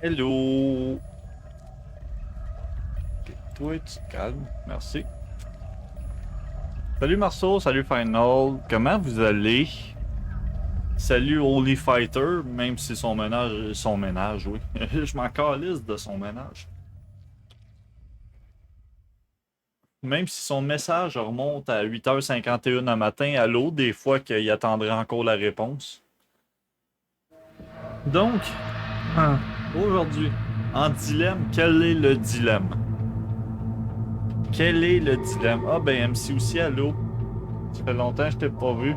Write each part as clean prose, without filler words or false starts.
Hello! Ok, toi, tu te calmes. Merci. Salut Marceau, salut Final. Comment vous allez? Salut Holy Fighter, même si son ménage, oui. Je m'en calisse de son ménage. Même si son message remonte à 8h51 le matin, à l'eau, des fois qu'il attendrait encore la réponse. Donc, aujourd'hui, en dilemme, quel est le dilemme? Quel est le dilemme? Ah ben MC aussi, allô? Ça fait longtemps que je t'ai pas vu.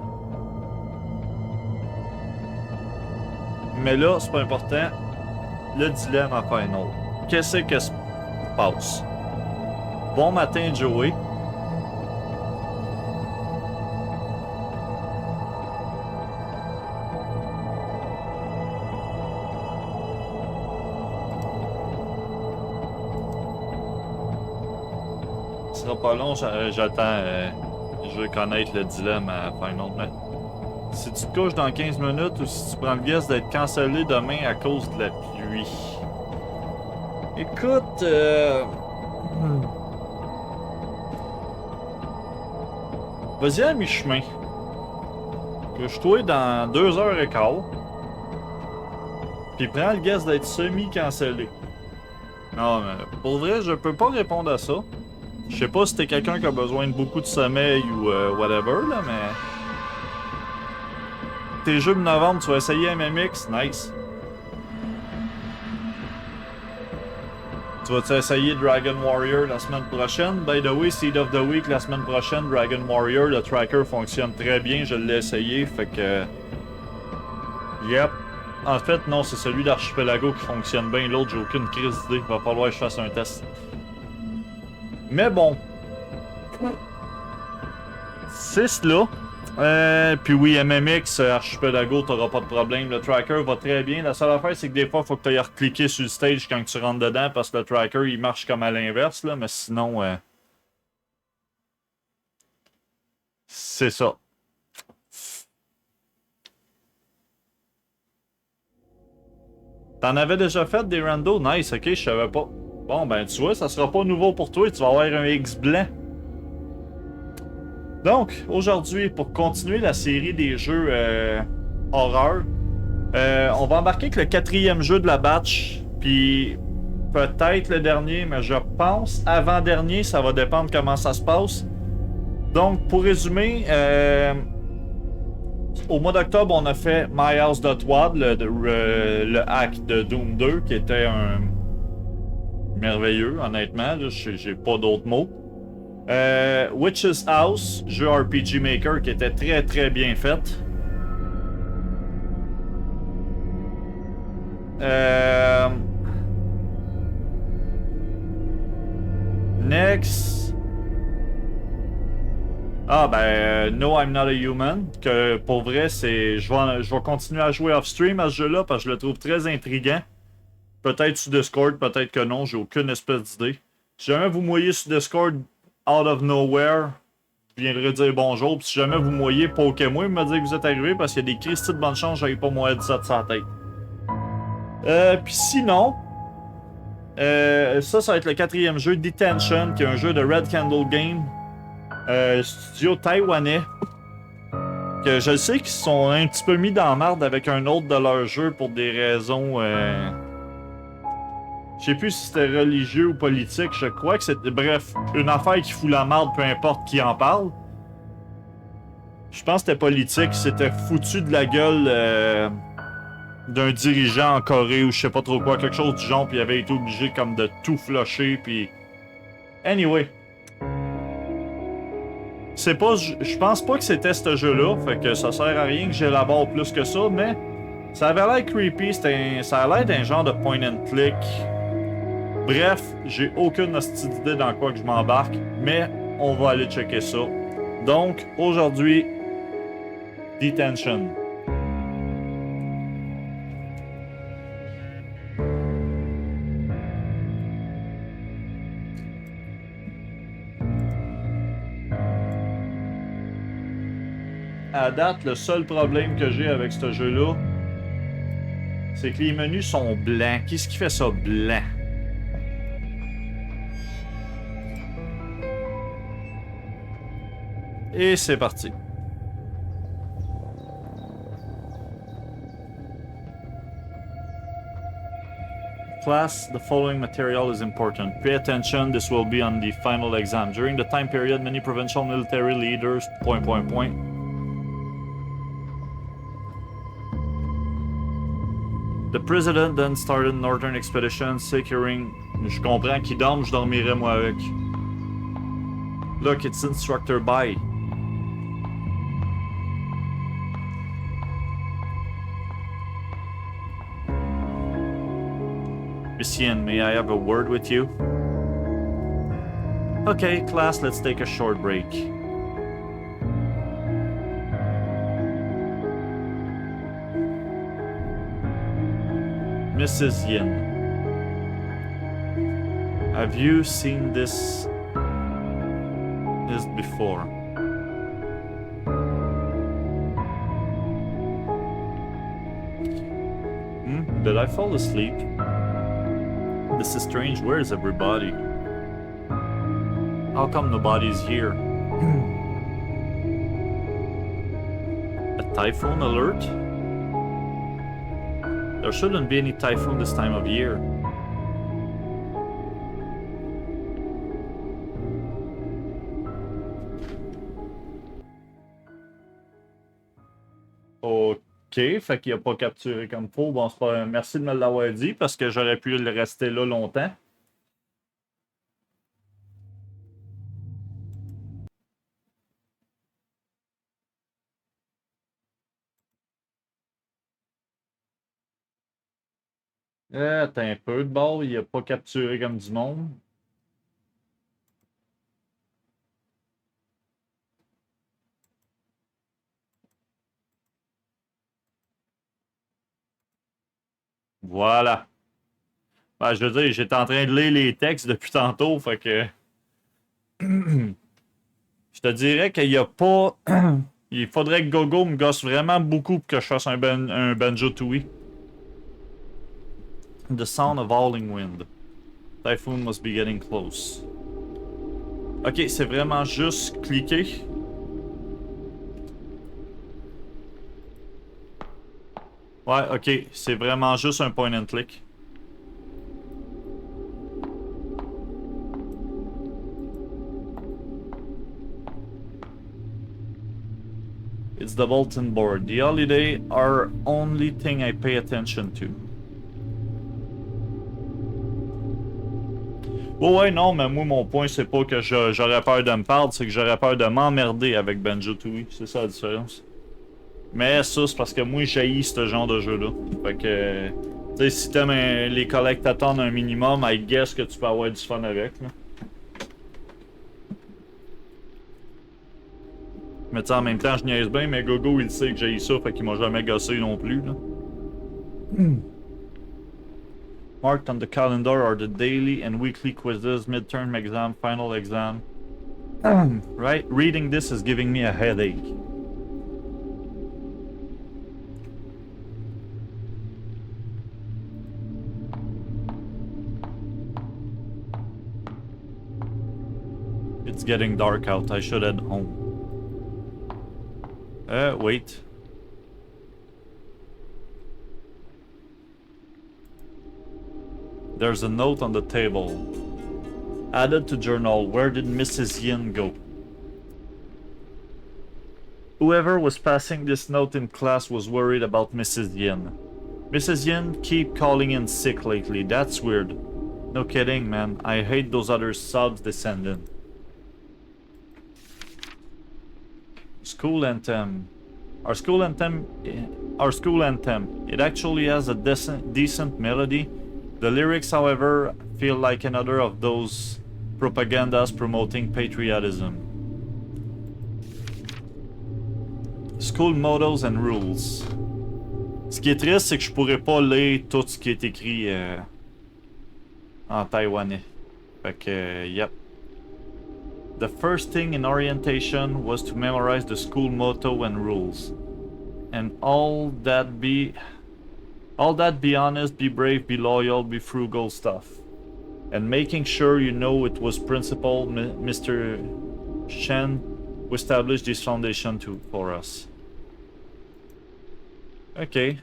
Mais là, c'est pas important. Le dilemme à Final. Qu'est-ce que se passe? Bon matin, Joey. Ce sera pas long, j'attends. Je veux connaître le dilemme à Final. Mais si tu te couches dans 15 minutes ou si tu prends le guess d'être cancellé demain à cause de la pluie. Écoute, vas-y à mi-chemin. Couche-toi dans 2h15. Puis prends le guess d'être semi-cancellé. Non, mais pour vrai, je peux pas répondre à ça. Je sais pas si t'es quelqu'un qui a besoin de beaucoup de sommeil ou whatever, là, mais. Tes jeux de novembre, tu vas essayer MMX? Nice. Tu vas-tu essayer Dragon Warrior la semaine prochaine? By the way, Seed of the Week la semaine prochaine, Dragon Warrior, le tracker fonctionne très bien, je l'ai essayé, fait que. Yep. En fait, non, c'est celui d'Archipelago qui fonctionne bien, l'autre, j'ai aucune crise d'idée, va falloir que je fasse un test. Mais bon. C'est cela. Puis oui, MMX, Archipelago, t'auras pas de problème. Le tracker va très bien. La seule affaire, c'est que des fois, il faut que tu ailles recliquer sur le stage quand tu rentres dedans parce que le tracker, il marche comme à l'inverse, là. Mais sinon, c'est ça. T'en avais déjà fait des randos? Nice, ok, je savais pas. Bon, ben, tu vois, ça sera pas nouveau pour toi. Tu vas avoir un X blanc. Donc, aujourd'hui, pour continuer la série des jeux horreur, on va embarquer avec le quatrième jeu de la batch, puis peut-être le dernier, mais je pense avant-dernier, ça va dépendre comment ça se passe. Donc, pour résumer, au mois d'octobre, on a fait My House.wad, le hack de Doom 2, qui était un merveilleux, honnêtement. J'ai pas d'autres mots. Witch's House, jeu RPG Maker, qui était très très bien fait. Euh, Next. Ah ben, No I'm Not a Human, que pour vrai, je vais continuer à jouer off-stream à ce jeu-là parce que je le trouve très intriguant. Peut-être sur Discord, peut-être que non, j'ai aucune espèce d'idée. Si jamais vous me voyez sur Discord, out of nowhere, je viendrai dire bonjour. Puis si jamais vous me voyez, pokémon, me dire que vous êtes arrivé parce qu'il y a des cristis de bonne chance, j'avais pas mon headset sur la tête. Puis sinon, ça va être le quatrième jeu, Detention, qui est un jeu de Red Candle Game. Studio taïwanais. Que je sais qu'ils se sont un petit peu mis dans la marde avec un autre de leurs jeux pour des raisons. Je sais plus si c'était religieux ou politique. Je crois que c'était. Bref, une affaire qui fout la marde, peu importe qui en parle. Je pense que c'était politique. C'était foutu de la gueule d'un dirigeant en Corée ou je sais pas trop quoi, quelque chose du genre. Puis il avait été obligé comme de tout flusher. Puis. Anyway. C'est pas. Je pense pas que c'était ce jeu-là. Fait que ça sert à rien que j'élabore plus que ça. Mais ça avait l'air creepy. Ça a l'air d'un genre de point and click. Bref, j'ai aucune hostie d'idée dans quoi que je m'embarque, mais on va aller checker ça. Donc, aujourd'hui, Detention. À date, le seul problème que j'ai avec ce jeu-là, C'est que les menus sont blancs. Qu'est-ce qui fait ça blanc? Et c'est parti. Class, the following material is important. Pay attention, this will be on the final exam. During the time period, many provincial military leaders... The president then started northern expedition, securing... Je comprends qu'il dorme, je dormirai moi avec. Look, it's instructor by. Lucien, may I have a word with you? Okay, class, let's take a short break. Mrs. Yin, have you seen this before? Did I fall asleep? This is strange. Where is everybody? How come nobody's here? A typhoon alert? There shouldn't be any typhoon this time of year. Ok, fait qu'il a pas capturé comme faut. Bon, c'est pas... Merci de me l'avoir dit parce que j'aurais pu le rester là longtemps. T'as un peu de bord, il a pas capturé comme du monde. Voilà. Ben, je veux dire, j'étais en train de lire les textes depuis tantôt, fait que... Je te dirais qu'il y a pas... Il faudrait que Gogo me gosse vraiment beaucoup pour que je fasse un Banjo-Tooie. The sound of howling wind. Typhoon must be getting close. Ok, c'est vraiment juste cliquer. Ouais, ok, c'est vraiment juste un point and click. It's the bulletin board. The holiday are only thing I pay attention to. Ouais, non, mais moi, mon point, c'est pas que j'aurais peur de me perdre, c'est que j'aurais peur de m'emmerder avec Banjo-Tooie. C'est ça la différence. Mais ça, c'est parce que moi, j'haïs ce genre de jeu-là. Fait que... Tu sais, si t'aimes les collectateurs un minimum, I guess que tu peux avoir du fun avec, là. Mais tu sais, en même temps, je niaise bien, mais Gogo, il sait que j'ai ça, fait qu'il m'a jamais gossé non plus, là. Marked on the calendar are the daily and weekly quizzes, midterm exam, final exam. Right? Reading this is giving me a headache. It's getting dark out. I should head home. Wait. There's a note on the table. Added to journal. Where did Mrs. Yin go? Whoever was passing this note in class was worried about Mrs. Yin. Mrs. Yin keep calling in sick lately. That's weird. No kidding, man. I hate those other subs descending. School anthem. Our school anthem. It actually has a decent melody. The lyrics, however, feel like another of those propagandas promoting patriotism. School mottos and rules. Ce qui est triste, c'est que je pourrais pas lire tout ce qui est écrit en taïwanais. Fait que, yep. The first thing in orientation was to memorize the school motto and rules. And all that be All that be honest, be brave, be loyal, be frugal stuff. And making sure you know it was Principal Mr. Shen who established this foundation too for us. Ok.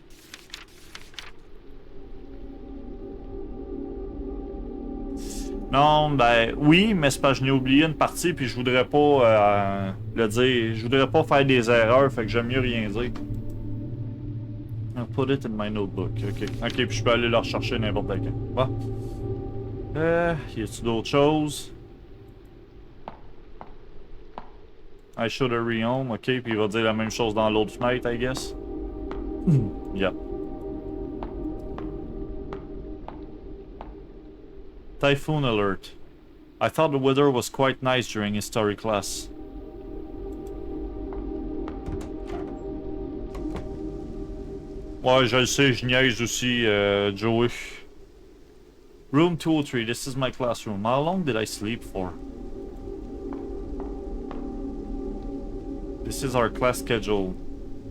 Non, ben oui, mais c'est parce que je n'ai oublié une partie puis je voudrais pas le dire. Je voudrais pas faire des erreurs, fait que j'aime mieux rien dire. I'll put it in my notebook. Ok, puis je peux aller le rechercher n'importe quand. Bon. Y a-tu d'autres choses? I should hurry home. Ok, puis il va dire la même chose dans l'autre fenêtre, I guess. Yep. Typhoon alert. I thought the weather was quite nice during history class. Ouais, je le sais, je niaise aussi, Joey. Room 203, this is my classroom. How long did I sleep for? This is our class schedule.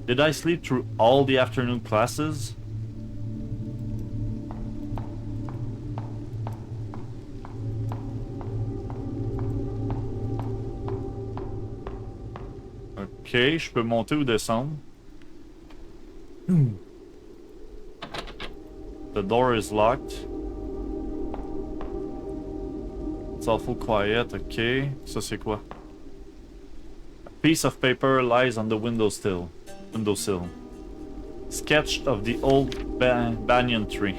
Did I sleep through all the afternoon classes? Ok, je peux monter ou descendre. The door is locked. It's awful quiet, ok. Ça c'est quoi? A piece of paper lies on the windowsill. Sketch of the old banyan tree.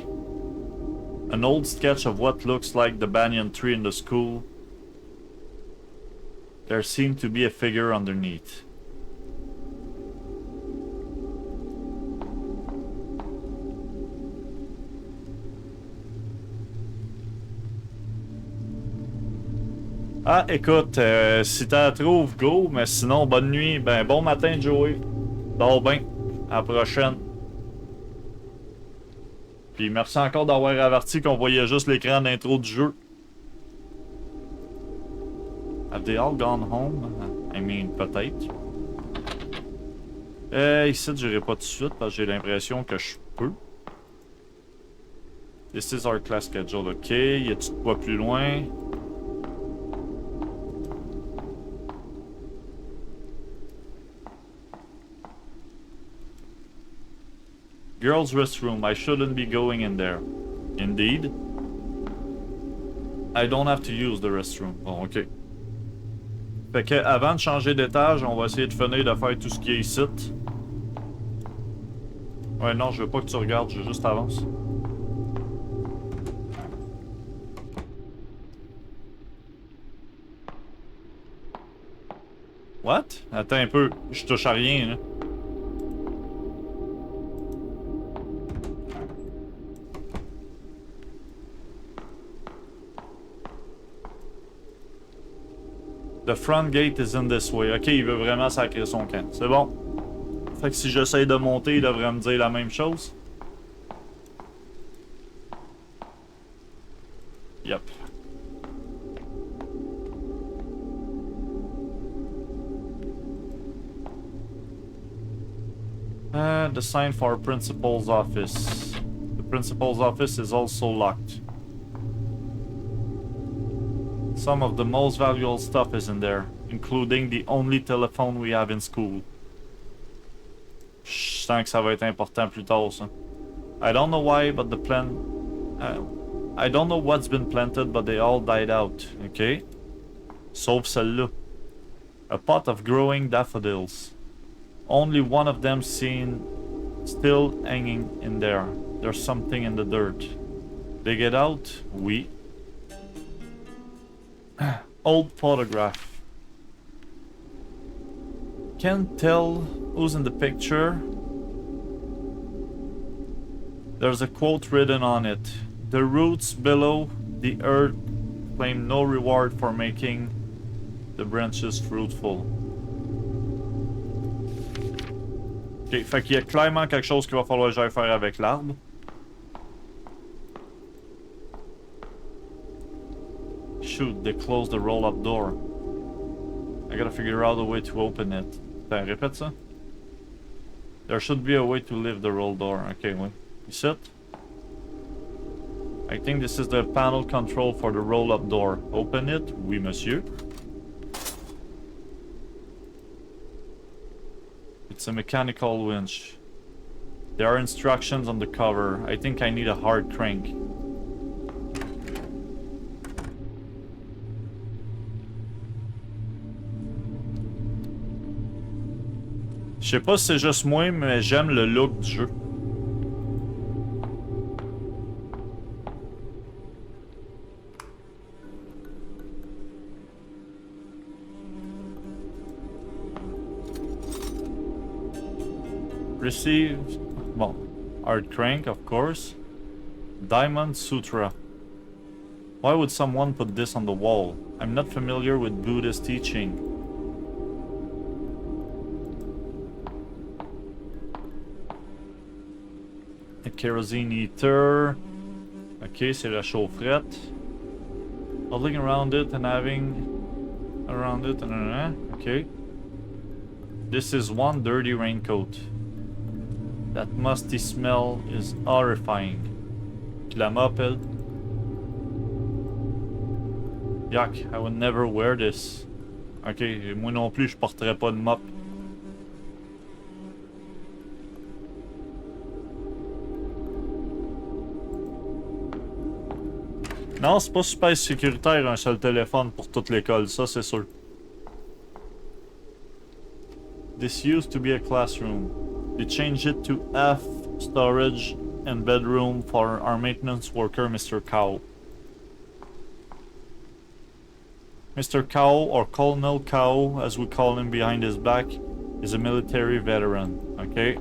An old sketch of what looks like the banyan tree in the school. There seemed to be a figure underneath. Ah, écoute, si t'en trouves, go, mais sinon, bonne nuit. Ben, bon matin, Joey. Dors bien. À la prochaine. Puis merci encore d'avoir averti qu'on voyait juste l'écran d'intro du jeu. Have they all gone home? I mean, peut-être. Ici, j'irai pas tout de suite parce que j'ai l'impression que je peux. This is our class schedule, ok. Y a-tu de quoi plus loin? Girls' restroom. I shouldn't be going in there. Indeed. I don't have to use the restroom. Bon, ok. Fait que avant de changer d'étage, on va essayer de finir de faire tout ce qui est ici. Ouais, non, je veux pas que tu regardes, je juste avance. What? Attends un peu, je touche à rien, là. The front gate is in this way. Ok, il veut vraiment sacrer son camp. C'est bon. Fait que si j'essaye de monter, il devrait me dire la même chose. Yep. The sign for our principal's office. The principal's office is also locked. Some of the most valuable stuff is in there, including the only telephone we have in school. Je sens que ça va être important plus tard, ça. I don't know why, but the plant... I don't know what's been planted, but they all died out. Okay. Sauf celle-là. A pot of growing daffodils. Only one of them seen still hanging in there. There's something in the dirt. Dig it out? Oui. Old photograph. Can't tell who's in the picture. There's a quote written on it. The roots below the earth claim no reward for making the branches fruitful. Ok, fait qu'il y a clairement quelque chose qu'il va falloir que j'aille faire avec l'arbre. Shoot, they closed the roll-up door. I gotta figure out a way to open it. Attends, répète ça. There should be a way to lift the roll door. Ok, oui. Ici. I think this is the panel control for the roll-up door. Open it. Oui, monsieur. It's a mechanical winch. There are instructions on the cover. I think I need a hard crank. Je sais pas si c'est juste moi, mais j'aime le look du jeu. Received. Bon. Hard crank, of course. Diamond Sutra. Why would someone put this on the wall? I'm not familiar with Buddhist teaching. A kerosene heater. Ok, c'est la chaufferette. Holding around it and having around it. Okay. This is one dirty raincoat. That musty smell is horrifying. Puis la mop, elle. Yuck, I would never wear this. Ok, moi non plus, je porterais pas de mop. Non, c'est pas super sécuritaire un seul téléphone pour toute l'école, ça c'est sûr. This used to be a classroom. They changed it to F storage and bedroom for our maintenance worker, Mr. Cow. Mr. Cow, or Colonel Cow, as we call him behind his back, is a military veteran. Okay.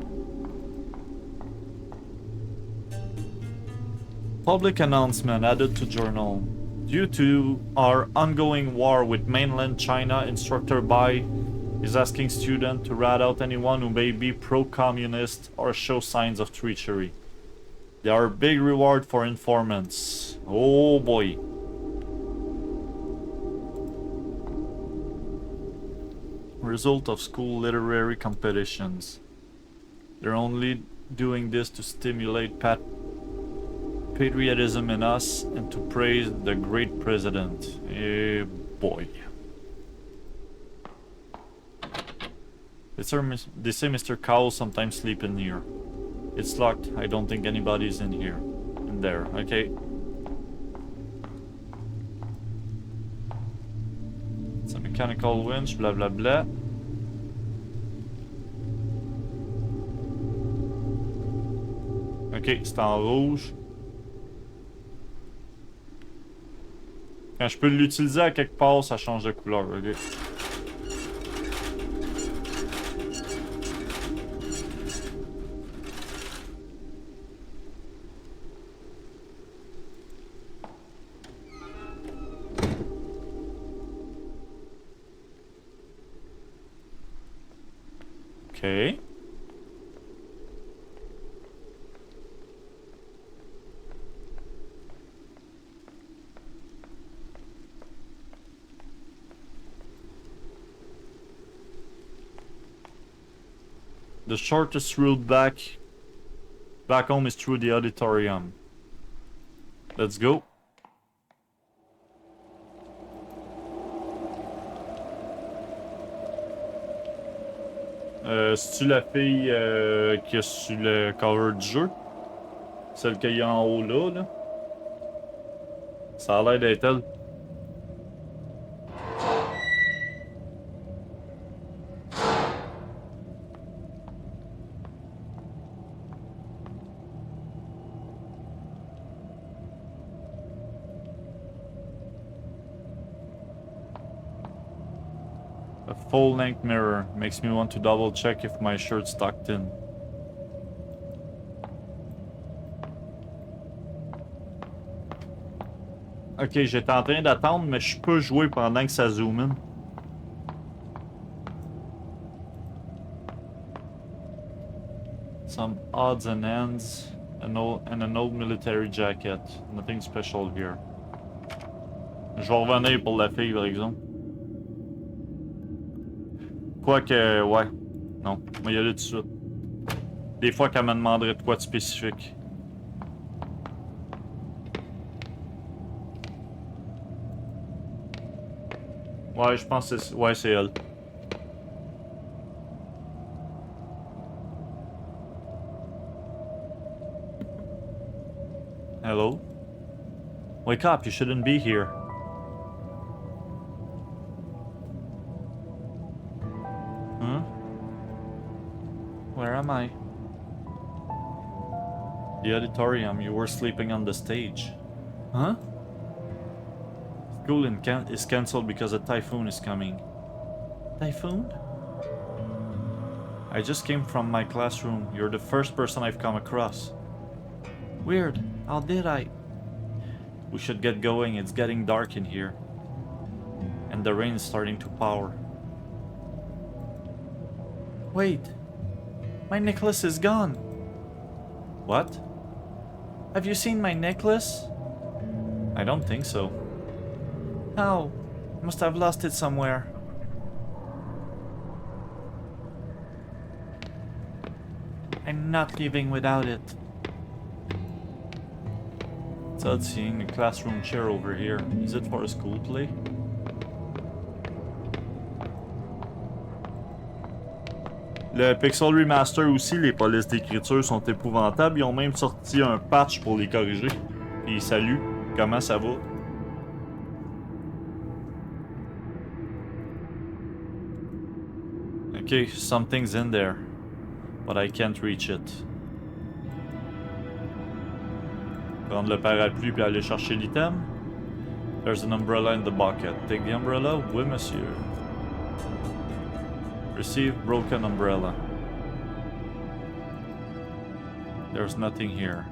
Public announcement added to journal. Due to our ongoing war with mainland China, Instructor Bai is asking students to rat out anyone who may be pro-communist or show signs of treachery. There are big reward for informants. Oh boy. Result of school literary competitions. They're only doing this to stimulate patriotism in us and to praise the great president. Eh, boy. They say Mr. Cow sometimes sleep in here. It's locked. I don't think anybody's in here. In there, okay. It's a mechanical winch, blah blah blah. Ok, c'est en rouge. Quand je peux l'utiliser à quelque part, ça change de couleur, ok. Okay. The shortest route back home is through the auditorium. Let's go. C'est-tu la fille qui est sur le cover du jeu? Celle qu'il y a en haut là? Ça a l'air d'être elle. A full-length mirror makes me want to double-check if my shirt's tucked in. Ok, j'étais en train d'attendre, mais je peux jouer pendant que ça zoom in. Some odds and ends, and an old military jacket. Nothing special here. Je vais revenir pour la fille, par exemple. Quoique, ouais. Non, on va y aller tout de suite. Des fois qu'elle me demanderait de quoi de spécifique. Ouais, je pense que c'est... Ouais, c'est elle. Hello? Wake up, you shouldn't be here. Huh? Where am I? The auditorium, you were sleeping on the stage. Huh? School is cancelled because a typhoon is coming. Typhoon? I just came from my classroom. You're the first person I've come across. Weird. How did I? We should get going. It's getting dark in here. And the rain is starting to pour. Wait. My necklace is gone. What? Have you seen my necklace? I don't think so. How? Must have lost it somewhere. I'm not leaving without it. It's odd seeing a classroom chair over here. Is it for a school play? Le Pixel Remaster aussi, les polices d'écriture sont épouvantables. Ils ont même sorti un patch pour les corriger. Et salut, comment ça va? Okay, something's in there. But I can't reach it. Prendre le parapluie puis aller chercher l'item. There's an umbrella in the bucket. Take the umbrella? Oui, monsieur. Receive broken umbrella. There's nothing here.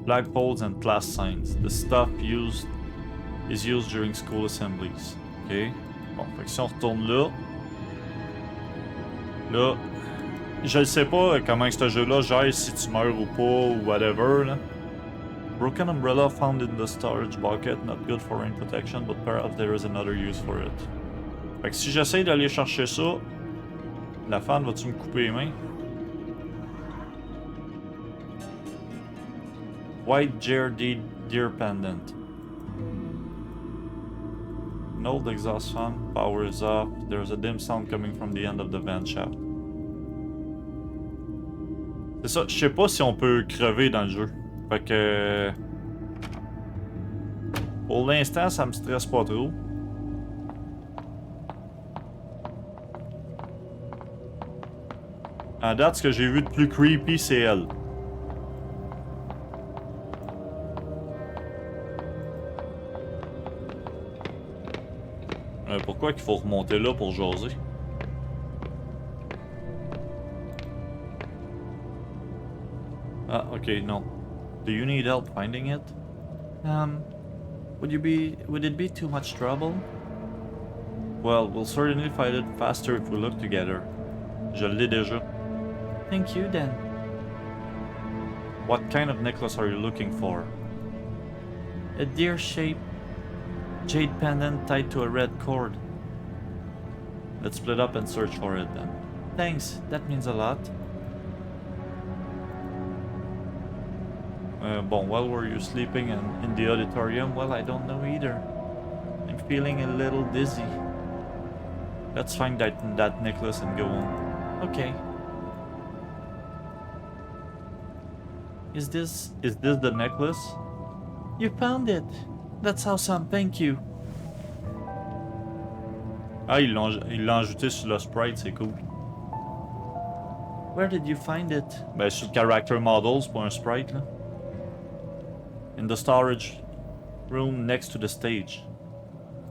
Flagpoles and class signs. The stuff is used during school assemblies. Ok. Bon, fait que si on retourne là. Là. Je ne sais pas comment ce jeu-là gère si tu meurs ou pas ou whatever. Là. Broken umbrella found in the storage bucket. Not good for rain protection, but perhaps there is another use for it. Fait que si j'essaye d'aller chercher ça, la fan va-tu me couper les mains? White deer pendant. An old exhaust fan. Power is off. There's a dim sound coming from the end of the vent shaft. C'est ça, je sais pas si on peut crever dans le jeu. Fait que... Pour l'instant, ça me stresse pas trop. À date, ce que j'ai vu de plus creepy, c'est elle. Pourquoi qu'il faut remonter là pour jaser? Ah, ok, non. Do you need help finding it? Would it be too much trouble? Well, we'll certainly find it faster if we look together. Je l'ai déjà. Thank you then. What kind of necklace are you looking for? A deer-shaped jade pendant tied to a red cord. Let's split up and search for it then. Thanks, that means a lot. Bon, while were you sleeping in the auditorium? Well, I don't know either. I'm feeling a little dizzy. Let's find that necklace and go on. Okay. Is this the necklace? You found it. That's awesome, thank you. Ah, ils l'ont ajouté sur le sprite, c'est cool. Where did you find it? Ben, sur Character Models pour un sprite, là. In the storage room next to the stage.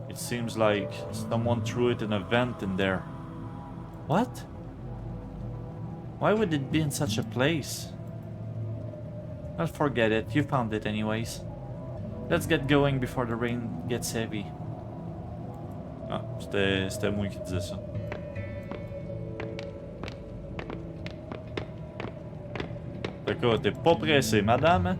It seems like someone threw it in a vent in there. What? Why would it be in such a place? Well, forget it. You found it anyways. Let's get going before the rain gets heavy. Ah, c'était moi qui disais ça. D'accord, t'es pas pressé, madame, hein?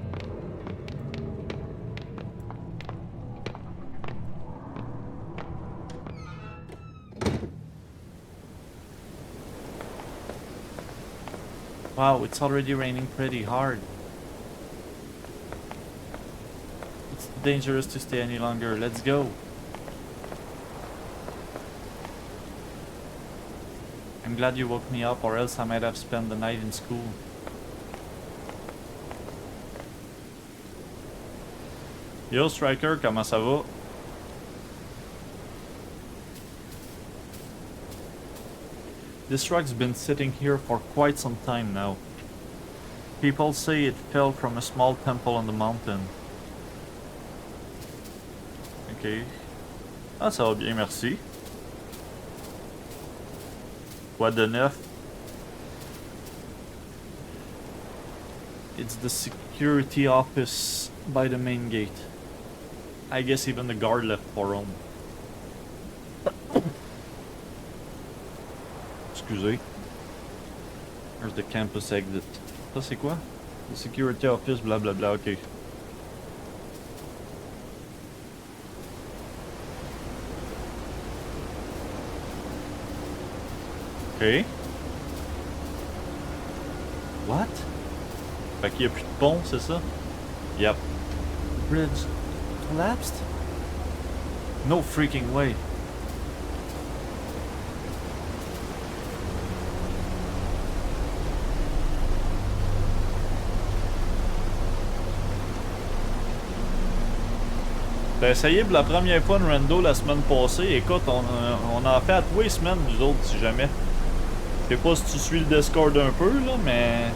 Wow, it's already raining pretty hard. It's dangerous to stay any longer. Let's go. I'm glad you woke me up, or else I might have spent the night in school. Yo Striker, comment ça va? This truck's been sitting here for quite some time now. People say it fell from a small temple on the mountain. Ok. Ah, ça va bien, merci. Quoi de neuf? It's the security office by the main gate. I guess even the guard left for home. Excusez. There's the campus exit. Ça c'est quoi? The security office, blablabla, ok. Ok. What? Fait qu'il n'y a plus de pont, c'est ça? Yep. Bridge collapsed? No freaking way. T'as essayé pour la première fois de rando la semaine passée. Écoute, on en fait à tous les semaines, nous autres, si jamais. Je sais pas si tu suis le Discord un peu, là, mais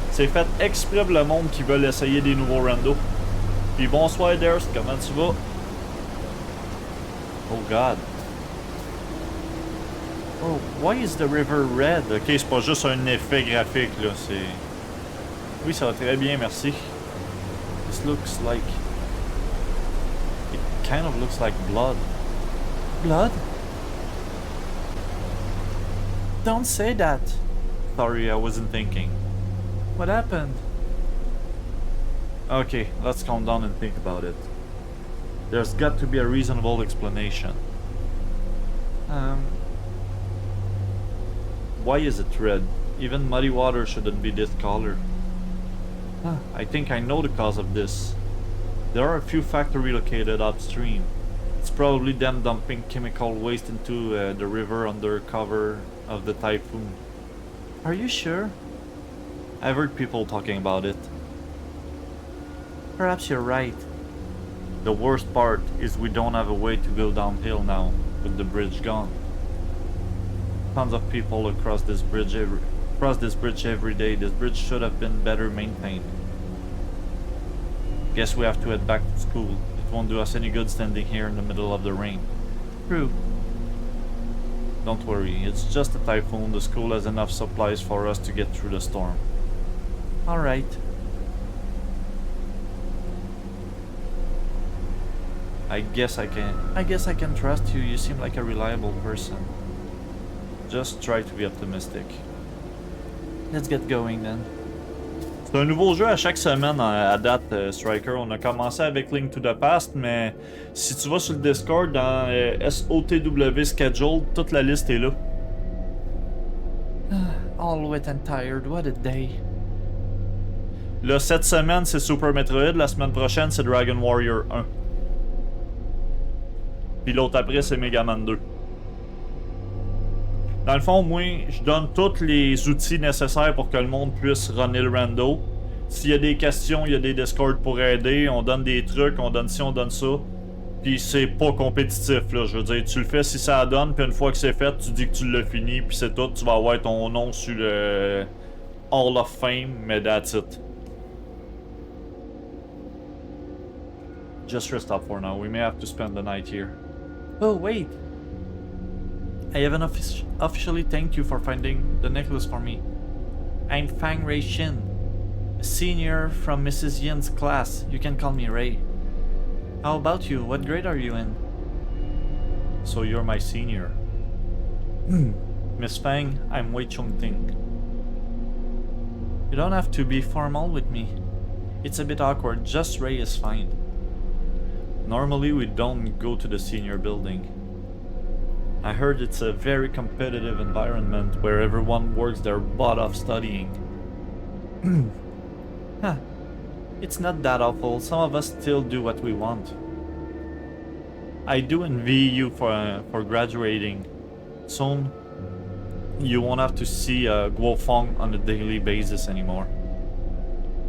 c'est fait exprès pour le monde qui veulent essayer des nouveaux randos. Puis bonsoir, Durst, comment tu vas? Oh god. Oh, why is the river red? Ok, c'est pas juste un effet graphique, là, c'est... Oui, ça va très bien, merci. This looks like... It kind of looks like blood. Blood? Don't say that. Sorry, I wasn't thinking. What happened? Okay, let's calm down and think about it. There's got to be a reasonable explanation. Why is it red? Even muddy water shouldn't be this color. I think I know the cause of this. There are a few factories located upstream. It's probably them dumping chemical waste into the river under cover of the typhoon. Are you sure? I've heard people talking about it. Perhaps you're right. The worst part is we don't have a way to go downhill now, with the bridge gone. Tons of people across this bridge every day. This bridge should have been better maintained. Guess we have to head back to school. It won't do us any good standing here in the middle of the rain. True. Don't worry, it's just a typhoon. The school has enough supplies for us to get through the storm. Alright. I guess I can trust you. You seem like a reliable person. Just try to be optimistic. Let's get going then. C'est un nouveau jeu à chaque semaine à date, Striker. On a commencé avec Link to the Past, mais si tu vas sur le Discord dans SOTW Schedule, toute la liste est là. All wet and tired, what a day. Là, cette semaine, c'est Super Metroid. La semaine prochaine, c'est Dragon Warrior 1. Puis l'autre après, c'est Mega Man 2. Dans le fond, moi, je donne tous les outils nécessaires pour que le monde puisse runner le rando. S'il y a des questions, il y a des Discord pour aider. On donne des trucs, on donne ci, on donne ça. Puis c'est pas compétitif, là. Je veux dire, tu le fais si ça donne, puis une fois que c'est fait, tu dis que tu l'as fini, puis c'est tout. Tu vas avoir ton nom sur le Hall of Fame, mais that's it. Just rest up for now. We may have to spend the night here. Oh, wait. I haven't officially thanked you for finding the necklace for me. I'm Fang Ray Shin, a senior from Mrs. Yin's class. You can call me Ray. How about you? What grade are you in? So you're my senior. Miss Fang, I'm Wei Chung Ting. You don't have to be formal with me. It's a bit awkward. Just Ray is fine. Normally we don't go to the senior building. I heard it's a very competitive environment where everyone works their butt off studying. Huh. It's not that awful. Some of us still do what we want. I do envy you for graduating soon. You won't have to see Guo Fong on a daily basis anymore.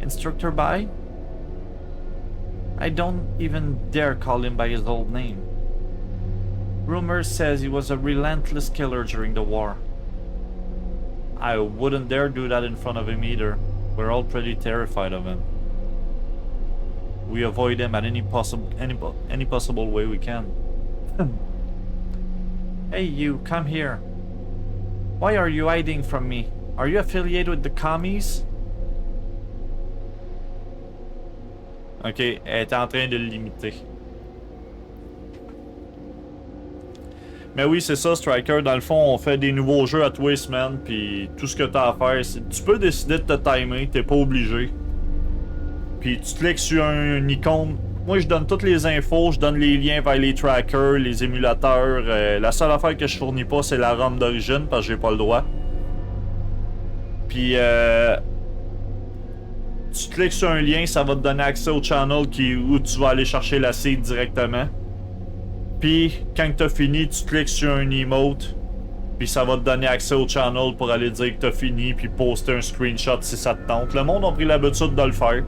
Instructor Bai? I don't even dare call him by his old name. Rumors says he was a relentless killer during the war. I wouldn't dare do that in front of him either. We're all pretty terrified of him. We avoid him at any possible way we can. Hey you, come here. Why are you hiding from me? Are you affiliated with the commies? Ok, elle est en train de le limiter. Mais oui, c'est ça, Striker. Dans le fond, on fait des nouveaux jeux à tous les semaines, puis tout ce que t'as à faire, c'est... Tu peux décider de te timer, t'es pas obligé. Puis tu cliques sur une icône. Moi, je donne toutes les infos, je donne les liens vers les trackers, les émulateurs. La seule affaire que je fournis pas, c'est la ROM d'origine, parce que j'ai pas le droit. Puis, tu cliques sur un lien, ça va te donner accès au channel où tu vas aller chercher la seed directement. Puis, quand t'as fini, tu cliques sur un emote. Puis ça va te donner accès au channel pour aller dire que t'as fini, puis poster un screenshot si ça te tente. Le monde a pris l'habitude de le faire.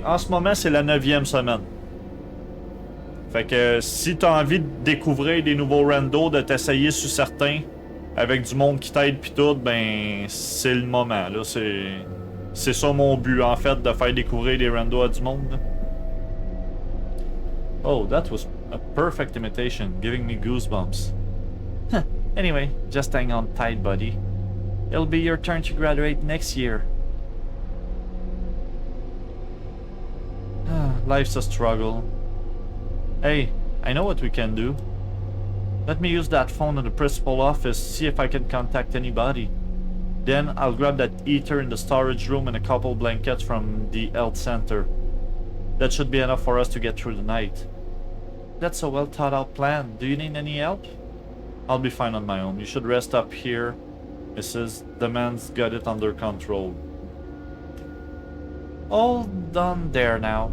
En ce moment, c'est la 9e semaine. Fait que si t'as envie de découvrir des nouveaux randos, de t'essayer sur certains, avec du monde qui t'aide pis tout, ben c'est le moment. Là, c'est ça mon but en fait, de faire découvrir des randos à du monde. Là. Oh, that was a perfect imitation, giving me goosebumps. Anyway, just hang on tight, buddy. It'll be your turn to graduate next year. Life's a struggle. Hey, I know what we can do. Let me use that phone in the principal office, see if I can contact anybody. Then I'll grab that heater in the storage room and a couple blankets from the health center. That should be enough for us to get through the night. That's a well thought out plan. Do you need any help? I'll be fine on my own. You should rest up here, Mrs. The man's got it under control. All done there now.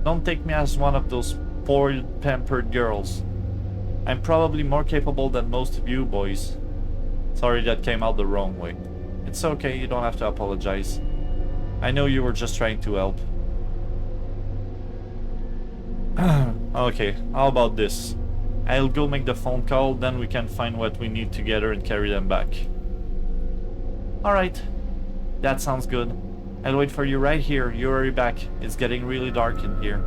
Don't take me as one of those poor pampered girls. I'm probably more capable than most of you boys. Sorry that came out the wrong way. It's okay, you don't have to apologize. I know you were just trying to help. Okay, how about this? I'll go make the phone call, then we can find what we need together and carry them back. Alright, that sounds good. I'll wait for you right here. You hurry back. It's getting really dark in here.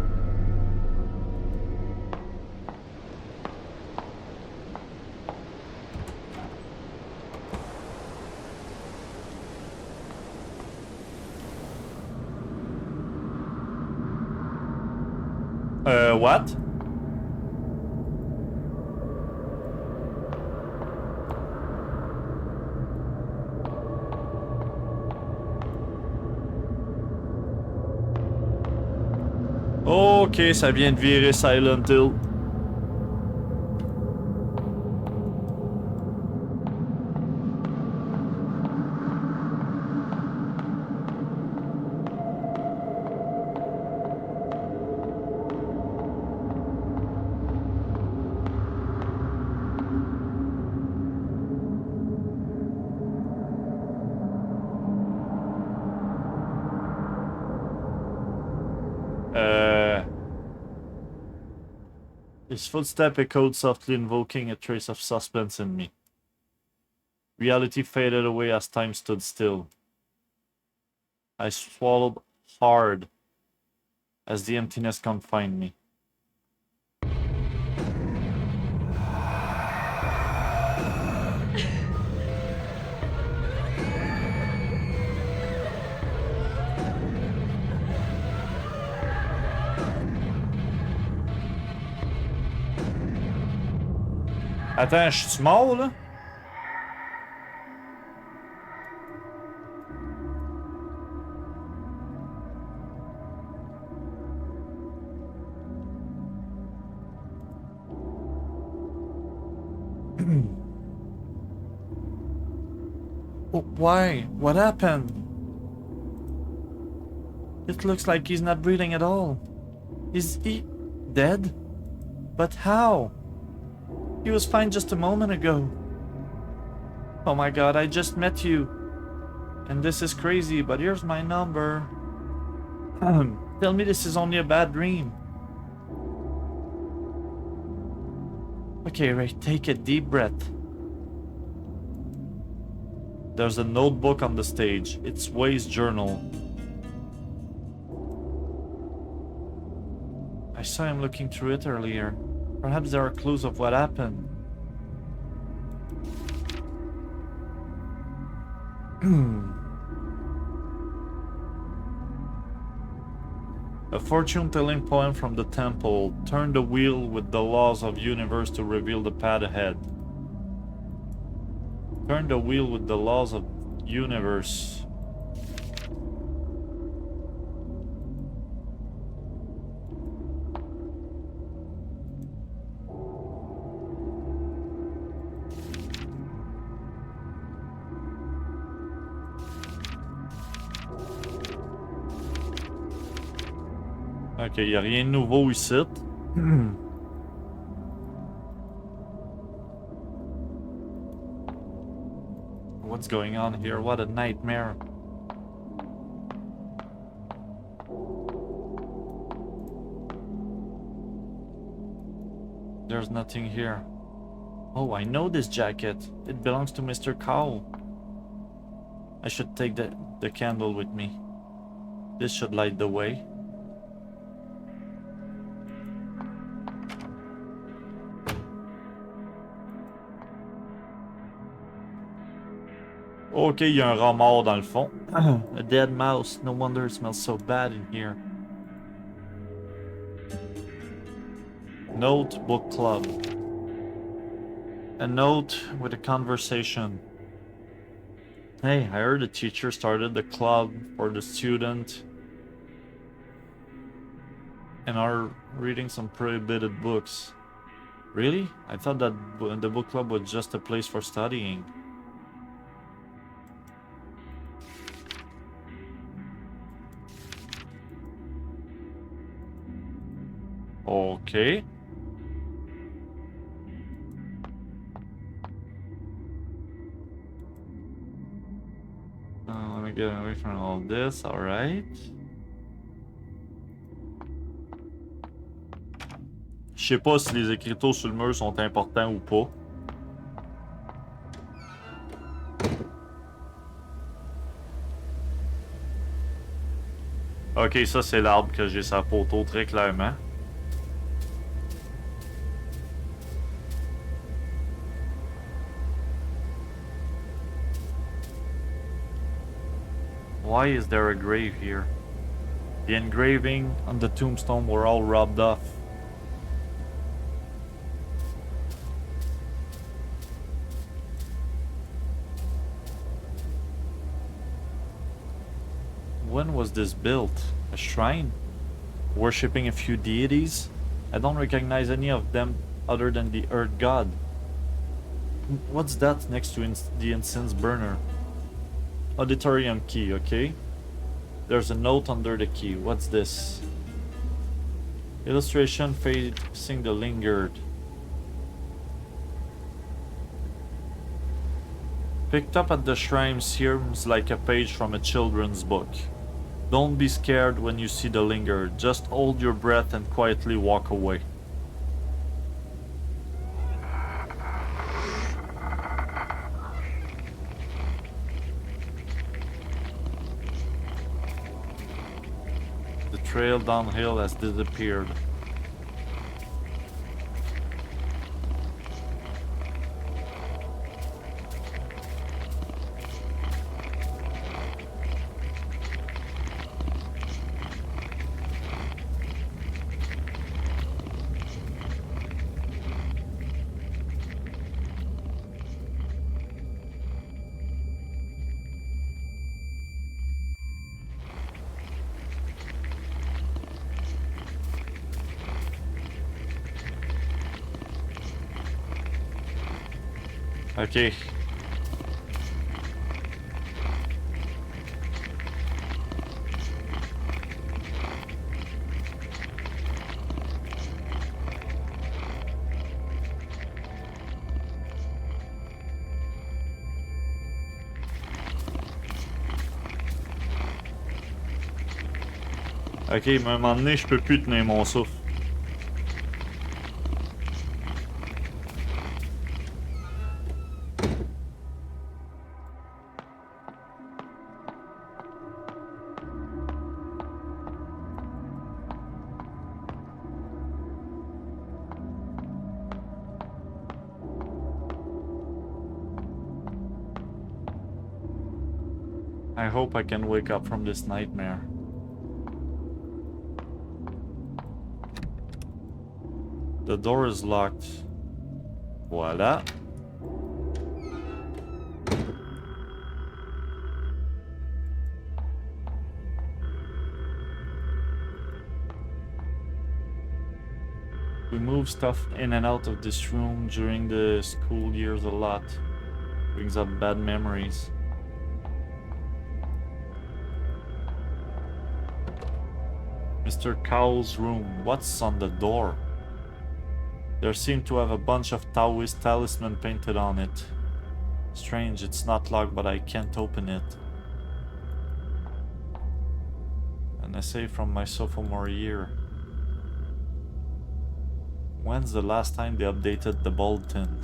What? Ok, ça vient de virer Silent Hill. His footstep echoed softly, invoking a trace of suspense in me. Reality faded away as time stood still. I swallowed hard as the emptiness confined me. Attends, je suis mort là? Why? What happened? It looks like he's not breathing at all. Is he dead? But how? He was fine just a moment ago. Oh my god, I just met you. And this is crazy, but here's my number. Tell me this is only a bad dream. Okay, Ray, take a deep breath. There's a notebook on the stage. It's Way's journal. I saw him looking through it earlier. Perhaps there are clues of what happened. A fortune-telling poem from the temple. Turn the wheel with the laws of universe to reveal the path ahead. Turn the wheel with the laws of universe. Ok, y a rien de nouveau ici. What's going on here? What a nightmare. There's nothing here. Oh, I know this jacket. It belongs to Mr. Cowell. I should take the candle with me. This should light the way. Ok, il y a un rat mort dans le fond. A dead mouse. No wonder it smells so bad in here. Note book club. A note with a conversation. Hey, I heard the teacher started the club for the student and are reading some prohibited books. Really? I thought that the book club was just a place for studying. Okay. Let me get away from all this, alright. Je sais pas si les écriteaux sur le mur sont importants ou pas. Ok, ça c'est l'arbre que j'ai sa photo très clairement. Why is there a grave here? The engraving on the tombstone were all rubbed off. When was this built? A shrine? Worshipping a few deities? I don't recognize any of them other than the earth god. What's that next to the incense burner? Auditorium key, okay. There's a note under the key. What's this? Illustration facing the lingered. Picked up at the shrine seems like a page from a children's book. Don't be scared when you see the lingered. Just hold your breath and quietly walk away. The trail downhill has disappeared. Ok. Ok, mais à un moment donné, je peux plus tenir mon souffle. I hope I can wake up from this nightmare. The door is locked. Voilà. We move stuff in and out of this room during the school years a lot. Brings up bad memories. Mr. Cow's room. What's on the door? There seem to have a bunch of Taoist talisman painted on it. Strange, it's not locked, but I can't open it. An essay from my sophomore year. When's the last time they updated the bulletin?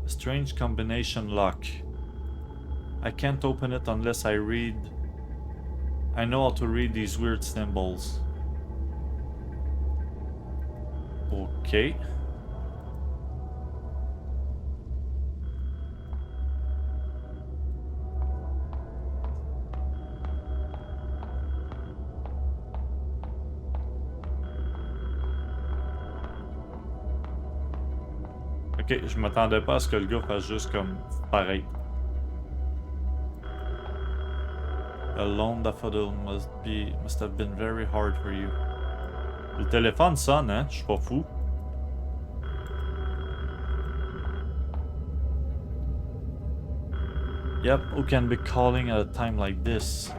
A strange combination lock. I can't open it unless I know how to read these weird symbols. Okay. Ok, je m'attendais pas à ce que le gars fasse juste comme pareil. A lone daffodil must have been very hard for you. Le téléphone sonne, hein? Je suis pas fou. Yep, who can be calling at a time like this?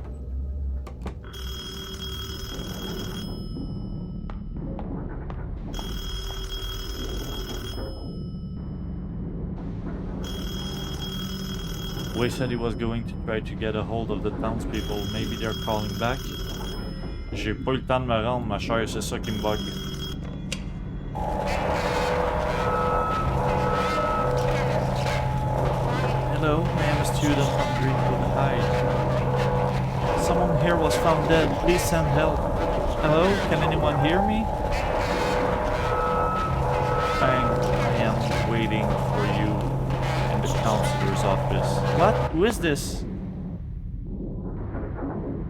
Way said he was going to try to get a hold of the townspeople. Maybe they're calling back. J'ai pas eu le temps de me rendre, ma chère, c'est ça qui me bug. Hello, I am a student from Greenwood High. Someone here was found dead. Please send help. Hello, can anyone hear me? I am waiting for you in the counselor's office. What? Who is this?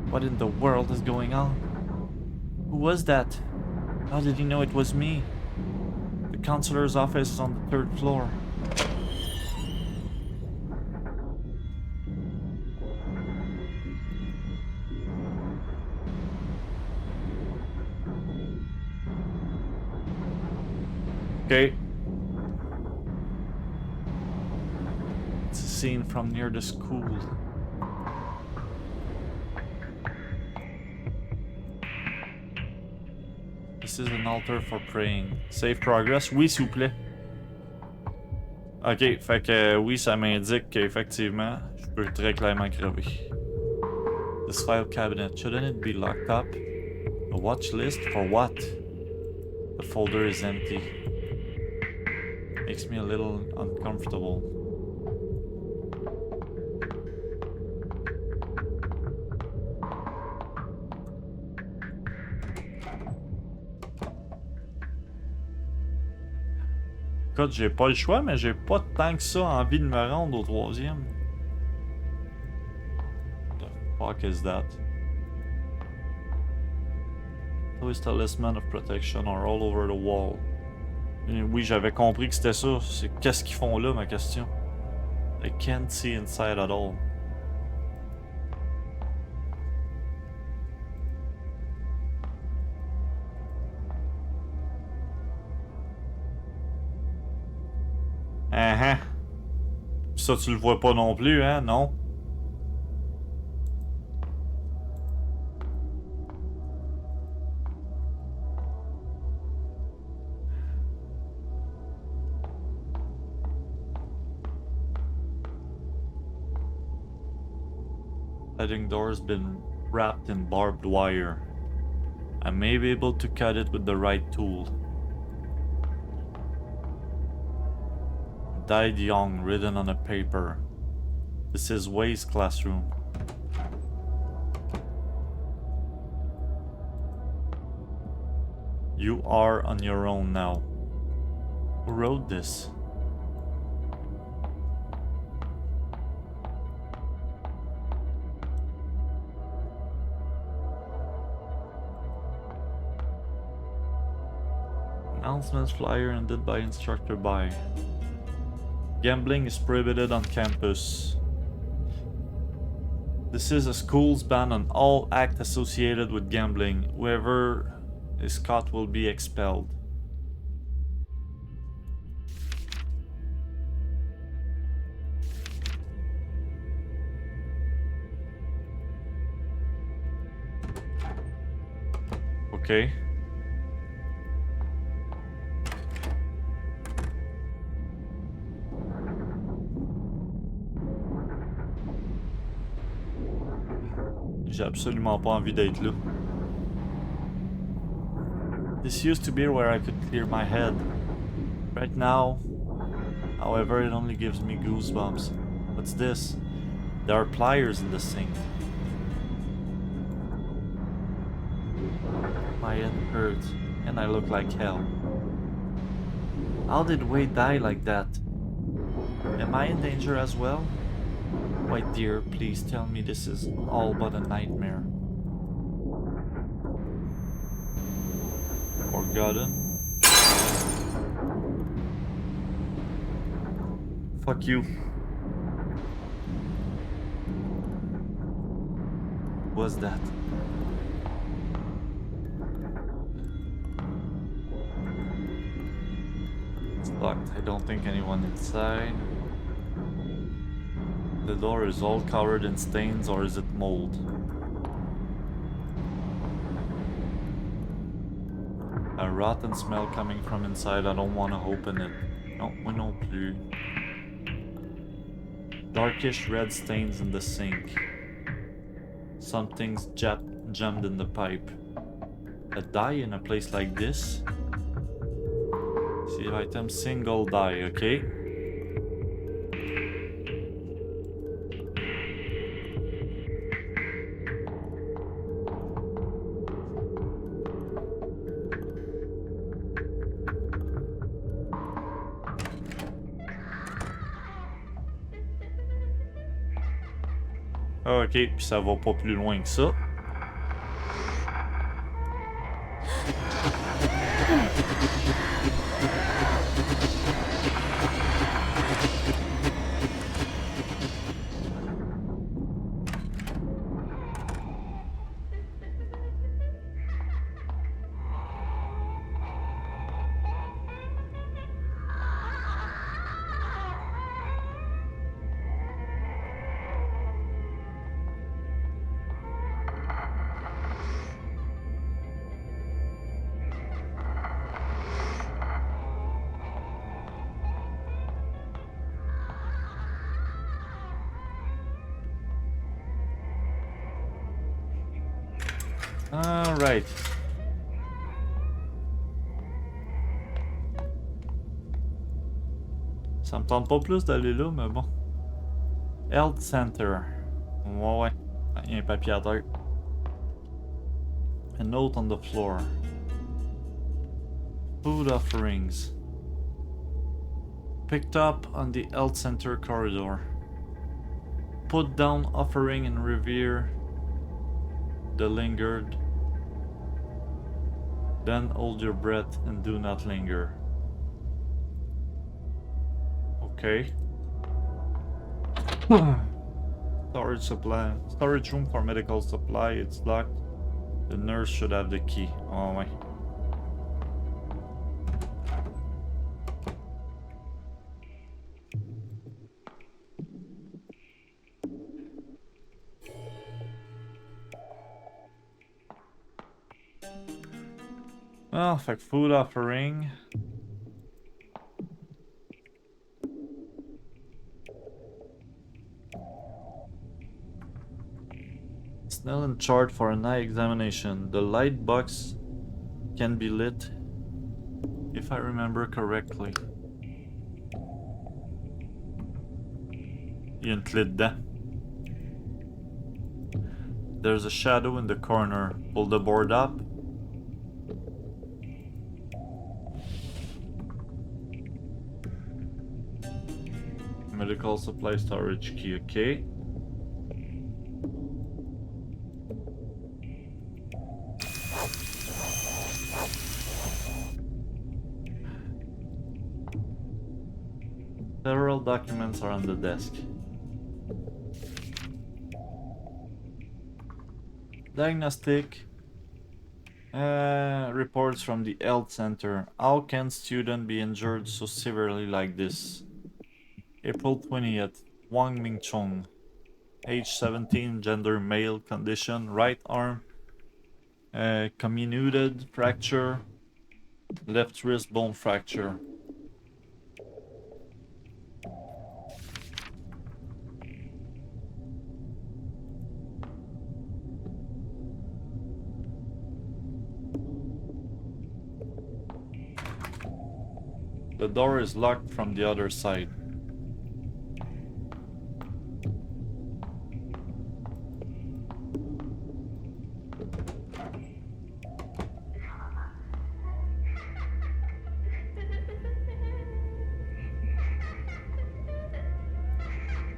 What in the world is going on? Who was that? How did he know it was me? The counselor's office is on the 3rd floor. Okay. It's a scene from near the school. This is an altar for praying. Save progress? Oui, s'il vous plaît. Ok, fait que oui, ça m'indique qu'effectivement, je peux très clairement crever. This file cabinet, shouldn't it be locked up? A watch list? For what? The folder is empty. Makes me a little uncomfortable. Écoute, j'ai pas le choix, mais j'ai pas tant que ça envie de me rendre au 3e. The fuck is that? Those talisman of protection are all over the wall. Et oui, j'avais compris que c'était ça. C'est qu'est-ce qu'ils font là, ma question. I can't see inside at all. Ça, tu le vois pas non plus, hein? Non? Sliding door's been wrapped in barbed wire. I may be able to cut it with the right tool. Died young, written on a paper. This is Way's classroom. You are on your own now. Who wrote this? Announcements flyer ended by instructor by. Gambling is prohibited on campus. This is a school's ban on all acts associated with gambling. Whoever is caught will be expelled. Okay. J'ai absolument pas envie d'être là. This used to be where I could clear my head. Right now, however, it only gives me goosebumps. What's this? There are pliers in the sink. My head hurts, and I look like hell. How did Wade die like that? Am I in danger as well? White dear, please tell me this is all but a nightmare. Forgotten? Fuck you. What's that? It's locked. I don't think anyone inside. The door is all covered in stains, or is it mold? A rotten smell coming from inside. I don't want to open it. Non, moi non plus. Darkish red stains in the sink. Something's jammed in the pipe. A dye in a place like this? Save item, single dye, okay? Ok, puis ça va pas plus loin que ça. Alright. Ça me tente pas plus d'aller là, mais bon. Health Center. Ouais. Il y a un papier à terre. A note on the floor. Food offerings. Picked up on the Health Center corridor. Put down offering and revere the lingered. Then hold your breath and do not linger. Okay. Storage supply. Storage room for medical supply. It's locked. The nurse should have the key. Oh my. Oh, fait que food offering. Melon chart for an eye examination. The light box can be lit if I remember correctly. Il y a une clé dedans. There's a shadow in the corner. Pull the board up. Medical supply storage key, okay. Several documents are on the desk. Diagnostic. Reports from the health center. How can student be injured so severely like this? April 20th. Wang Mingchong. Age 17, gender male, condition right arm. Comminuted fracture. Left wrist bone fracture. The door is locked from the other side.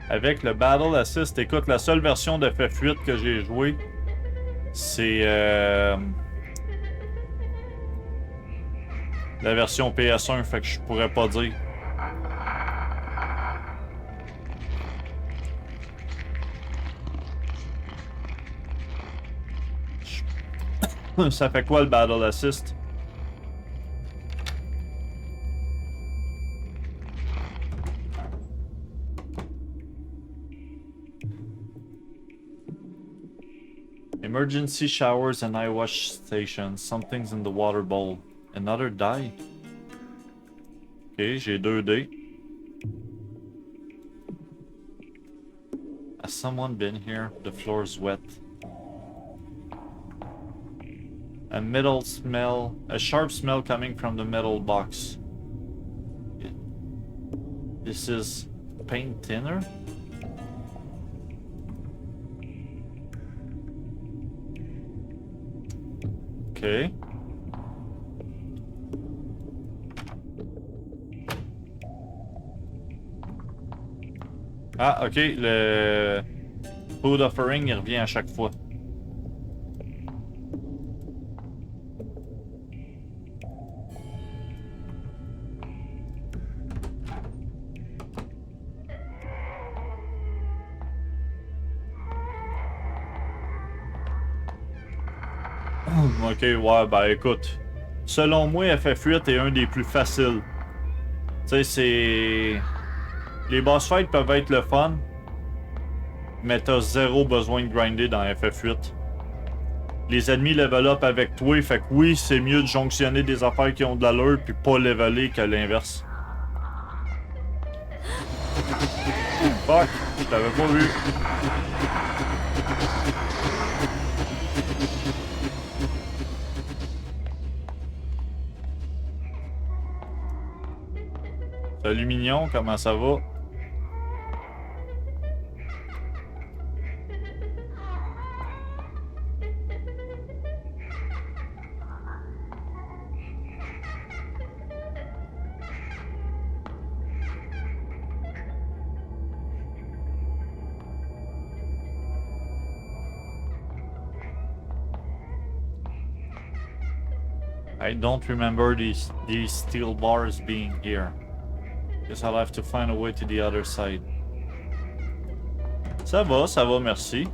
Avec le Battle Assist, écoute, la seule version de FF8 que j'ai joué, c'est la version PS1, fait que je pourrais pas dire. Ça fait quoi le Battle Assist? Emergency showers and eye wash stations. Something's in the water bowl. Another die. Ok, j'ai 2 dés. Has someone been here? The floor's wet. A metal smell. A sharp smell coming from the metal box. This is paint thinner? Okay. Ah, ok, le food offering il revient à chaque fois. Ok, ouais, ben écoute. Selon moi, FF8 est un des plus faciles. Tu sais, c'est... Les boss fights peuvent être le fun, mais t'as zéro besoin de grinder dans FF8. Les ennemis level up avec toi, fait que oui, c'est mieux de jonctionner des affaires qui ont de l'allure puis pas leveler que l'inverse. Fuck, je t'avais pas vu. Salut mignon, comment ça va? I don't remember these steel bars being here. Guess I'll have to find a way to the other side. Ça va, merci.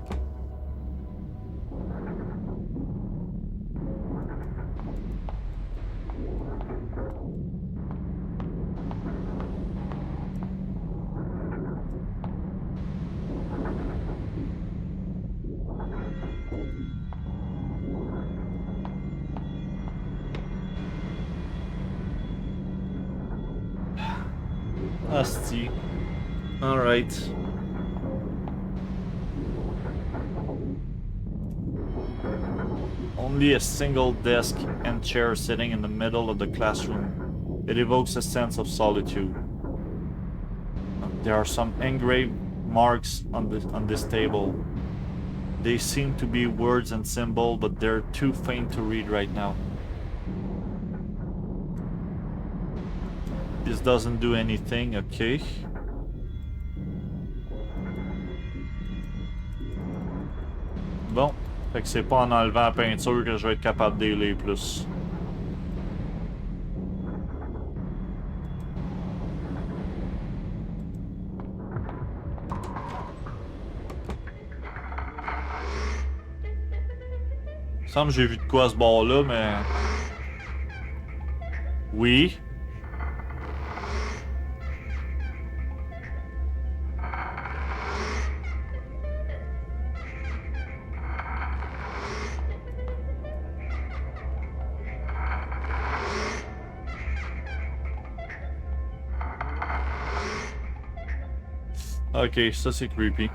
Asti. Alright. only a single desk and chair sitting in the middle of the classroom. It evokes a sense of solitude. There are some engraved marks on this table. They seem to be words and symbols, but they're too faint to read right now. This doesn't do anything, okay. Bon, fait que c'est pas en enlevant la peinture que je vais être capable de lire plus. Il me semble que j'ai vu de quoi à ce bord-là, mais... Oui. Ok, ça c'est creepy.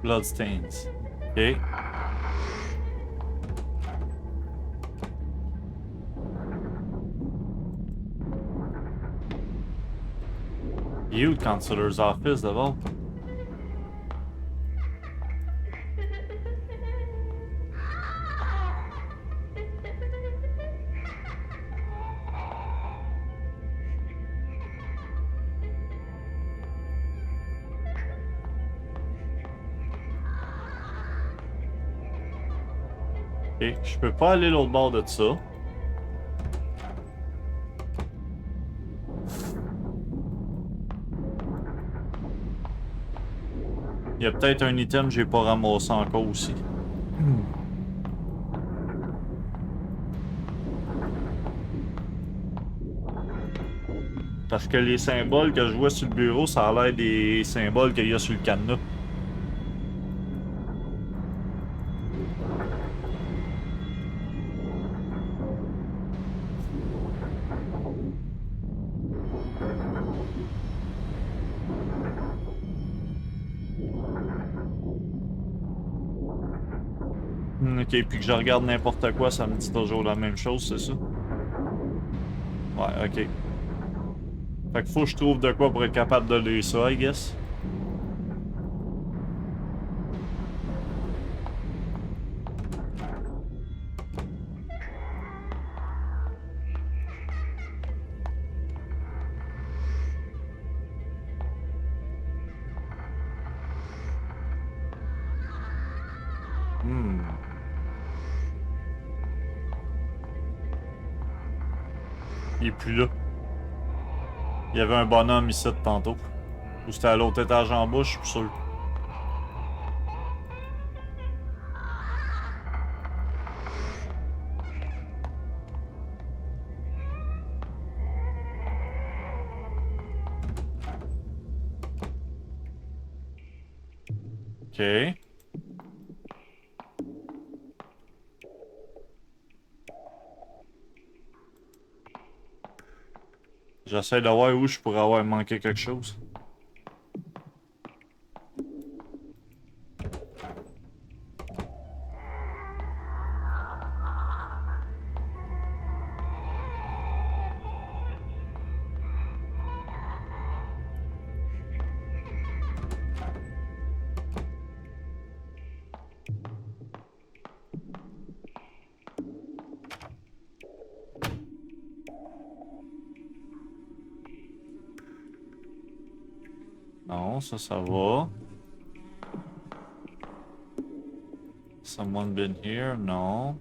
Bloodstains. Ok. Youth Counselor's Office d'abord. Ok, je peux pas aller l'autre bord de ça. Il y a peut-être un item que j'ai pas ramassé encore aussi. Parce que les symboles que je vois sur le bureau, ça a l'air des symboles qu'il y a sur le cadenas. Ok, puis que je regarde n'importe quoi, ça me dit toujours la même chose, c'est ça? Ouais, ok. Fait que faut que je trouve de quoi pour être capable de lire ça, I guess. Il est plus là. Il y avait un bonhomme ici de tantôt. Ou c'était à l'autre étage en bas, je suis plus sûr. Ok. J'essaie de voir où je pourrais avoir manqué quelque chose. Non, ça va. Someone been here? Non.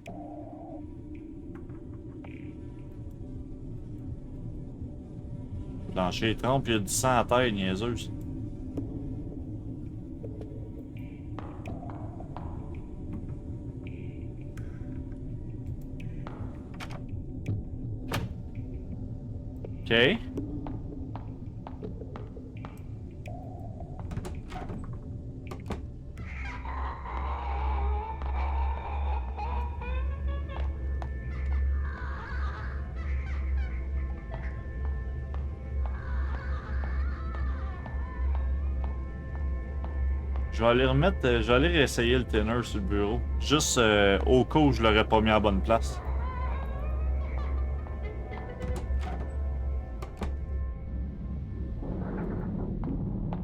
Plancher étrange, puis il y a du sang à terre, niaiseuse. Ok. Je vais aller remettre, je vais aller réessayer le tenor sur le bureau. Juste au cas où je l'aurais pas mis à la bonne place.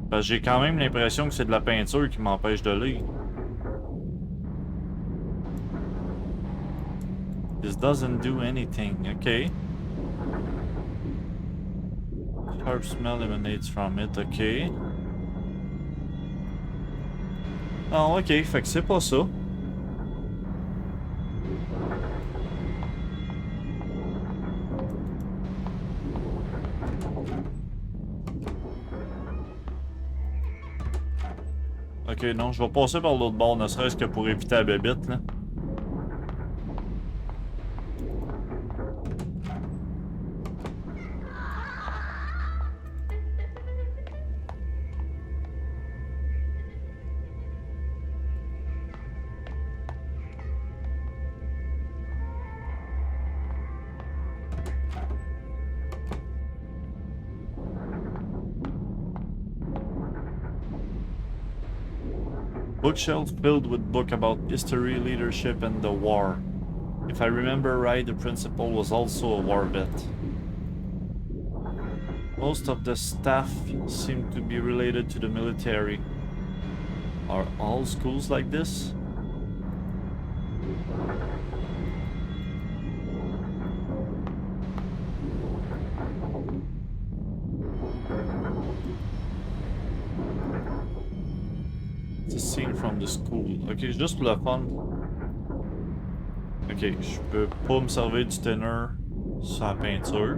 Parce que j'ai quand même l'impression que c'est de la peinture qui m'empêche de lire. This doesn't do anything, ok. Sharp smell emanates from it, ok. Non, ok, fait que c'est pas ça. Ok, non, je vais passer par l'autre bord, ne serait-ce que pour éviter la bébite, là. Bookshelf filled with books about history, leadership, and the war. If I remember right, the principal was also a war vet. Most of the staff seem to be related to the military. Are all schools like this? It's a scene from the school. Ok, juste pour le fun. Ok, je peux pas me servir du tenor sur la peinture.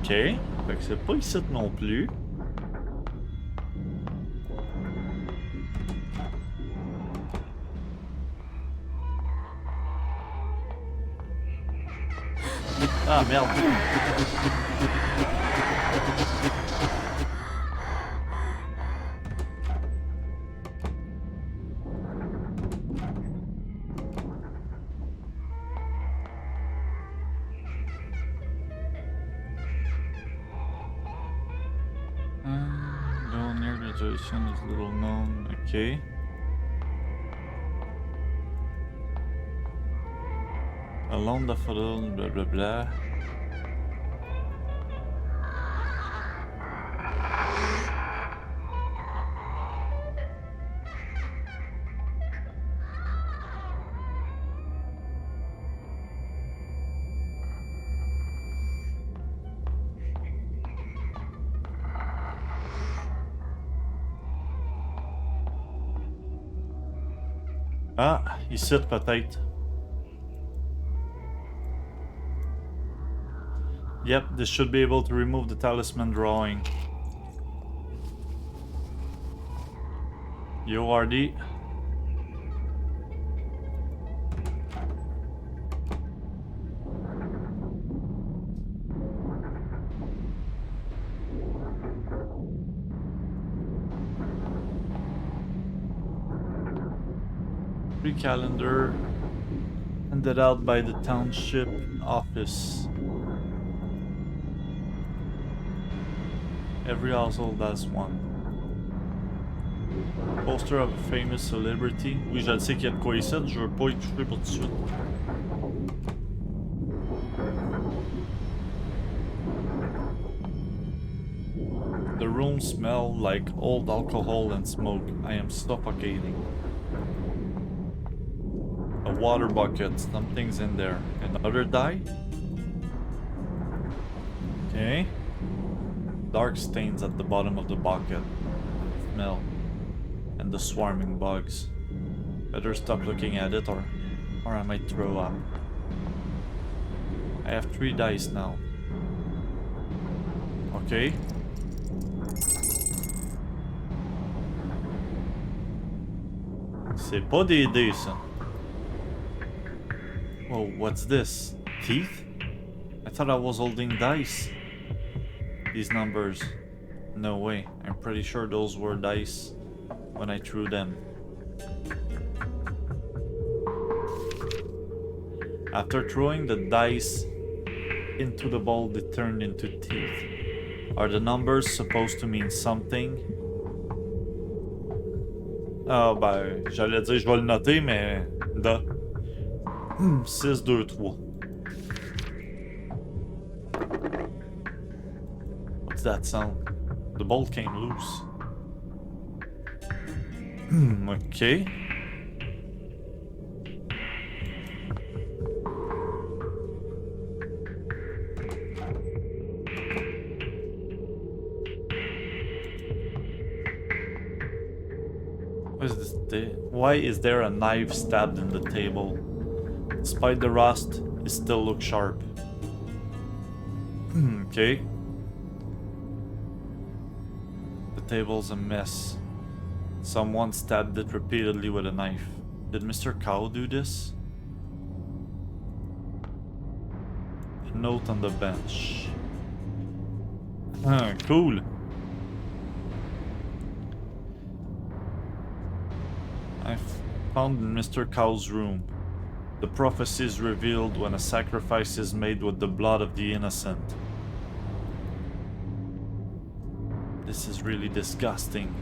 Ok, fait que c'est pas ici non plus. Ah merde! Down near the tradition is little known. Ok. Along the fiddle, blah blah blah. Ah, ici peut-être. Yep, this should be able to remove the talisman drawing. Yo, RD. Free calendar handed out by the township office. Every household has one. Poster of a famous celebrity. Oui, je le sais qu'il y a de quoi ici, je veux pas y toucher pour tout de suite. The room smells like old alcohol and smoke. I am suffocating. A water bucket, something's in there. Another dye? Okay. Dark stains at the bottom of the bucket. Smell. And the swarming bugs. Better stop looking at it or I might throw up. I have 3 dice now. Okay. C'est pas des dés, ça. Oh, what's this? Teeth? I thought I was holding dice. These numbers. No way. I'm pretty sure those were dice when I threw them. After throwing the dice into the ball, they turned into teeth. Are the numbers supposed to mean something? Ah ben, j'allais dire je vais le noter, mais... 6, 2, 3. What's that sound? The ball came loose. Okay. Why is there a knife stabbed in the table? Despite the rust, it still looks sharp. Okay. The table's a mess. Someone stabbed it repeatedly with a knife. Did Mr. Cow do this? A note on the bench. Cool. I found in Mr. Cow's room. The prophecy is revealed when a sacrifice is made with the blood of the innocent. This is really disgusting.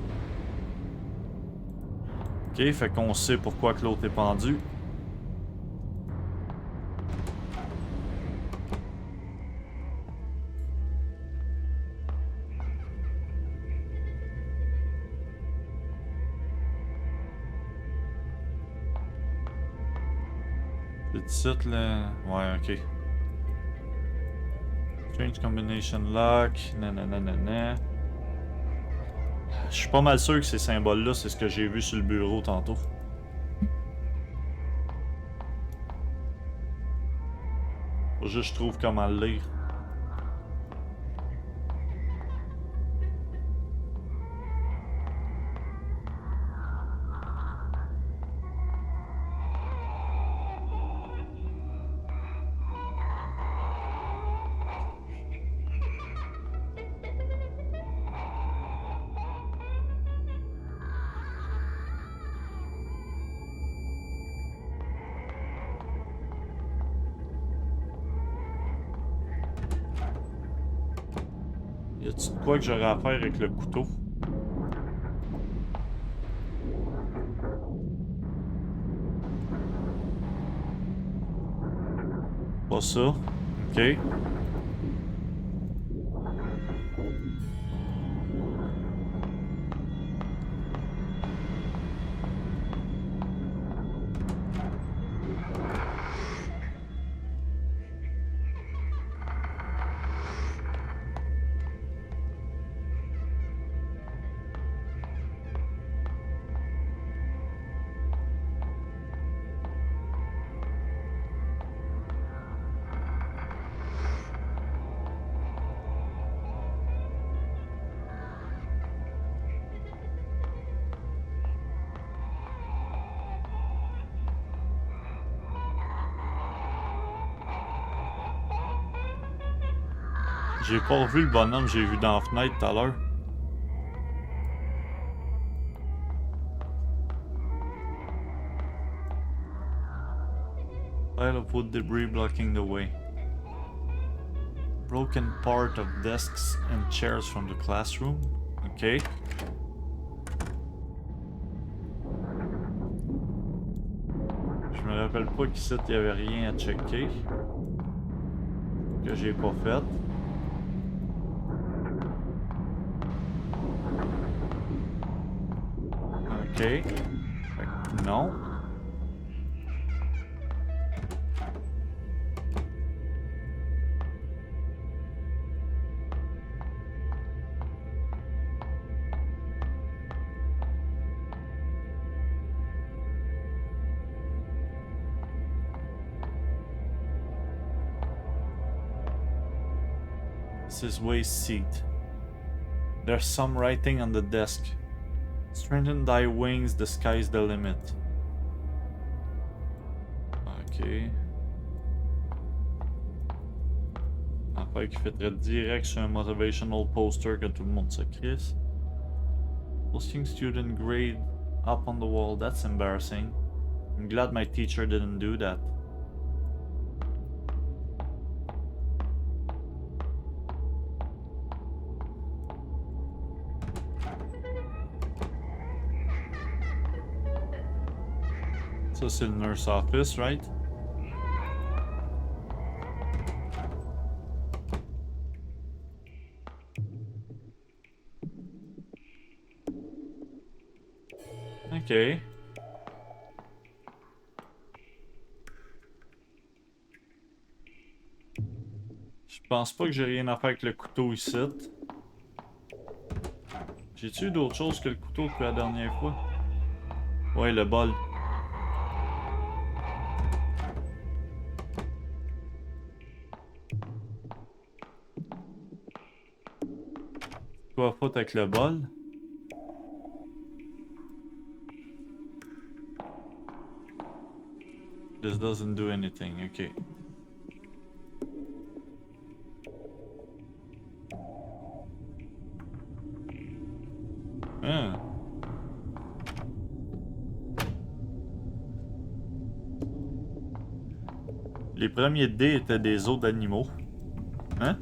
Ok, fait qu'on sait pourquoi que l'autre est pendu. C'est tout là. Ouais, ok. Strange combination lock. Nanana. Je suis pas mal sûr que ces symboles-là, c'est ce que j'ai vu sur le bureau tantôt. Faut juste que je trouve comment le lire. Y a-tu de quoi que j'aurais à faire avec le couteau? Pas ça. Ok. J'ai pas revu le bonhomme que j'ai vu dans la fenêtre tout à l'heure. Pile of wood debris blocking the way. Broken part of desks and chairs from the classroom. Ok. Je me rappelle pas qu'ici il y avait rien à checker. Que j'ai pas fait. Ok. Fait que non. This is waste seat. There's some writing on the desk. Strengthen thy wings, the sky's the limit. Ok. Affaire qui fait direct sur un motivational poster que tout le monde se crisse. Posting student grade up on the wall, that's embarrassing. I'm glad my teacher didn't do that. Ça c'est le nurse office, right? Ok. Je pense pas que j'ai rien à faire avec le couteau ici. J'ai-tu eu d'autres choses que le couteau que la dernière fois? Ouais, le bol. Quoi faute avec le bol? This doesn't do anything, ok. Ah. Les premiers dés étaient des os d'animaux. Hein?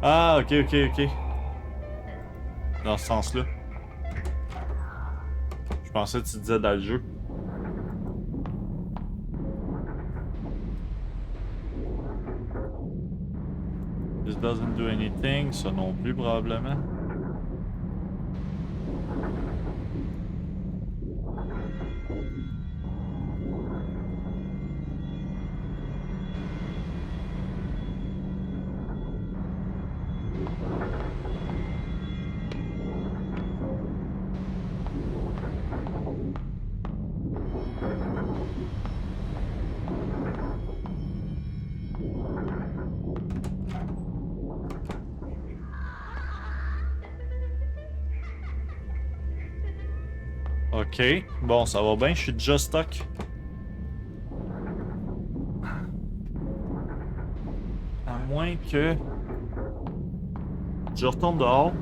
Ah, ok, ok, ok. Dans ce sens-là. Je pensais que tu disais dans le jeu. This doesn't do anything, ça non plus probablement. Ok, bon, ça va bien, je suis déjà stuck. À moins que... Je retourne dehors.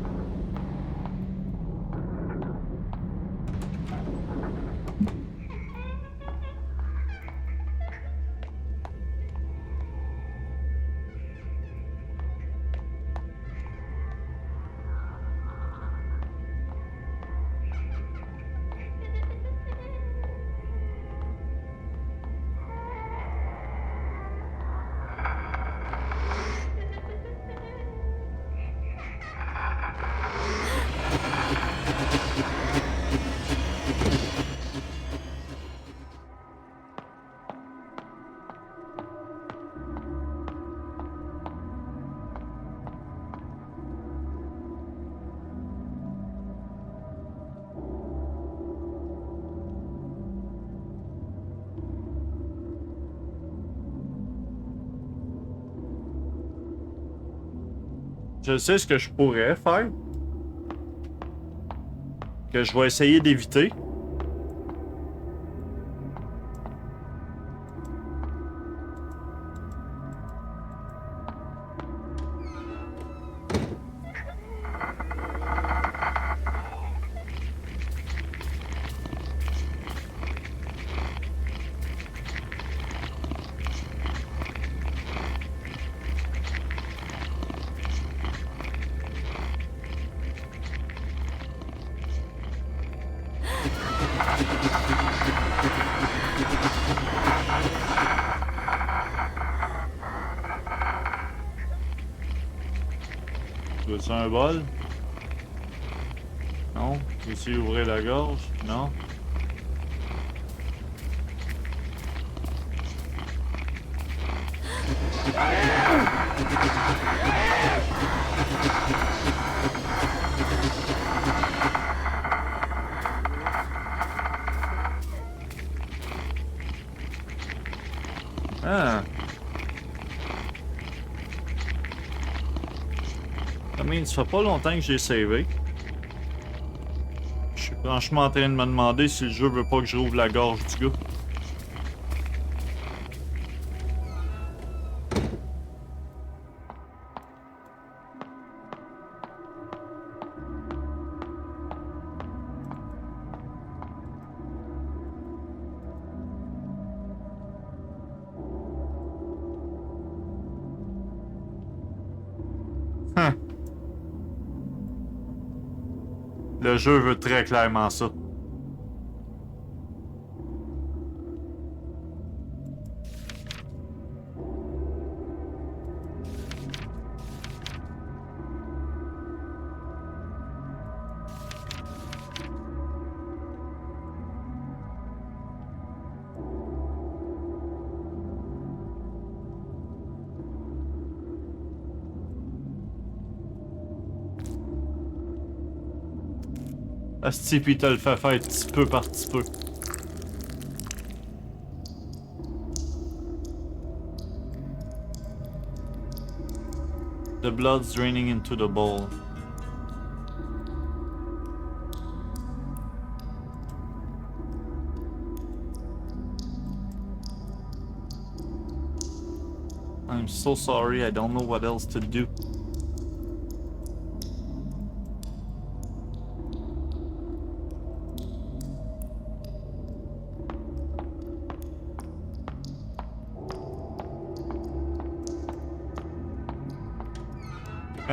Je sais ce que je pourrais faire. Que je vais essayer d'éviter. Tu veux-tu un bol? Non? Tu veux-tu ouvrir la gorge? Non? Ah. I mean, ça fait pas longtemps que j'ai savé. Je suis franchement en train de me demander si le jeu veut pas que je rouvre la gorge du gars. Hein. Le jeu veut très clairement ça. Asti, pis te le fait faire petit peu par petit peu. The blood's draining into the bowl. I'm so sorry, I don't know what else to do.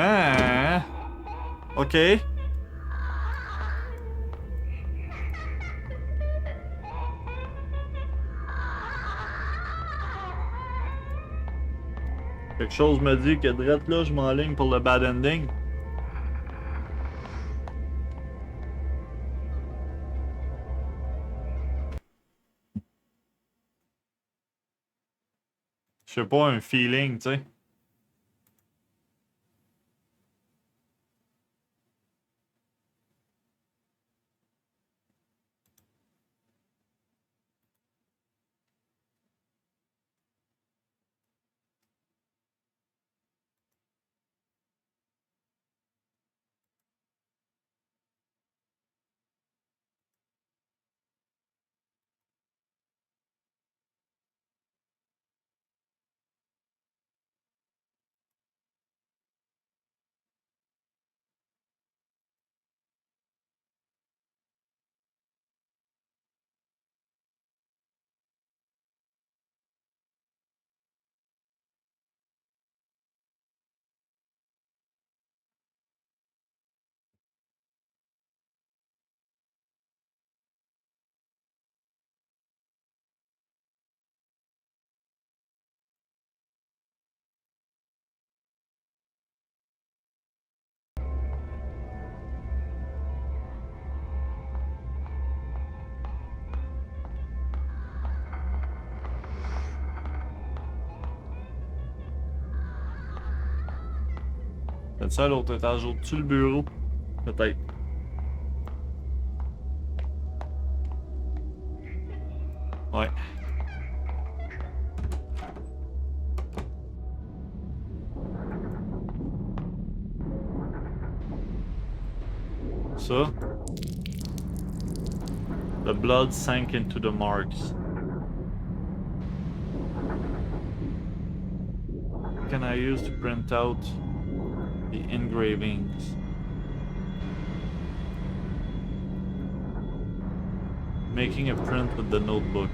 Ah, ok. Quelque chose me dit que drette là, je m'enligne pour le bad ending. Je sais pas, un feeling, tu sais. C'est ça l'autre étage au-dessus le bureau? Peut-être. Ouais. Ça. The blood sank into the marks. What can I use to print out the engravings? Making a print with the notebook.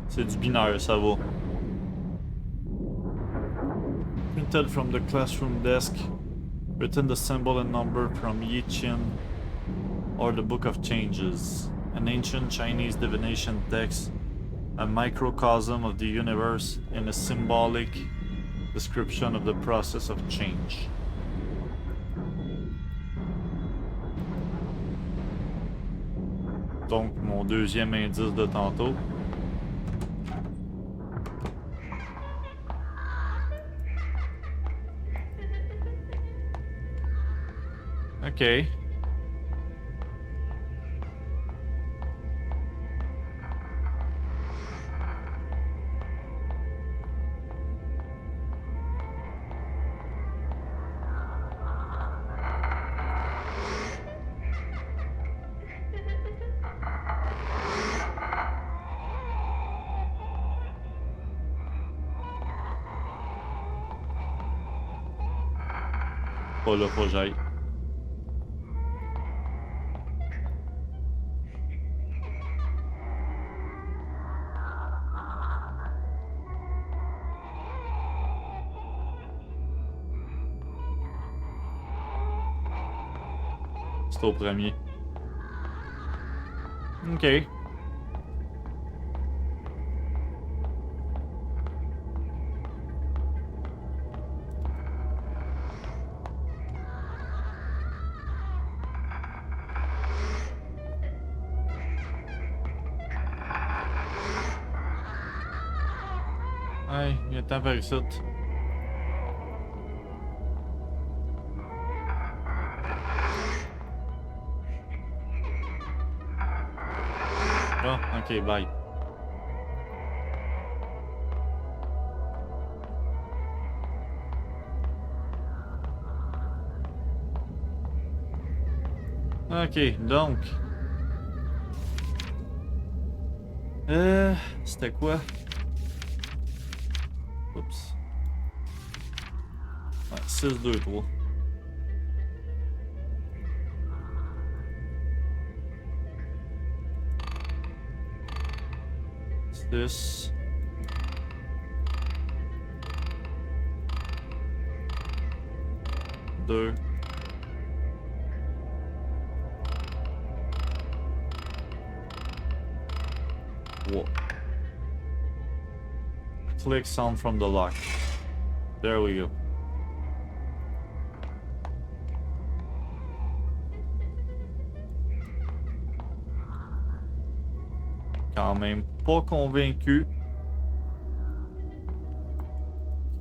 C'est du binaire, ça va. Printed from the classroom desk. Written the symbol and number from Yi Qin or the Book of Changes. An ancient Chinese divination text. A microcosm of the universe and a symbolic description of the process of change. Donc, mon deuxième indice de tantôt. Ok. Pas là, faut que j'aille. C'est au premier. Ok. Ouais, il y a temps par ici. Ah, ok, bye. Ok, donc. C'était quoi? Oups. Ouais, 6, 2, 3. Six. 2. 3. Click sound from the lock. There we go. Quand même pas convaincu.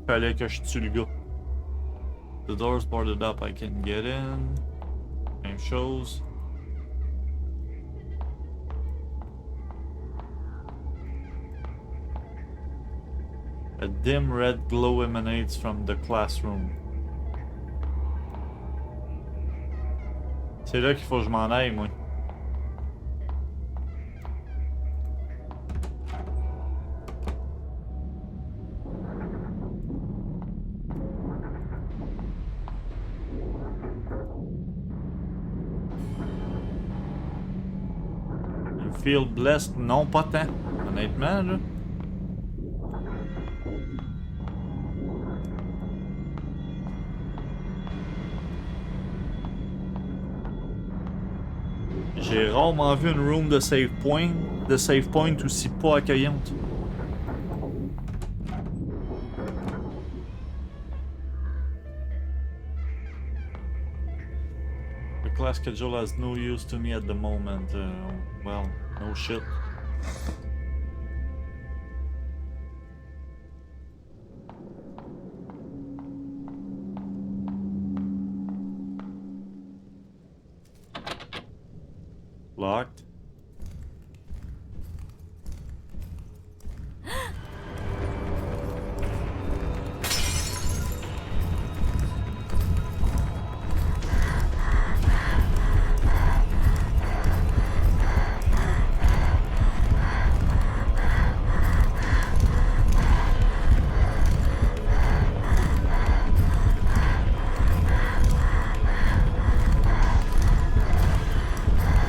Fallait que je tue le gars. The door's boarded up, I can get in. Même chose. A dim red glow emanates from the classroom. C'est là qu'il faut que je m'en aille, moi. You feel blessed? Non, pas tant. Honnêtement, là. J'ai rarement vu une room de save point aussi pas accueillante. The class schedule has no use to me at the moment. Well, no shit. Locked.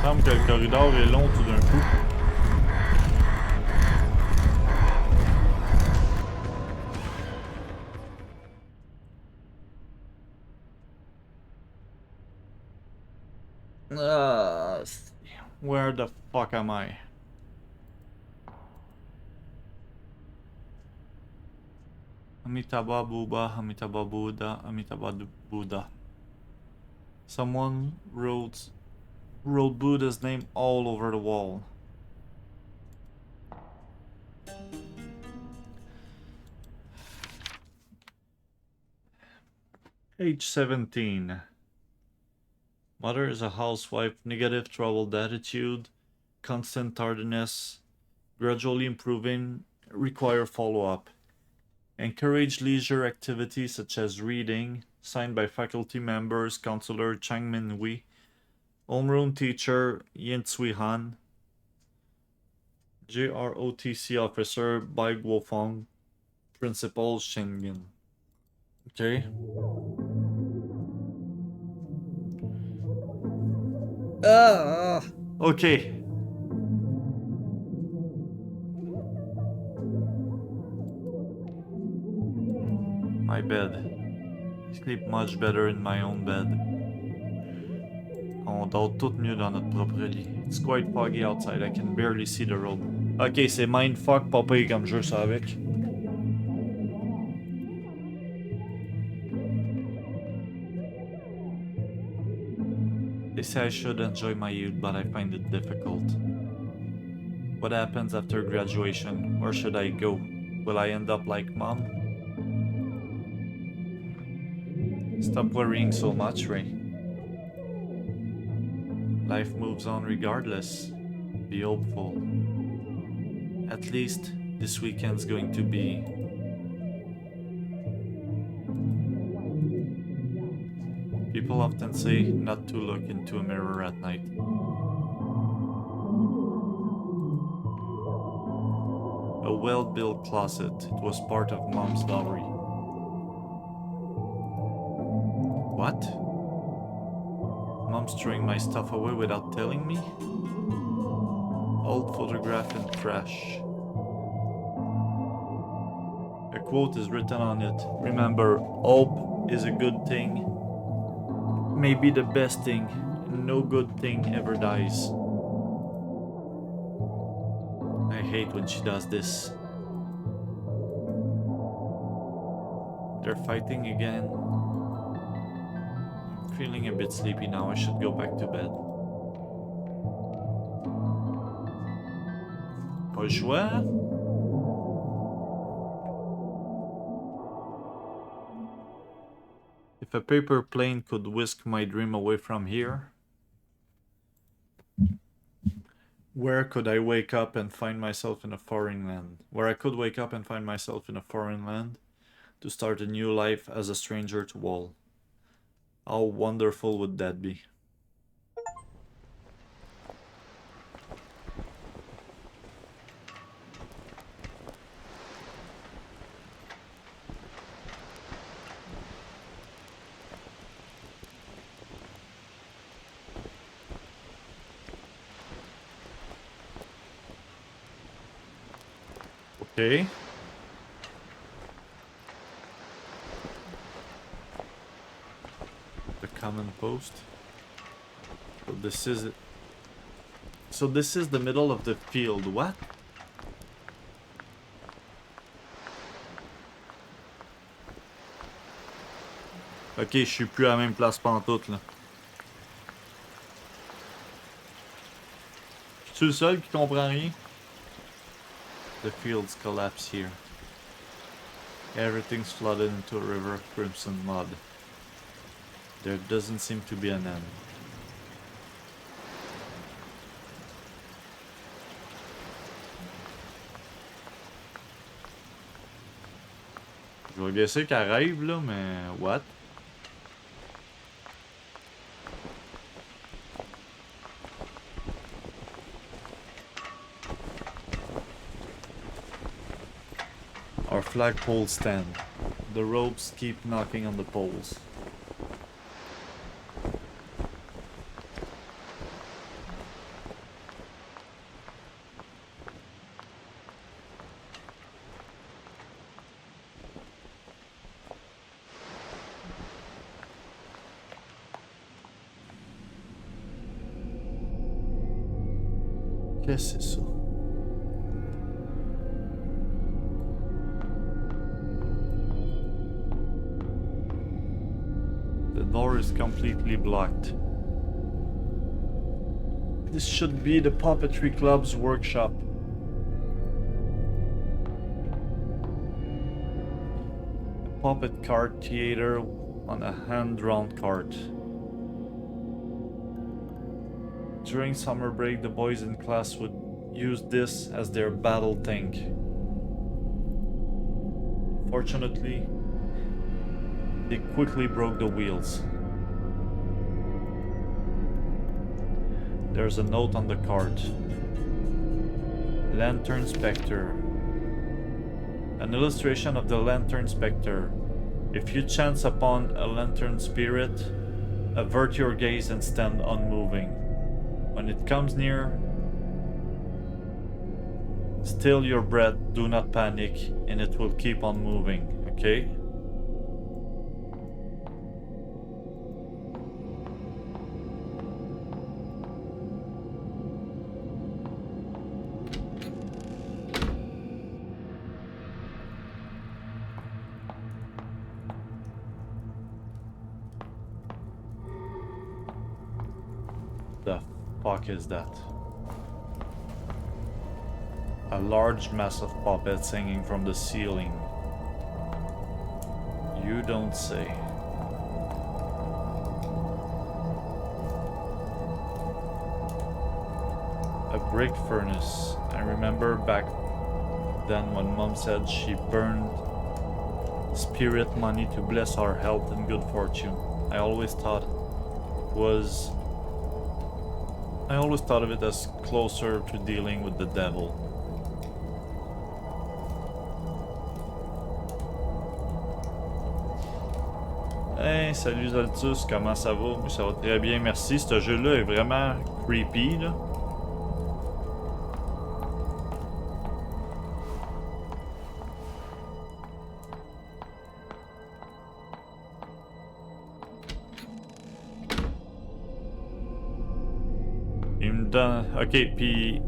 Il me semble que le corridor est long tout d'un coup. Where the fuck am I? Amitabha Buddha, Amitabha Buddha, Amitabha Buddha. Someone wrote Buddha's name all over the wall. Page 17. Mother is a housewife, negative troubled attitude, constant tardiness, gradually improving, require follow-up. Encourage leisure activities such as reading, signed by faculty members, counselor Chang Min Hui, homeroom teacher Yin Tsui Han, JROTC officer Bai Guofeng, principal Shingen. Okay. Okay. My bed. I sleep much better in my own bed. On dort tout mieux dans notre propre lit. It's quite foggy outside, I can barely see the road. Ok, c'est mindfuck, pas pire comme jeu ça avec. They say I should enjoy my youth, but I find it difficult. What happens after graduation? Where should I go? Will I end up like mom? Stop worrying so much, Ray. Life moves on regardless. Be hopeful. At least this weekend's going to be... People often say not to look into a mirror at night. A well-built closet. It was part of Mom's dowry. What? Mom's throwing my stuff away without telling me? Old photograph and trash. A quote is written on it. Remember, hope is a good thing. Maybe the best thing. No good thing ever dies. I hate when she does this. They're fighting again. I'm feeling a bit sleepy now. I should go back to bed. Pas le choix. If a paper plane could whisk my dream away from here, where could I wake up and find myself in a foreign land? Where I could wake up and find myself in a foreign land to start a new life as a stranger to all. How wonderful would that be? Okay. The common post. So this is it. So this is the middle of the field. What? Ok, je suis plus à la même place pantoute là. Je suis le seul qui comprend rien? The fields collapse here. Everything's flooded into a river of crimson mud. There doesn't seem to be an end. Je vais guesser qu'elle rêve là, mais what? Our flagpoles stand. The ropes keep knocking on the poles. Qu'est-ce que c'est ça? The door is completely blocked. This should be the Puppetry Club's workshop. A puppet cart theater on a hand-drawn cart. During summer break, the boys in class would use this as their battle tank. Fortunately, they quickly broke the wheels. There's a note on the cart. Lantern Spectre. An illustration of the Lantern Spectre. If you chance upon a lantern spirit, avert your gaze and stand unmoving. When it comes near, still your breath, do not panic, and it will keep on moving, okay? The fuck is that? A large mass of puppets hanging from the ceiling. You don't say. A brick furnace. I remember back then when Mom said she burned spirit money to bless our health and good fortune. I always thought of it as closer to dealing with the devil. Hey, salut Zaltus, comment ça va? Ça va très bien, merci. Ce jeu-là est vraiment creepy, là. Il me donne... Ok, puis...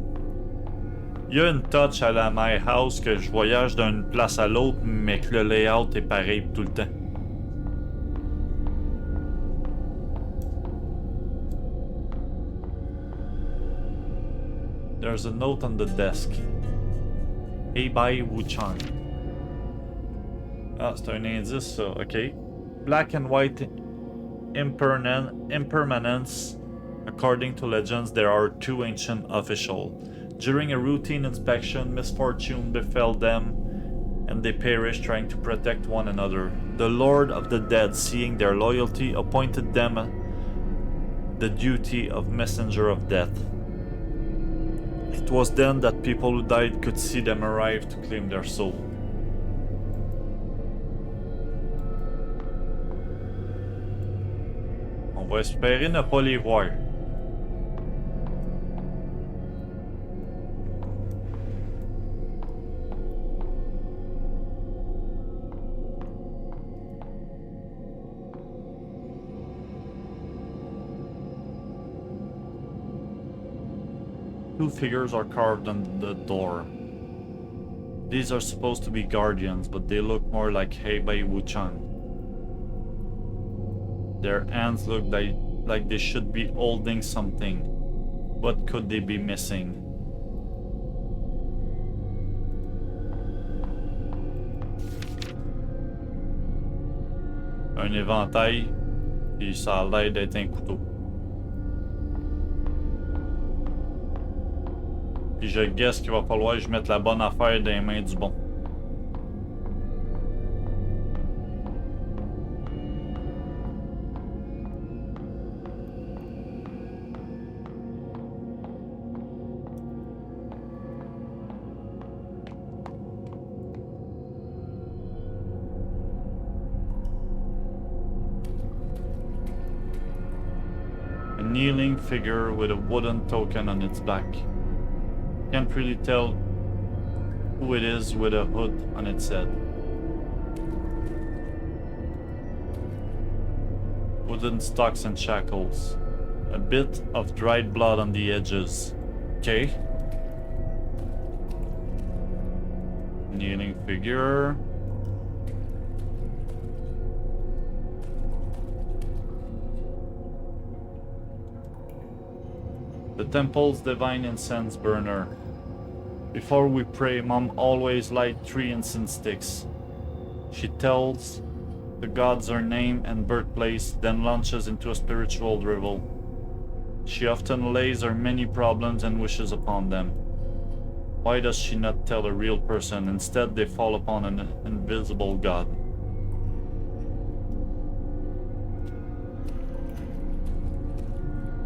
Il y a une touch à la My House que je voyage d'une place à l'autre, mais que le layout est pareil tout le temps. There's a note on the desk. Hey, by Wu-Chang. Ah, c'est un indice, ça. Ok. Black and white impermanence. According to legends, there are two ancient officials. During a routine inspection, misfortune befell them, and they perished trying to protect one another. The Lord of the Dead, seeing their loyalty, appointed them the duty of messenger of death. It was then that people who died could see them arrive to claim their soul. On va espérer ne pas les voir. Two figures are carved on the door. These are supposed to be guardians, but they look more like Hebei Wuchang. Their hands look like they should be holding something. What could they be missing? Un éventail, et ça a l'air d'être un couteau. Puis je guesse qu'il va falloir que je mette la bonne affaire dans les mains du bon. A kneeling figure with a wooden token on its back. Can't really tell who it is with a hood on its head. Wooden stocks and shackles. A bit of dried blood on the edges. Okay. Kneeling figure. The temple's divine incense burner. Before we pray, Mom always light 3 incense sticks. She tells the gods her name and birthplace, then launches into a spiritual revel. She often lays her many problems and wishes upon them. Why does she not tell a real person? Instead, they fall upon an invisible god.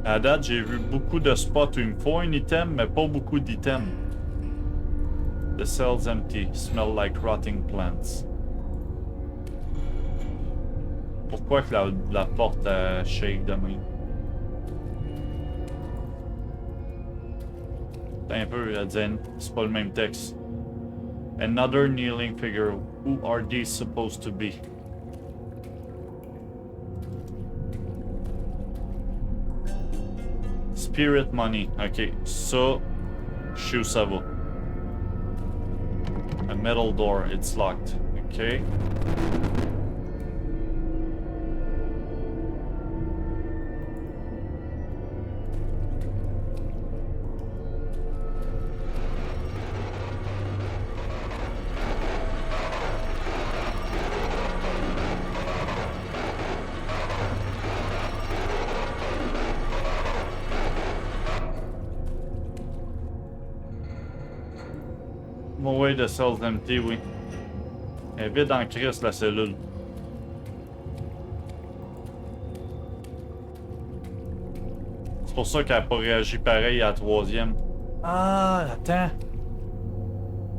À date, j'ai vu beaucoup de spots où il me faut un item, mais pas beaucoup d'items. The cell's empty, smell like rotting plants. Pourquoi que la porte shake de même? Un peu, elle dit, c'est pas le même texte. Another kneeling figure. Who are these supposed to be? Spirit money. Ok, ça, je sais où ça va. A metal door, it's locked. Ok. Bon, ouais, the cell's empty, oui. Elle est vide en crise, la cellule. C'est pour ça qu'elle n'a pas réagi pareil à la troisième. Ah, attends.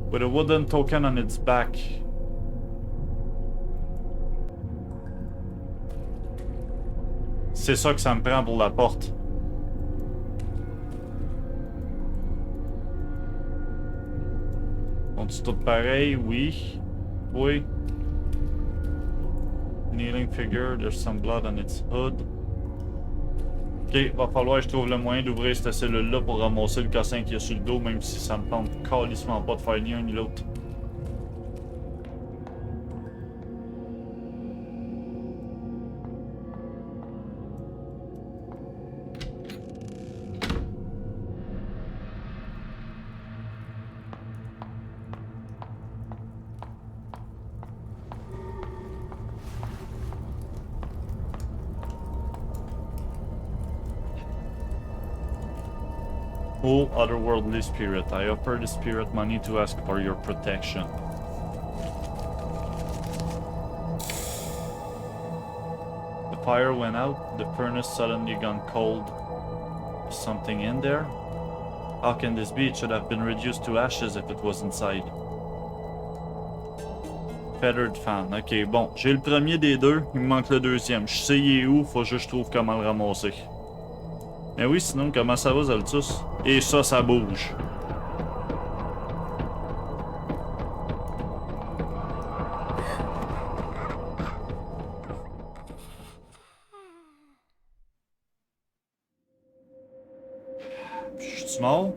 With a wooden token on its back. C'est ça que ça me prend pour la porte. Sont-ils tous pareils? Oui. Oui. Kneeling figure, there's some blood on its hood. Ok, va falloir que je trouve le moyen d'ouvrir cette cellule-là pour ramasser le cossin qui est sur le dos, même si ça me tente calissement pas de faire ni un ni l'autre. Oh, otherworldly spirit, I offer the spirit money to ask for your protection. The fire went out, the furnace suddenly gone cold. Is something in there? How can this be? It should have been reduced to ashes if it was inside. Feathered fan. Ok, bon, j'ai le premier des deux, il me manque le deuxième. Je sais il est où, faut juste que je trouve comment le ramasser. Mais oui, sinon, comment ça va, Zaltus? Et ça bouge. Je suis mort?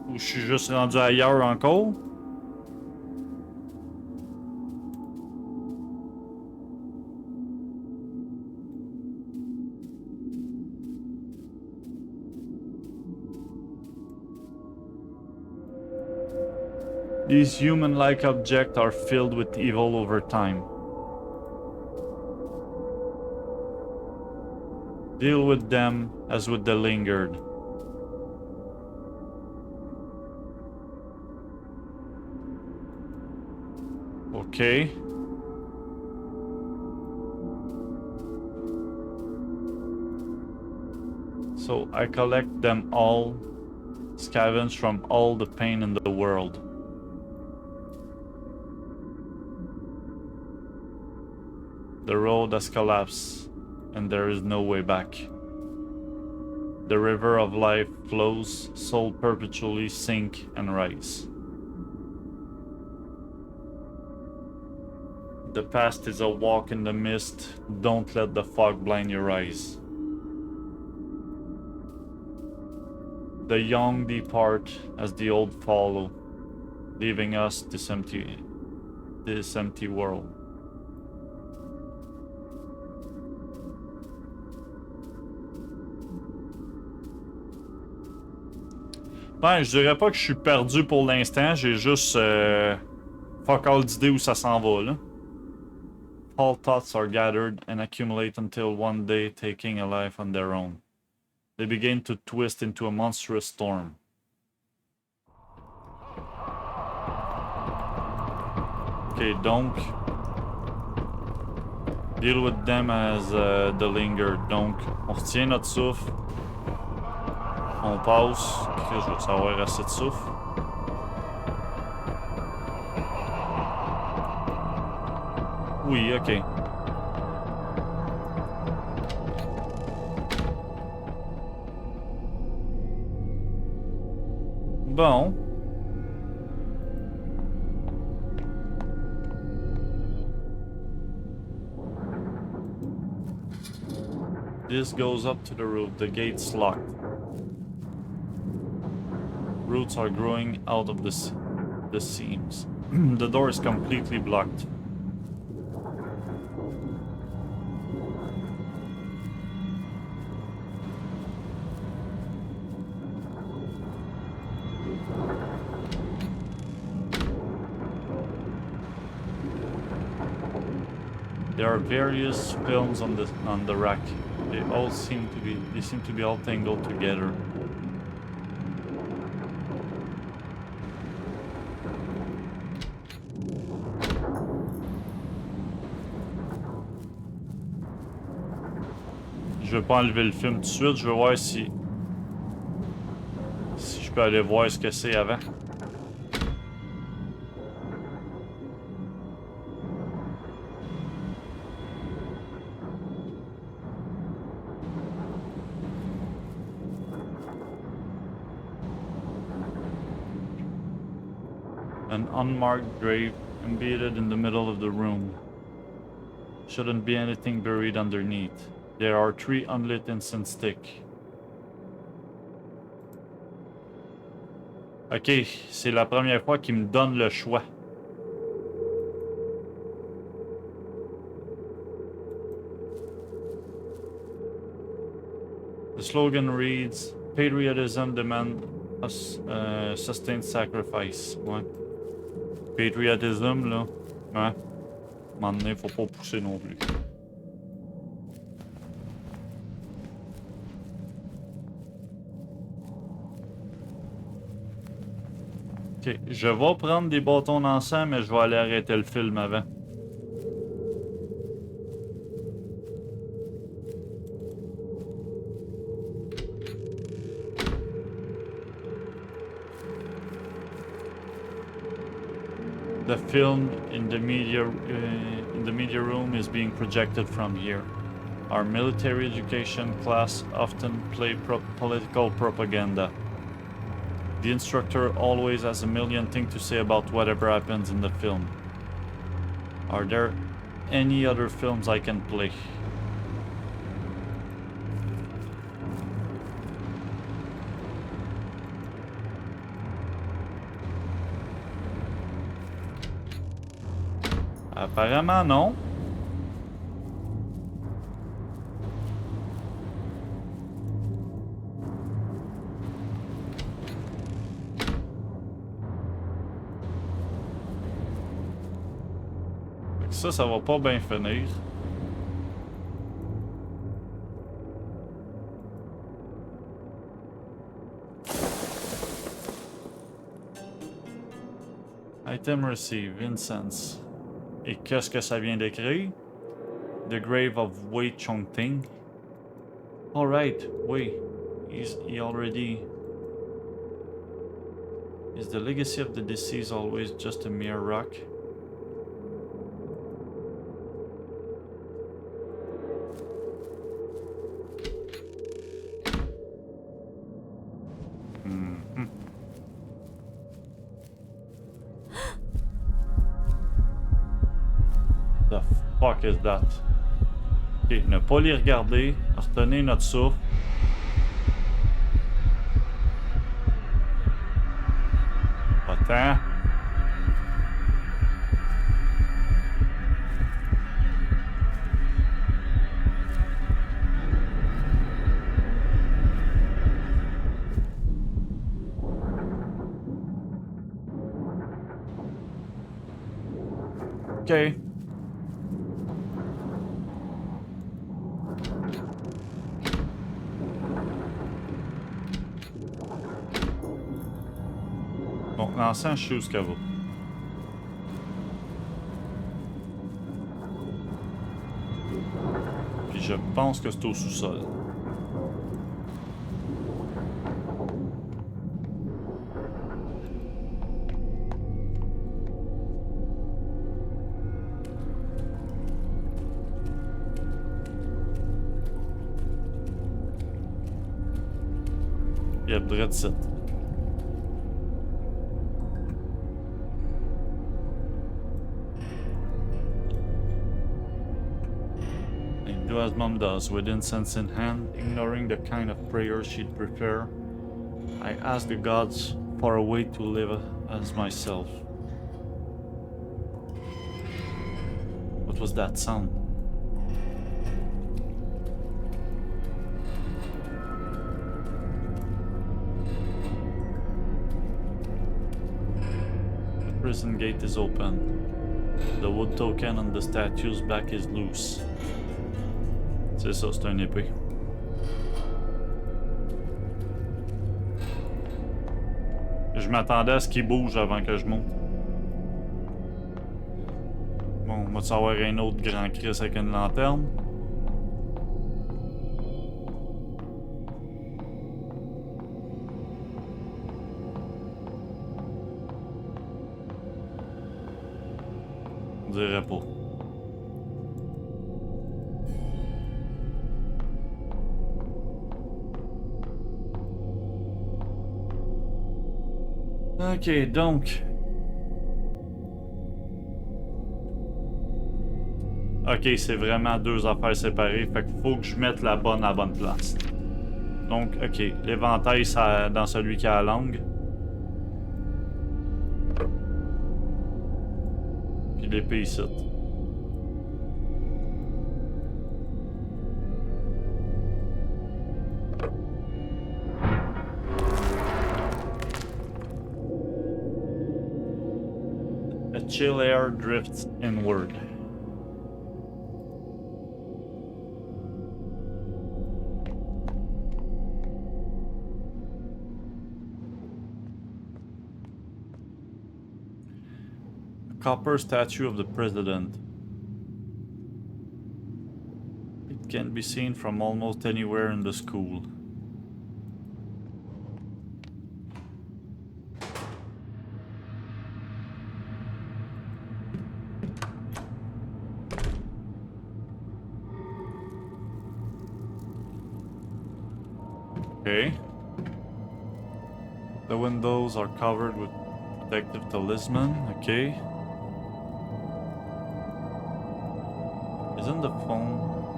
Ou je suis juste rendu ailleurs encore? These human-like objects are filled with evil over time. Deal with them as with the lingered. Okay. So I collect them all, scavenge from all the pain in the world. The road has collapsed, and there is no way back. The river of life flows, soul perpetually sink and rise. The past is a walk in the mist, don't let the fog blind your eyes. The young depart as the old follow, leaving us this empty world. Ben, je dirais pas que je suis perdu pour l'instant, j'ai juste fuck all d'idées où ça s'en va là. All thoughts are gathered and accumulate until one day taking a life on their own. They begin to twist into a monstrous storm. Ok, donc deal with them as the linger. Donc, on retient notre souffle. On passe. Je veux savoir assez de souffle. Oui, ok. Bon. This goes up to the roof. The gate's locked. Roots are growing out of the seams. The door is completely blocked. There are various films on the rack. They seem to be all tangled together. Je vais pas enlever le film tout de suite, je vais voir si je peux aller voir ce que c'est avant. An unmarked grave embedded in the middle of the room. Shouldn't be anything buried underneath. There are 3 unlit incense sticks. Ok, c'est la première fois qu'il me donne le choix. The slogan reads, Patriotism demands a sustained sacrifice. Ouais. Patriotism, là. Ouais. À un moment donné, faut pas pousser non plus. Ok, je vais prendre des bâtons d'encens, mais je vais aller arrêter le film avant. The film in the media room is being projected from here. Our military education class often play political propaganda. The instructor always has a million things to say about whatever happens in the film. Are there any other films I can play? Apparemment non. Ça va pas bien finir. Item received, incense. Et qu'est-ce que ça vient d'écrire? The grave of Wei Chongting. Alright, Wei. He already... Is the legacy of the deceased always just a mere rock? The fuck is that? Ok, ne pas les regarder, retenez notre souffle. Attends. Ok. Bon, l'encens, je sais où ce qu'elle va. Puis je pense que c'est au sous-sol. Il y a Brett site. And do as mom does, with incense in hand, ignoring the kind of prayer she'd prefer. I ask the gods for a way to live as myself. What was that sound? The prison gate is open. The wood token on the statue's back is loose. C'est ça, c'est un épée. Je m'attendais à ce qu'il bouge avant que je monte. Bon, on va savoir un autre grand Chris avec une lanterne. On dirait pas. Ok, donc. Ok, c'est vraiment deux affaires séparées. Fait qu'il faut que je mette la bonne à la bonne place. Donc, ok, l'éventail dans celui qui a la langue. Puis l'épée ici. A chill air drifts inward. Copper statue of the president. It can be seen from almost anywhere in the school. Okay. The windows are covered with protective talisman. Okay.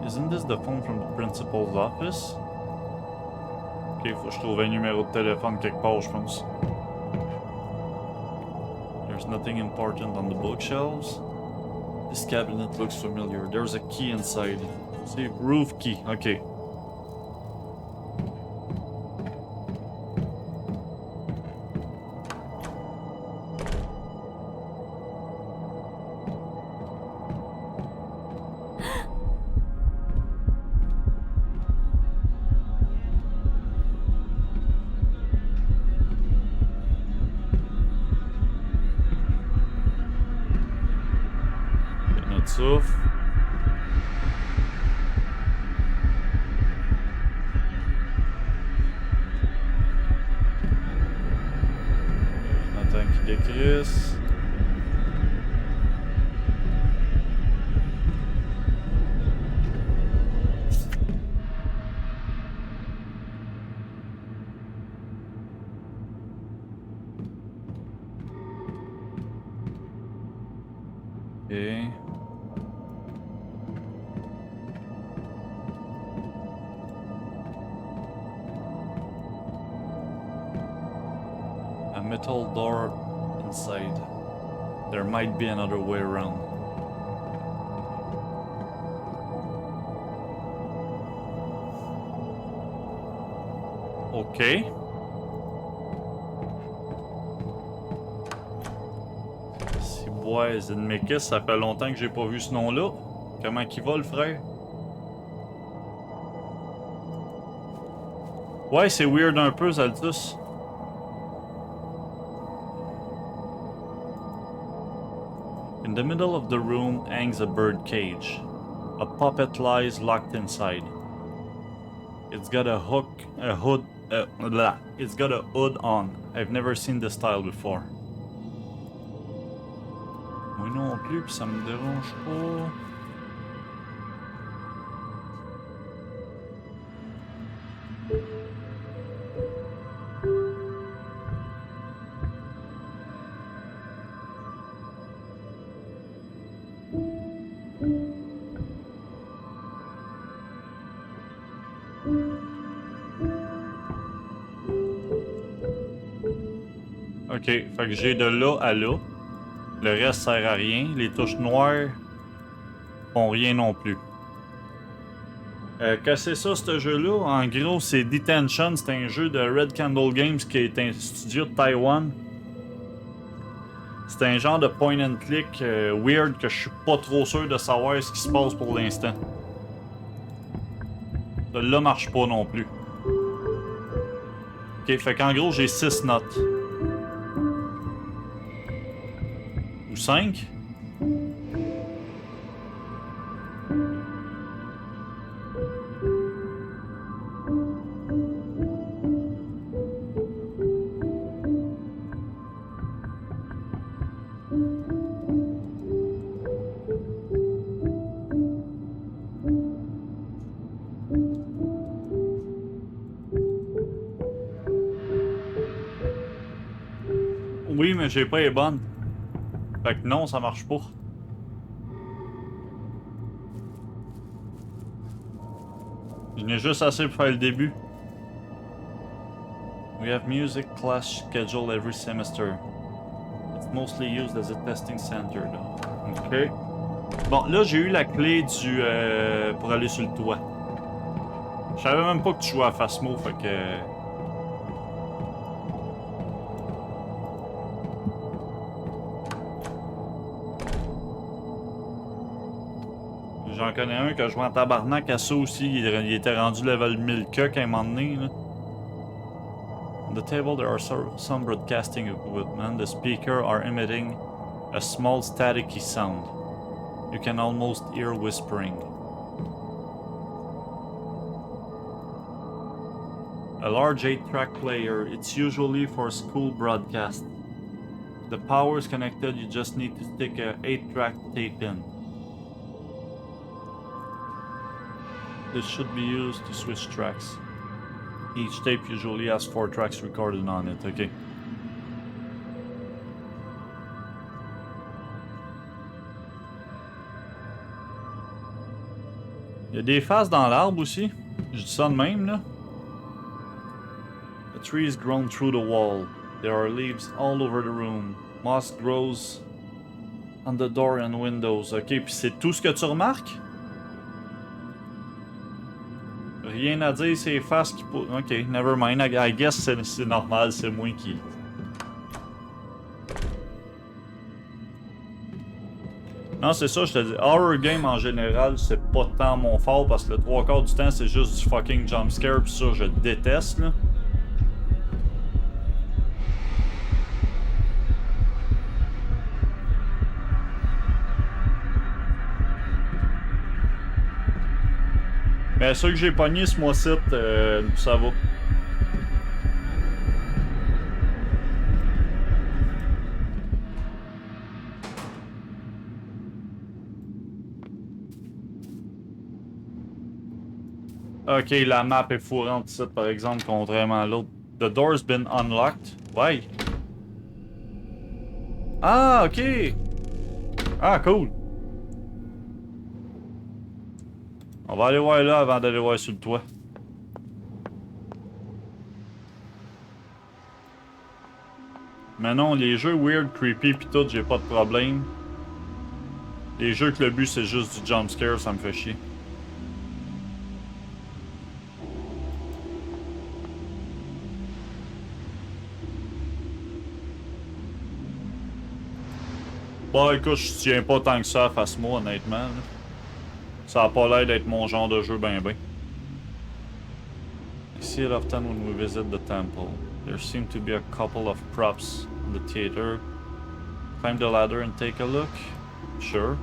Isn't this the phone from the principal's office? Ok, faut que je trouve un numéro de téléphone quelque part, je pense. There's nothing important on the bookshelves. This cabinet looks familiar. There's a key inside. See, roof key. Ok. Souffle. On attend qu'il décrisse. Ok. A metal door inside. There might be another way around. Okay. See Ouais, Zinmekis, ça fait longtemps que j'ai pas vu ce nom-là. Comment qu'il va, le frère? Ouais, c'est weird un peu, Zaltus. In the middle of the room hangs a bird cage. A puppet lies locked inside. It's got a hood, blah. It's got a hood on. I've never seen this style before. Moi non plus, pis ça me dérange pas. Ok, fait que j'ai de là à là. Le reste sert à rien. Les touches noires font rien non plus. Que c'est ça, ce jeu-là? En gros, c'est Detention. C'est un jeu de Red Candle Games qui est un studio de Taïwan. C'est un genre de point and click weird que je suis pas trop sûr de savoir ce qui se passe pour l'instant. Celui-là marche pas non plus. Ok, fait qu'en gros, j'ai 6 notes. Ou 5? Oui, mais j'ai pas les bonnes. Fait que non, ça marche pas. Je n'ai juste assez pour faire le début. We have music class scheduled every semester. It's mostly used as a testing center, though. Ok. Bon, là, j'ai eu la clé du pour aller sur le toit. Je savais même pas que tu jouais à Phasmo, fait que... J'en connais un que je jouais en tabarnak à ça aussi. Il était rendu level 1000 cuck à un moment donné, là. On the table, there are some broadcasting equipment. The speakers are emitting a small staticky sound. You can almost hear whispering. A large 8-track player. It's usually for school broadcast. The power is connected. You just need to stick a 8-track tape in. This should be used to switch tracks. Each tape usually has 4 tracks recorded on it, ok. Il y a des faces dans l'arbre aussi. Je dis ça de même, là. A tree is grown through the wall. There are leaves all over the room. Moss grows on the door and windows. Ok, puis c'est tout ce que tu remarques? Rien à dire, c'est faces qui... Ok, never mind. I guess c'est normal, c'est moi qui... Non, c'est ça, je te dis. Horror game en général, c'est pas tant mon fort parce que le 3/4 du temps, c'est juste du fucking jumpscare, pis ça, je déteste, là. Mais ceux que j'ai pogné ce mois-ci, ça va. Ok, la map est fourrante ici, par exemple, contrairement à l'autre. The door's been unlocked. Ouais. Ah, ok. Ah, cool. On va aller voir là avant d'aller voir sur le toit. Mais non, les jeux weird, creepy pis tout, j'ai pas de problème. Les jeux que le but c'est juste du jumpscare, ça me fait chier. Bon, écoute, je tiens pas tant que ça face moi, honnêtement. Là. Ça a pas l'air d'être mon genre de jeu ben ben. I see it often when we visit the temple. There seem to be a couple of props in the theater. Climb the ladder and take a look? Sure.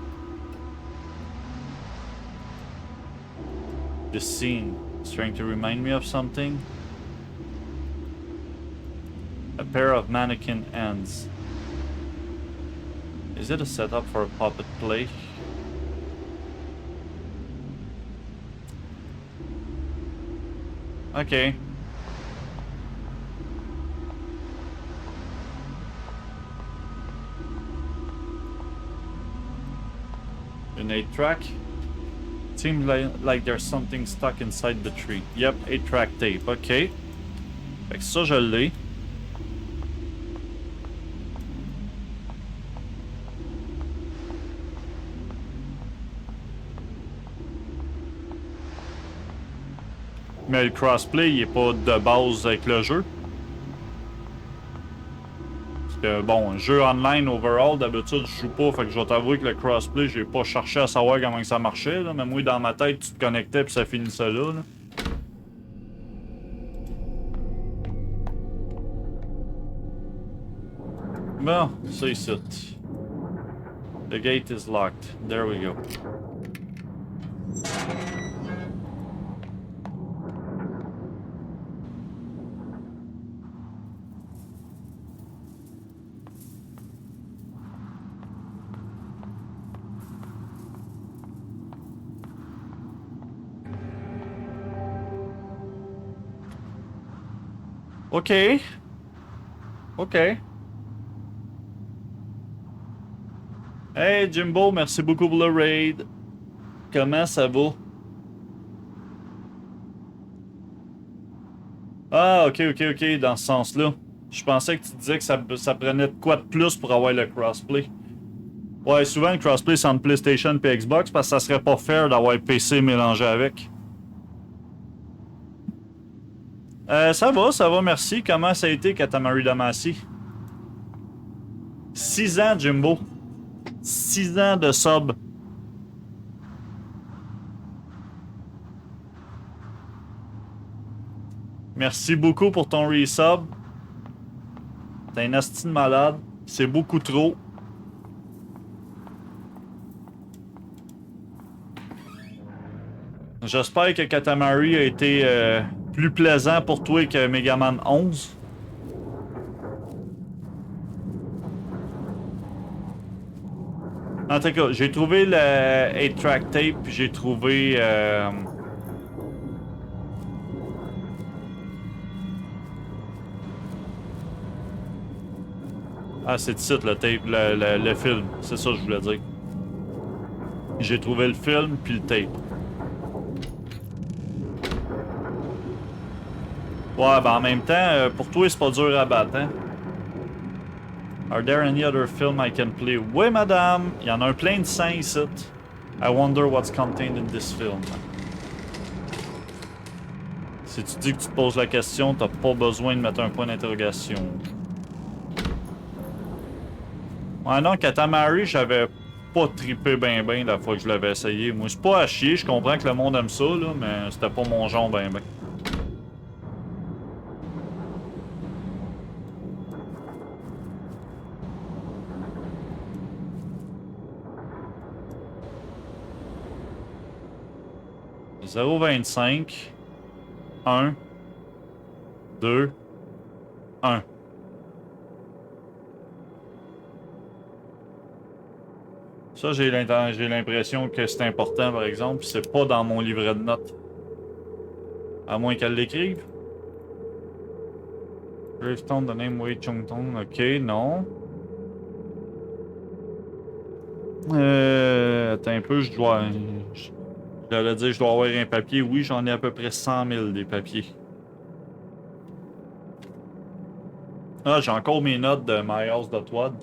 This scene is trying to remind me of something. A pair of mannequin hands. Is it a setup for a puppet play? Okay. An 8-track? Seems like there's something stuck inside the tree. Yep, 8-track tape. Ok. Fait que ça, je l'ai. Mais le crossplay, il est pas de base avec le jeu. Parce que, bon, jeu online overall, d'habitude, je joue pas. Fait que je vais t'avouer que le crossplay, j'ai pas cherché à savoir comment ça marchait. Là. Mais moi, dans ma tête, tu te connectais puis ça finissait là. Bon, ça ici. The gate is locked. There we go. OK. OK. Hey Jimbo, merci beaucoup pour le raid. Comment ça va? Ah, ok, dans ce sens-là. Je pensais que tu disais que ça prenait de quoi de plus pour avoir le crossplay. Ouais, souvent le crossplay c'est entre PlayStation et Xbox parce que ça serait pas fair d'avoir PC mélangé avec. Ça va, merci. Comment ça a été, Katamari Damacy? 6 ans, Jimbo. 6 ans de sub. Merci beaucoup pour ton resub. T'es un asti de malade. C'est beaucoup trop. J'espère que Katamari a été plus plaisant pour toi que Megaman 11. En tout cas, j'ai trouvé le 8-track tape, puis j'ai trouvé... Ah, c'est ici le tape, le film. C'est ça que je voulais dire. J'ai trouvé le film, puis le tape. Ouais, ben en même temps, pour toi, c'est pas dur à battre, hein? Are there any other film I can play? Oui, madame! Il y en a un plein de seins ici. I wonder what's contained in this film. Si tu dis que tu te poses la question, t'as pas besoin de mettre un point d'interrogation. Ouais, non, Katamari, j'avais pas trippé ben la fois que je l'avais essayé. Moi, c'est pas à chier, je comprends que le monde aime ça, là, mais c'était pas mon genre ben. 0,25. 1. 2. 1. Ça, j'ai l'impression que c'est important, par exemple, puis c'est pas dans mon livret de notes. À moins qu'elle l'écrive. Gravestone, the name Wei Chung-tong. Ok, non. Attends un peu, j'allais dire, je dois avoir un papier. Oui, j'en ai à peu près 100 000 des papiers. Ah, j'ai encore mes notes de My House d'Otwad.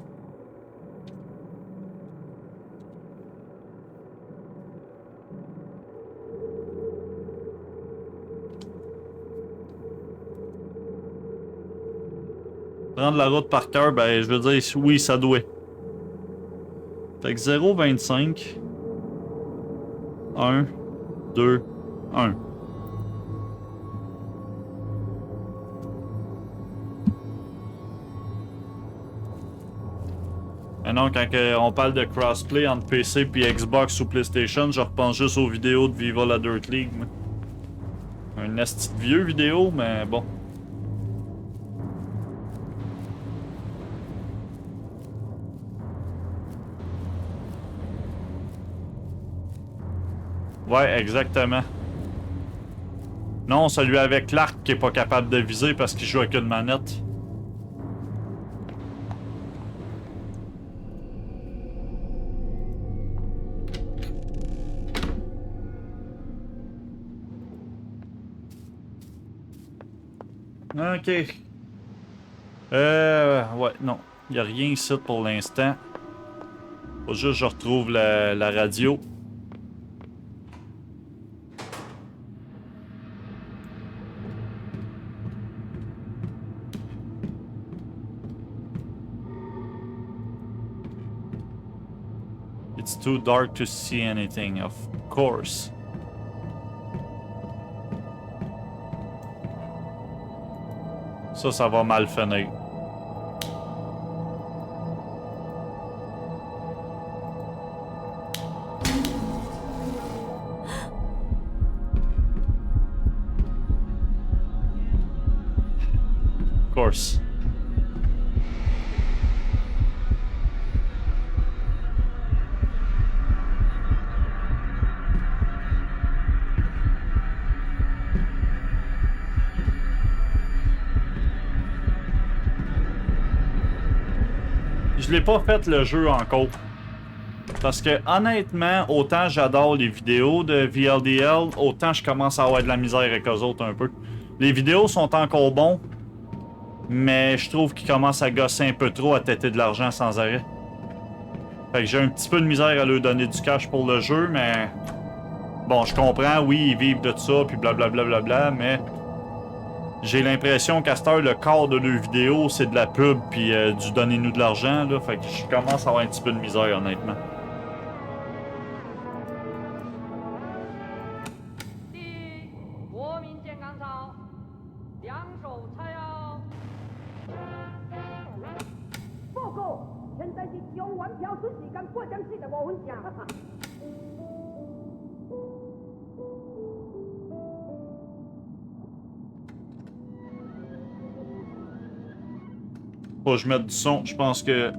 Prendre la route par cœur, ben, je veux dire, oui, ça doit. Fait que 0, 25. 1, 2, 1. Et non, quand on parle de crossplay entre PC puis Xbox ou PlayStation, je repense juste aux vidéos de Viva la Dirt League. Moi. Un esti de vieux vidéo, mais bon. Ouais, exactement. Non, celui avec l'arc qui est pas capable de viser parce qu'il joue avec une manette. Ok. Ouais, non. Il a rien ici pour l'instant. Faut juste que je retrouve la radio. It's too dark to see anything, of course. Ça va mal finir. Of course. Je l'ai pas fait le jeu encore. Parce que honnêtement, autant j'adore les vidéos de VLDL, autant je commence à avoir de la misère avec eux autres un peu. Les vidéos sont encore bons, mais je trouve qu'ils commencent à gosser un peu trop à têter de l'argent sans arrêt. Fait que j'ai un petit peu de misère à leur donner du cash pour le jeu, mais... Bon, je comprends, oui, ils vivent de ça, puis blablabla, mais... J'ai l'impression qu'à cette heure, le corps de leurs vidéos, c'est de la pub, puis du donnez-nous de l'argent, là. Fait que je commence à avoir un petit peu de misère, honnêtement. Faut que je mette du son, je pense que...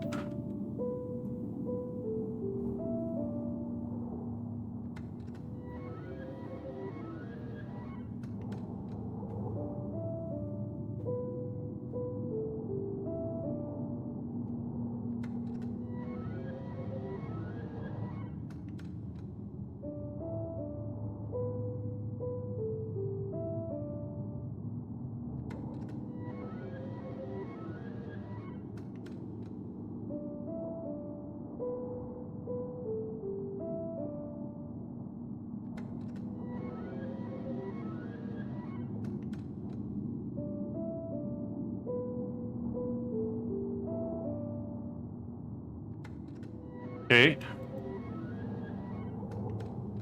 Ok.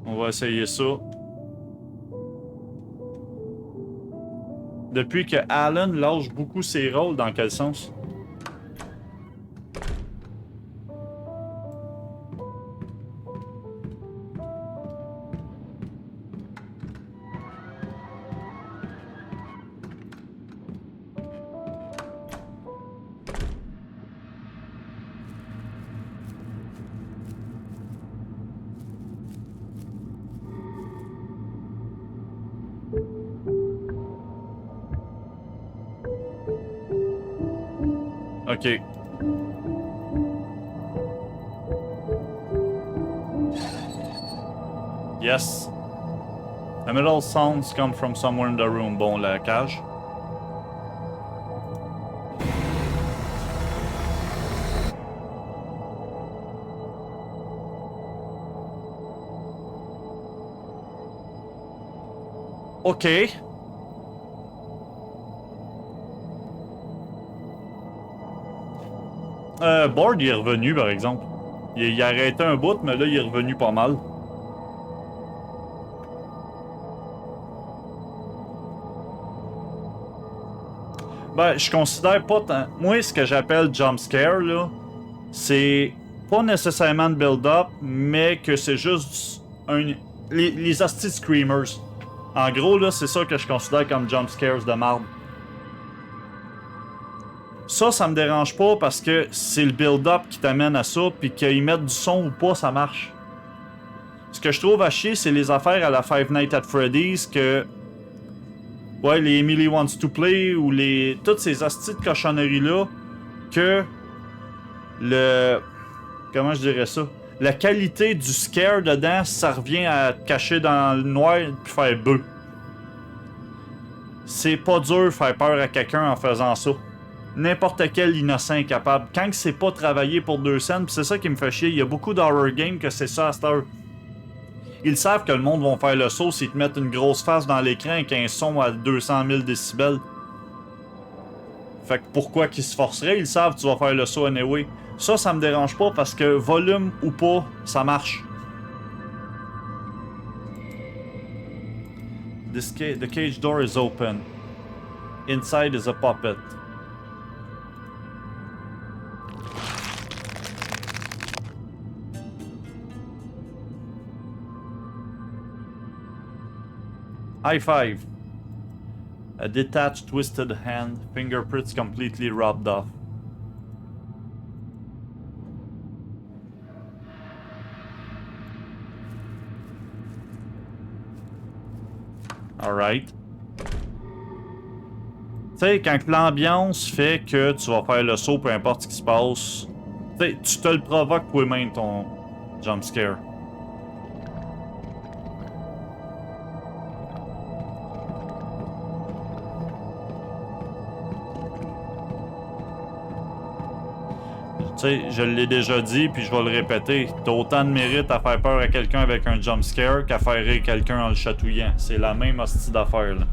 On va essayer ça. Depuis que Alan lâche beaucoup ses rôles, dans quel sens? Ok. Yes. The middle sounds come from somewhere in the room. Bon, la cage. Ok. Bard il est revenu, par exemple. Il a arrêté un bout, mais là, il est revenu pas mal. Ben, je considère pas tant... Moi, ce que j'appelle jump scare, là, c'est pas nécessairement de build-up, mais que c'est juste les hosties screamers. En gros, là, c'est ça que je considère comme jump scares de marde. Ça me dérange pas parce que c'est le build-up qui t'amène à ça, puis qu'ils mettent du son ou pas, ça marche. Ce que je trouve à chier, c'est les affaires à la Five Nights at Freddy's que... Ouais, les Emily Wants to Play ou les... Toutes ces hosties de cochonneries-là que... Le... Comment je dirais ça? La qualité du scare dedans, ça revient à te cacher dans le noir puis faire bœuf. C'est pas dur de faire peur à quelqu'un en faisant ça. N'importe quel innocent est capable. Quand c'est pas travaillé pour 2 cents, pis c'est ça qui me fait chier, il y a beaucoup d'horror games que c'est ça à cette heure. Ils savent que le monde va faire le saut s'ils te mettent une grosse face dans l'écran avec un son à 200 000 décibels. Fait que pourquoi qu'ils se forceraient? Ils savent que tu vas faire le saut anyway. Ça me dérange pas parce que volume ou pas, ça marche. The cage door is open. Inside is a puppet. High five. A detached, twisted hand, fingerprints completely rubbed off. Alright. Tu sais, quand l'ambiance fait que tu vas faire le saut, peu importe ce qui se passe, tu te le provoques toi-même ton jump scare. Tu sais, je l'ai déjà dit, puis je vais le répéter. T'as autant de mérite à faire peur à quelqu'un avec un jump scare qu'à faire rire quelqu'un en le chatouillant. C'est la même hostie d'affaire, là.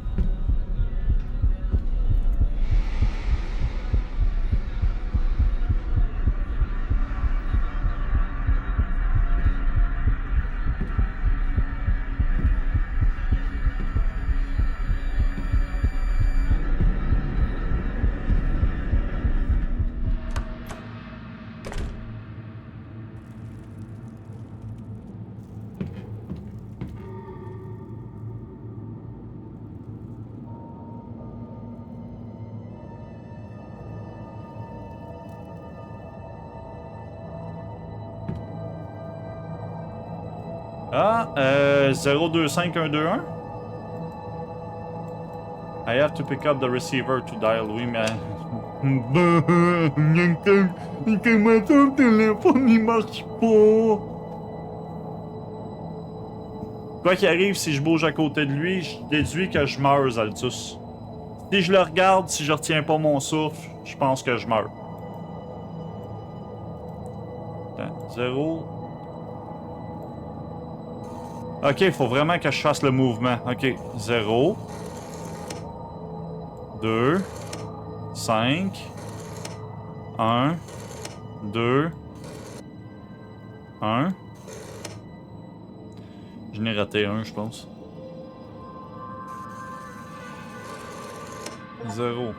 Ah, 025121? I have to pick up the receiver to dial. Oui, mais... Comment ton téléphone, il marche pas? Quoi qu'il arrive, si je bouge à côté de lui, je déduis que je meurs, Altus. Si je le regarde, si je retiens pas mon souffle, je pense que je meurs. Attends, 0... Ok, il faut vraiment que je fasse le mouvement. Ok, 0, 2, 5, 1, 2, 1. Je n'ai raté un, je pense. 0.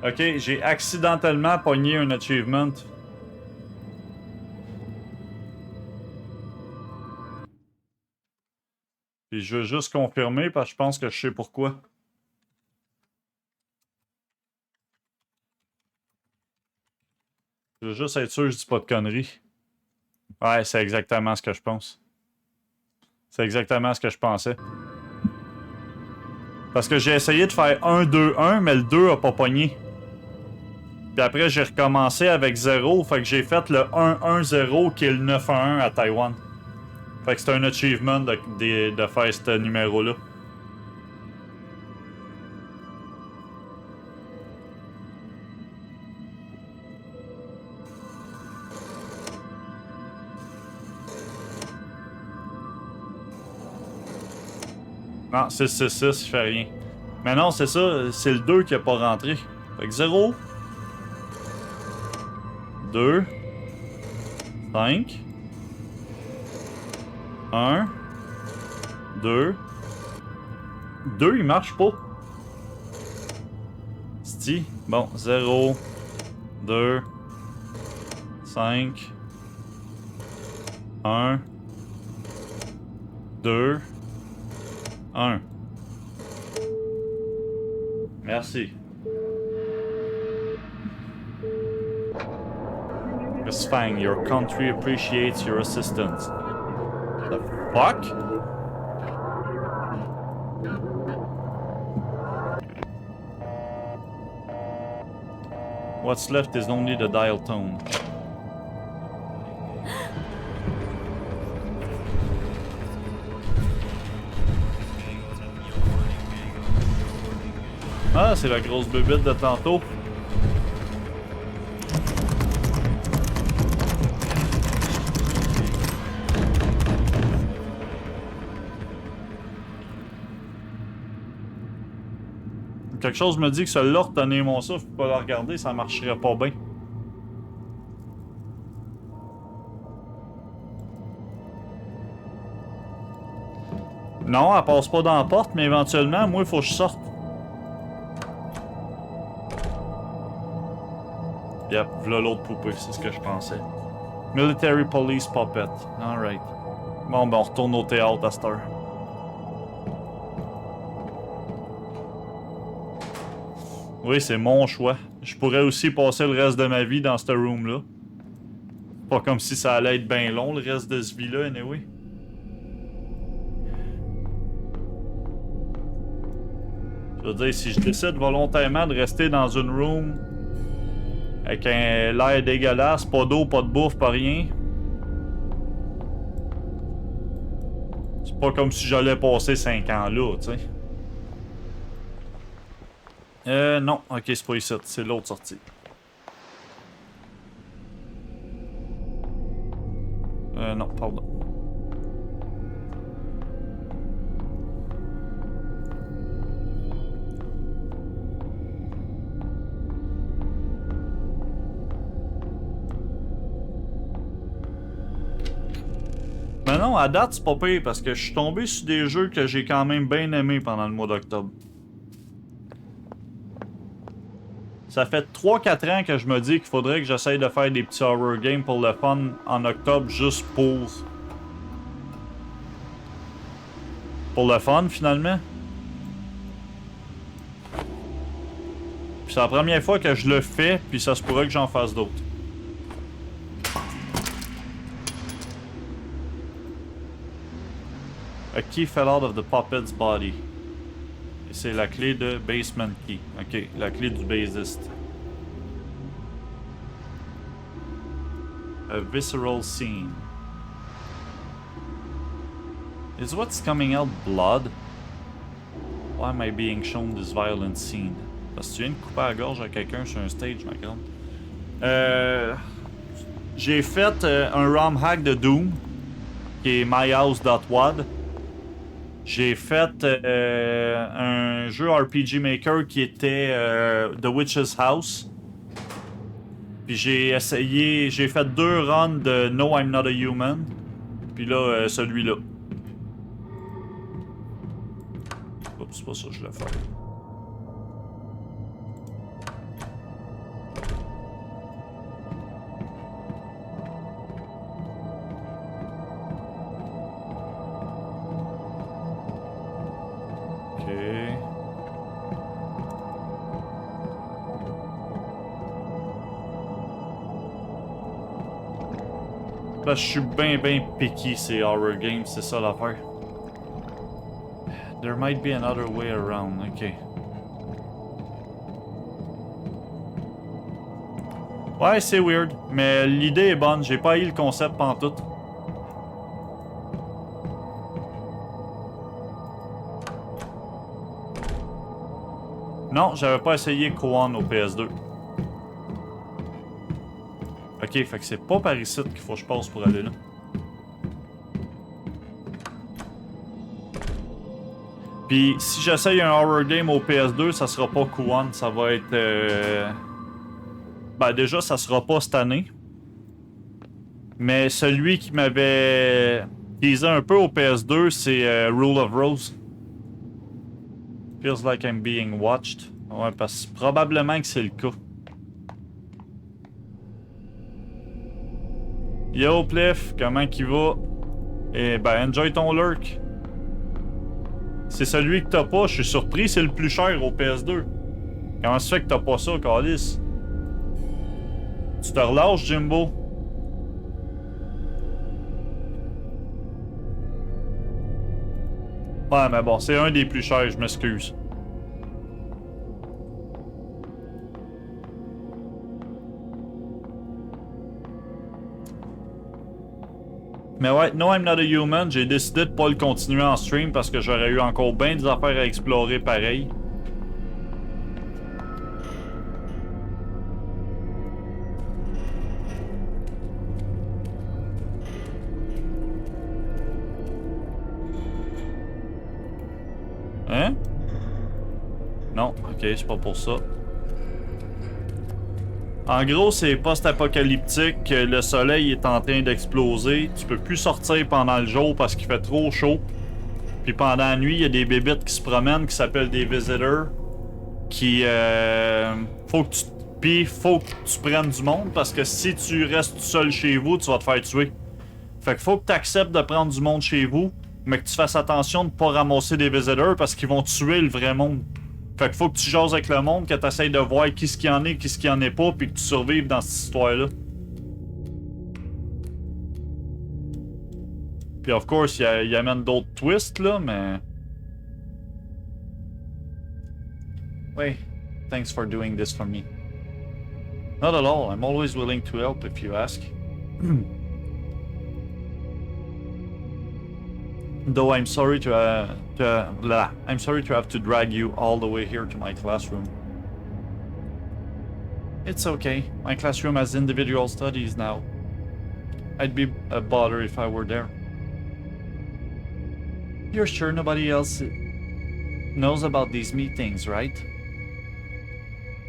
Ok, j'ai accidentellement pogné un achievement. Puis je veux juste confirmer parce que je pense que je sais pourquoi. Je veux juste être sûr que je dis pas de conneries. Ouais, c'est exactement ce que je pense. C'est exactement ce que je pensais. Parce que j'ai essayé de faire 1-2-1, mais le 2 a pas pogné. Puis après, j'ai recommencé avec 0, fait que j'ai fait le 1-1-0 qui est le 9-1-1 à Taïwan. Fait que c'est un achievement de faire ce numéro-là. Non, 6-6-6, il fait rien. Mais non, c'est ça, c'est le 2 qui a pas rentré. Fait que 0, 2, 5, 1, 2. 2, il marche pas. Sti. Bon, 0, 2, 5, 1, 2, 1. Merci. Miss Fang, your country appreciates your assistance. The fuck? What's left is only the dial tone. Ah, c'est la grosse bébête de tantôt. Quelque chose me dit que celle-là, retenez mon souffle, faut pas la regarder, ça marcherait pas bien. Non, elle passe pas dans la porte, mais éventuellement, moi, il faut que je sorte. Yep, v'là l'autre poupée, c'est ce que je pensais. Military Police Puppet. Alright. Bon, ben on retourne au théâtre à cette heure. Oui, c'est mon choix. Je pourrais aussi passer le reste de ma vie dans cette room-là. Pas comme si ça allait être bien long, le reste de ce vie-là, anyway. Je veux dire, si je décide volontairement de rester dans une room avec un l'air dégueulasse, pas d'eau, pas de bouffe, pas rien. C'est pas comme si j'allais passer 5 ans là, tu sais. Non. Ok, c'est pas ici. C'est l'autre sortie. Non, pardon. Mais non, à date, c'est pas pire parce que je suis tombé sur des jeux que j'ai quand même bien aimés pendant le mois d'octobre. Ça fait 3-4 ans que je me dis qu'il faudrait que j'essaye de faire des petits horror games pour le fun en octobre juste pour le fun finalement. Puis c'est la première fois que je le fais, puis ça se pourrait que j'en fasse d'autres. A key fell out of the puppet's body. C'est la clé de basement key. Ok, la clé du bassiste. A visceral scene. Is what's coming out blood? Why am I being shown this violent scene? Parce que tu viens de couper la gorge à quelqu'un sur un stage, ma grande. J'ai fait un ROM hack de Doom, qui est myhouse.wad. J'ai fait un jeu RPG Maker qui était The Witch's House. Puis j'ai fait 2 runs de No I'm Not a Human. Puis là, celui-là. Oups, c'est pas ça que je voulais faire. Là, je suis ben picky ces horror games, c'est ça l'affaire. There might be another way around, ok. Ouais, c'est weird, mais l'idée est bonne, j'ai pas eu le concept pantoute. Non, j'avais pas essayé Koan au PS2. Ok, fait que c'est pas par ici qu'il faut que je passe pour aller là. Puis si j'essaye un horror game au PS2, ça sera pas Kuan, ça va être... Ben déjà, ça sera pas cette année. Mais celui qui m'avait teasé un peu au PS2, c'est Rule of Rose. Feels like I'm being watched. Ouais, parce que probablement que c'est le cas. Yo, Pliff, comment qu'il va? Eh ben, enjoy ton lurk. C'est celui que t'as pas, je suis surpris, c'est le plus cher au PS2. Comment ça fait que t'as pas ça, Calis? Tu te relâches, Jimbo? Ouais, mais bon, c'est un des plus chers, je m'excuse. Mais ouais, No I'm Not a Human, j'ai décidé de pas le continuer en stream parce que j'aurais eu encore bien des affaires à explorer pareil. Hein? Non, ok, c'est pas pour ça. En gros, c'est post-apocalyptique, le soleil est en train d'exploser, tu peux plus sortir pendant le jour parce qu'il fait trop chaud. Puis pendant la nuit, il y a des bébites qui se promènent qui s'appellent des visitors. Qui. Faut que tu. Puis faut que tu prennes du monde parce que si tu restes tout seul chez vous, tu vas te faire tuer. Fait que faut que tu acceptes de prendre du monde chez vous, mais que tu fasses attention de pas ramasser des visitors parce qu'ils vont tuer le vrai monde. Fait que faut que tu jases avec le monde, que tu essayes de voir qui ce qu'il y en est, qui ce qu'il y en est pas, puis que tu survives dans cette histoire-là. Puis of course, il amène d'autres twists là, mais. Wait, thanks for doing this for me. Not at all. I'm always willing to help if you ask. Though I'm sorry I'm sorry to have to drag you all the way here to my classroom. It's okay. My classroom has individual studies now. I'd be a bother if I were there. You're sure nobody else knows about these meetings, right?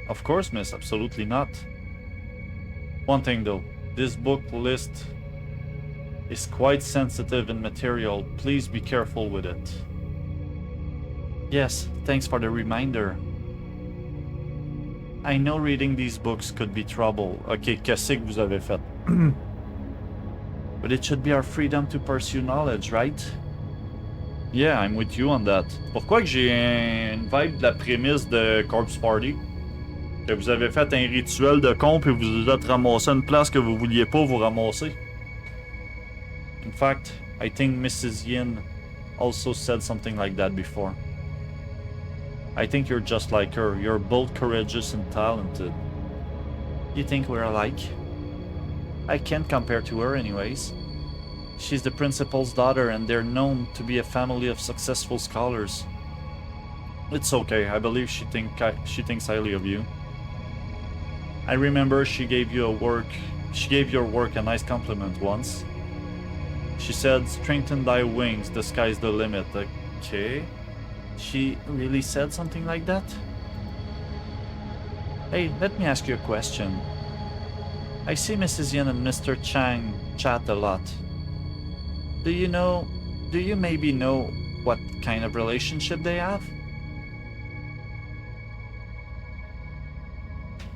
Of course, miss. Absolutely not. One thing though, this book list is quite sensitive in material. Please be careful with it. Yes, thanks for the reminder. I know reading these books could be trouble. Ok, qu'est-ce que vous avez fait? But it should be our freedom to pursue knowledge, right? Yeah, I'm with you on that. Pourquoi que j'ai une vibe de la prémisse de Corpse Party? Que vous avez fait un rituel de comp et vous êtes ramassé une place que vous vouliez pas vous ramasser. In fact, I think Mrs. Yin also said something like that before. I think you're just like her. You're both courageous and talented. You think we're alike? I can't compare to her anyways. She's the principal's daughter and they're known to be a family of successful scholars. It's okay, I believe she thinks highly of you. I remember she gave your work a nice compliment once. She said, strengthen thy wings, the sky's the limit. Okay. She really said something like that? Hey, let me ask you a question. I see Mrs. Yin and Mr. Chang chat a lot. Do you maybe know what kind of relationship they have?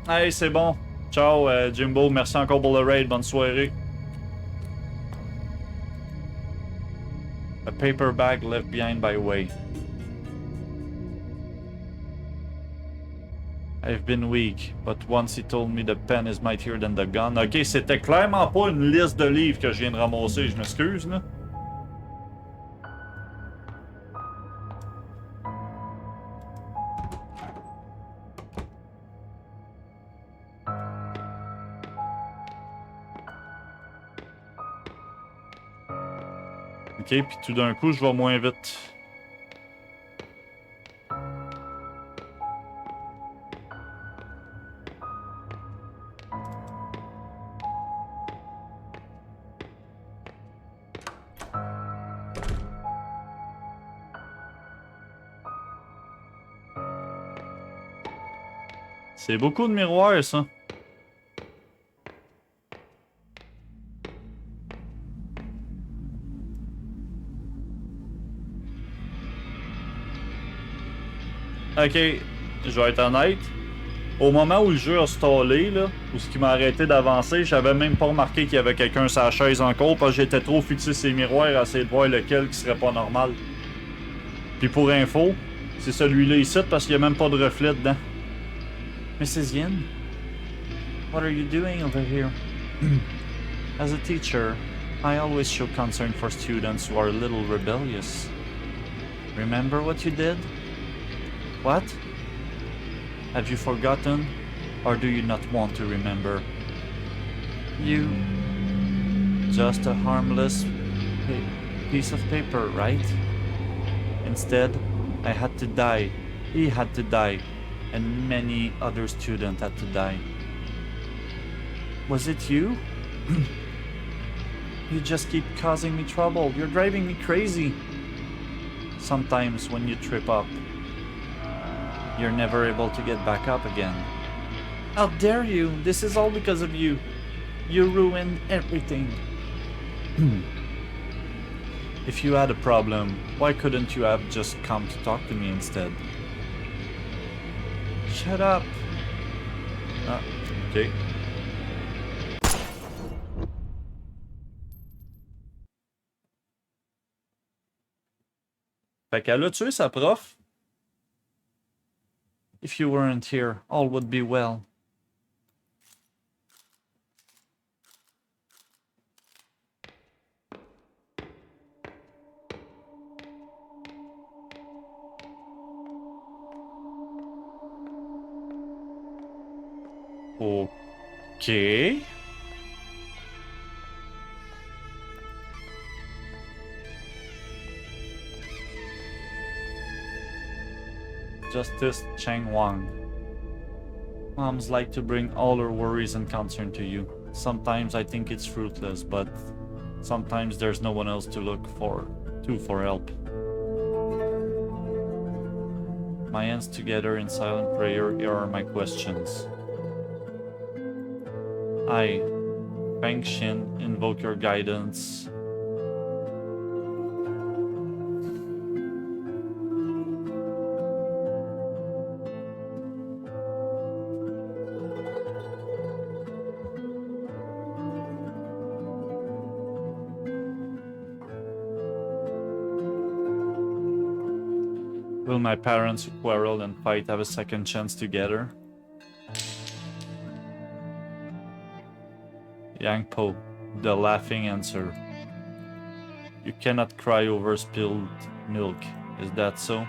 Hey, c'est bon. Ciao, Jimbo. Merci encore pour le raid. Bonne soirée. A paper bag left behind by Way. I've been weak, but once he told me the pen is mightier than the gun. Ok, c'était clairement pas une liste de livres que je viens de ramasser. Je m'excuse, là. Ok, puis tout d'un coup, je vais moins vite. C'est beaucoup de miroirs, ça. Ok, je vais être honnête. Au moment où le jeu a stallé, là, où ce qui m'a arrêté d'avancer, j'avais même pas remarqué qu'il y avait quelqu'un sur la chaise encore parce que j'étais trop fixé sur les miroirs à essayer de voir lequel qui serait pas normal. Puis pour info, c'est celui-là ici parce qu'il y a même pas de reflet dedans. Mrs. Yin, what are you doing over here? As a teacher, I always show concern for students who are a little rebellious. Remember what you did? What? Have you forgotten? Or do you not want to remember? You... just a harmless piece of paper, right? Instead, I had to die. He had to die. And many other students had to die. Was it you? You just keep causing me trouble. You're driving me crazy. Sometimes when you trip up, you're never able to get back up again. How dare you! This is all because of you. You ruined everything. If you had a problem, why couldn't you have just come to talk to me instead? Shut up. Ah, ok. Fait qu'elle a tué sa prof. If you weren't here, all would be well. Ok. Justice Cheng Wang. Moms like to bring all her worries and concern to you. Sometimes I think it's fruitless, but sometimes there's no one else to look to for help. My hands together in silent prayer, here are my questions. I, Feng Xin, invoke your guidance. Will my parents who quarrel and fight have a second chance together? Yang Po, the laughing answer. You cannot cry over spilled milk, is that so?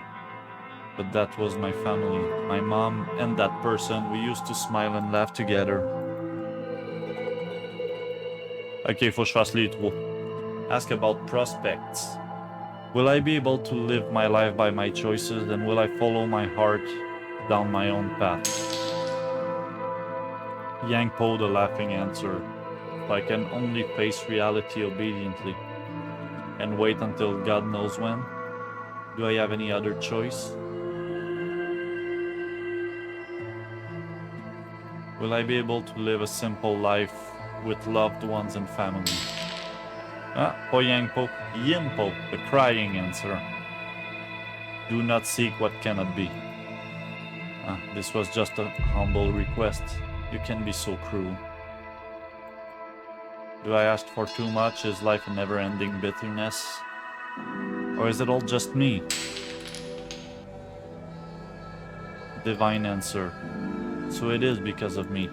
But that was my family. My mom and that person, we used to smile and laugh together. Ok, faut que je fasse les trois. Ask about prospects. Will I be able to live my life by my choices, and will I follow my heart down my own path? Yang Po, the laughing answer. If I can only face reality obediently and wait until God knows when, do I have any other choice? Will I be able to live a simple life with loved ones and family? Ah, po Yang Po, Yin Po, the crying answer. Do not seek what cannot be. Ah, this was just a humble request. You can be so cruel. Do I ask for too much? Is life a never-ending bitterness? Or is it all just me? Divine answer. So it is because of me.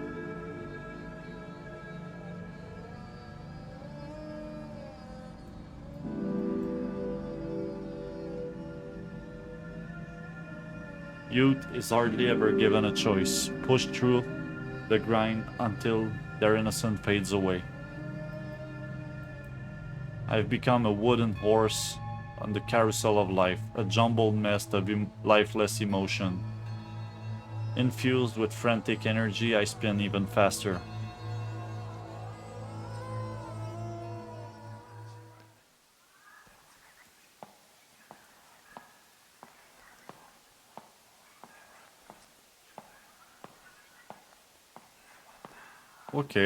Youth is hardly ever given a choice. Push through the grind until their innocence fades away. I've become a wooden horse on the carousel of life, a jumbled mess of lifeless emotion. Infused with frantic energy, I spin even faster. Ok.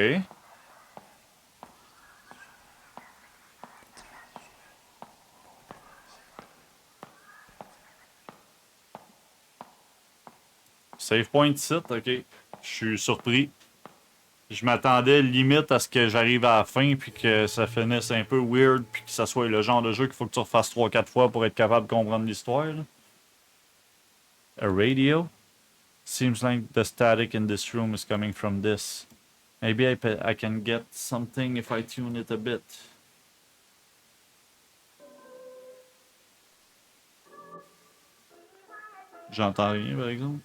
Save point site, ok. Je suis surpris. Je m'attendais limite à ce que j'arrive à la fin puis que ça finisse un peu weird puis que ça soit le genre de jeu qu'il faut que tu refasses 3-4 fois pour être capable de comprendre l'histoire. A radio? Seems like the static in this room is coming from this. Maybe I can get something if I tune it a bit. J'entends rien par exemple.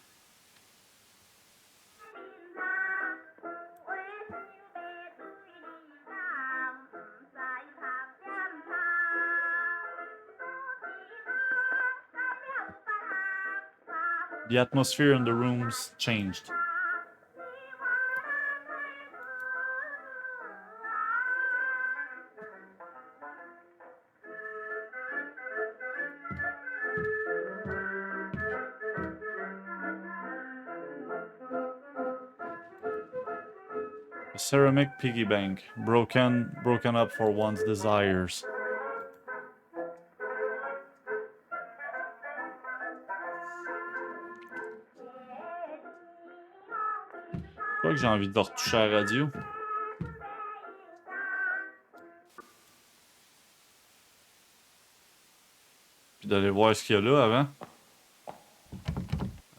The atmosphere in the rooms changed. A ceramic piggy bank, broken up for one's desires. Pourquoi que j'ai envie de retoucher à la radio? Puis d'aller voir ce qu'il y a là avant.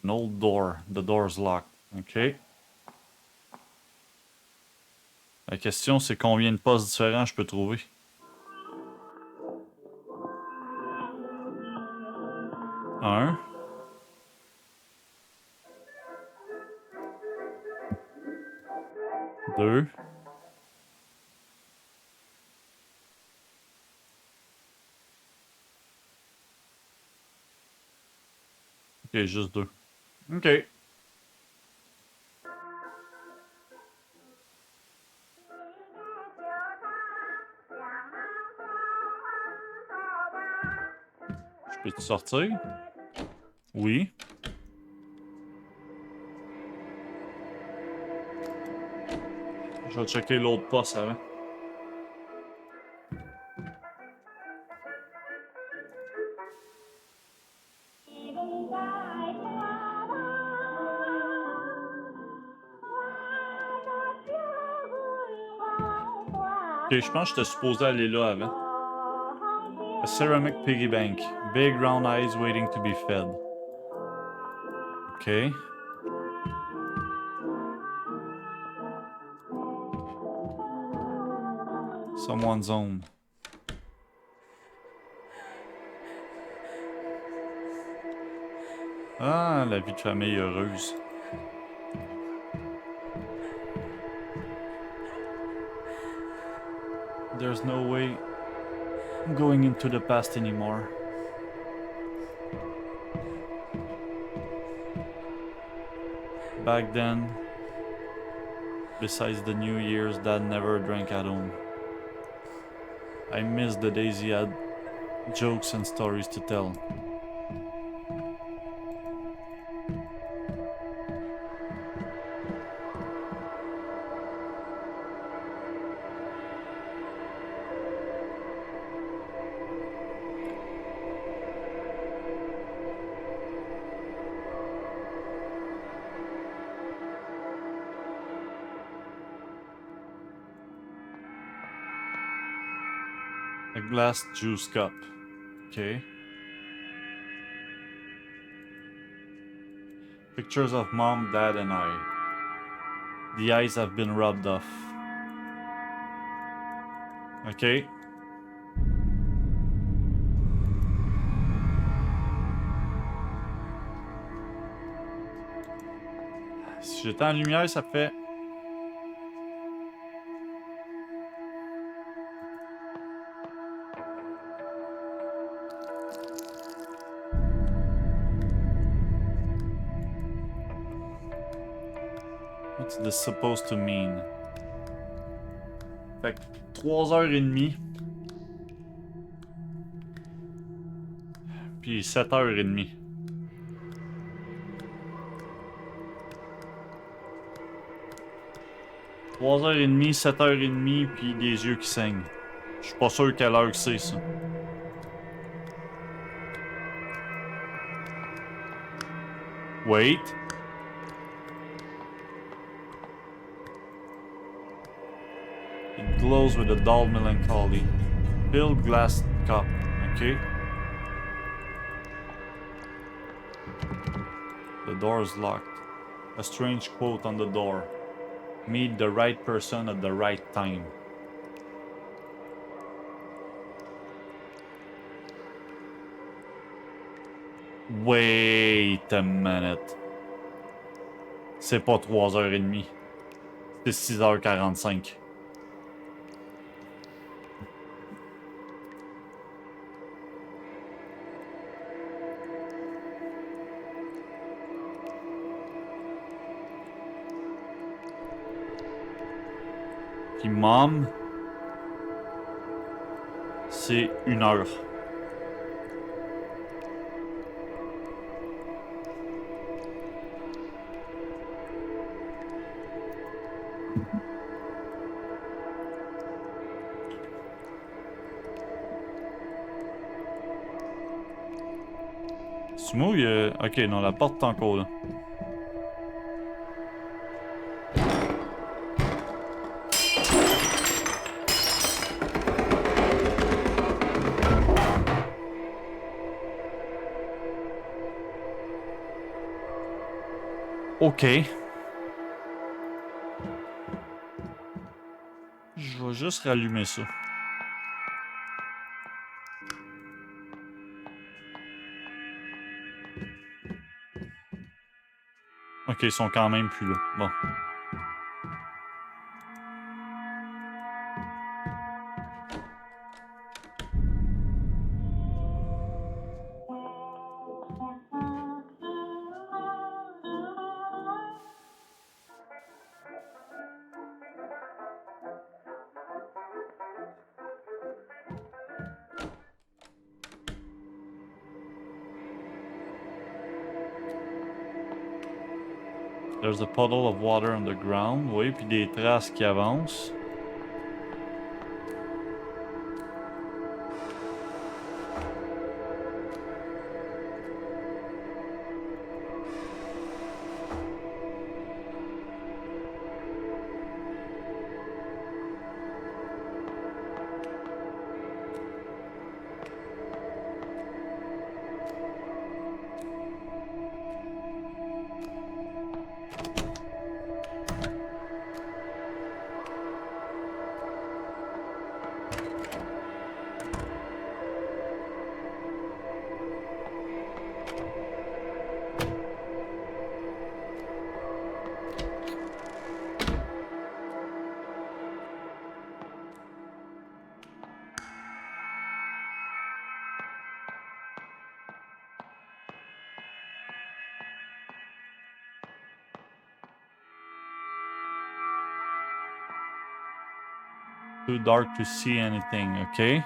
An old door. The door's locked. Ok. La question, c'est combien de postes différents je peux trouver? Un. Deux. Ok, juste deux. Ok. Je peux-tu sortir? Oui. Je vais checker l'autre poste avant. Ok, je pense que j'étais supposé aller là avant. A ceramic piggy bank. Big round eyes waiting to be fed. Ok. Someone's home. Ah, la vie de famille heureuse. There's no way I'm going into the past anymore. Back then, besides the New Year's, Dad never drank at home. I miss the days he had jokes and stories to tell. A glass juice cup. Okay. Pictures of Mom, Dad, and I. The eyes have been rubbed off. Okay. Si j'étais en lumière, ça fait... What's this supposed to mean? Fait que 3h30. Puis 7h30. 3h30, 7h30, puis des yeux qui saignent. Je suis pas sûr quelle heure c'est, ça. Wait. It glows with a dull melancholy. Filled glass cup. Ok. The door is locked. A strange quote on the door. Meet the right person at the right time. Wait a minute. C'est pas 3h30. C'est 6h45. Puis Mom, c'est 1h. Sumo, il y a... Ok, non, la porte est encore là. Ok. Je vais juste rallumer ça. Ok, ils sont quand même plus là. Bon. There's a puddle of water on the ground. Oui, puis des traces qui avancent. Too dark to see anything, ok?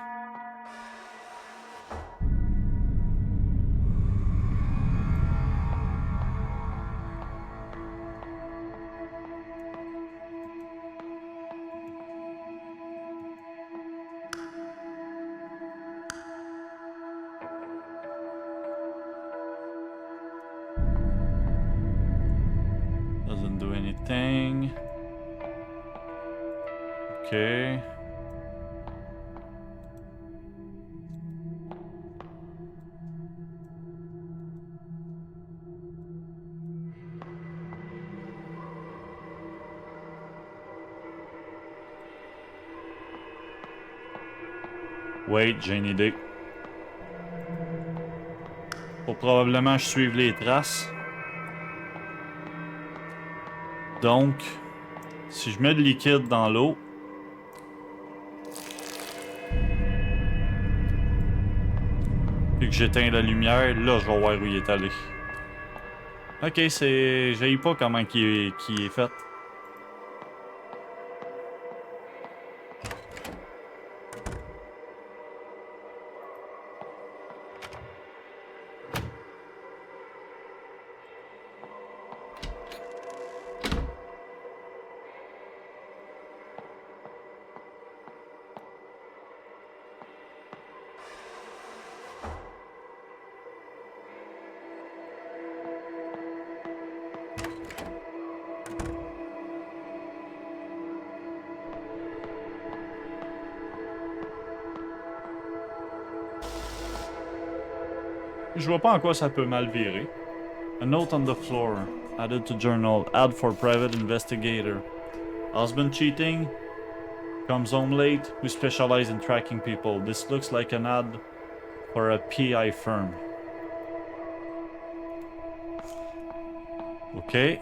Doesn't do anything. Ok. Wait, j'ai une idée. Faut probablement que je suive les traces. Donc, si je mets de liquide dans l'eau, puis que j'éteins la lumière, là, je vais voir où il est allé. Ok, c'est... J'haïs pas comment qui est fait. Je vois pas en quoi ça peut mal virer. A note on the floor. Added to journal. Ad for private investigator. Husband cheating. Comes home late. We specialize in tracking people. This looks like an ad for a PI firm. Ok.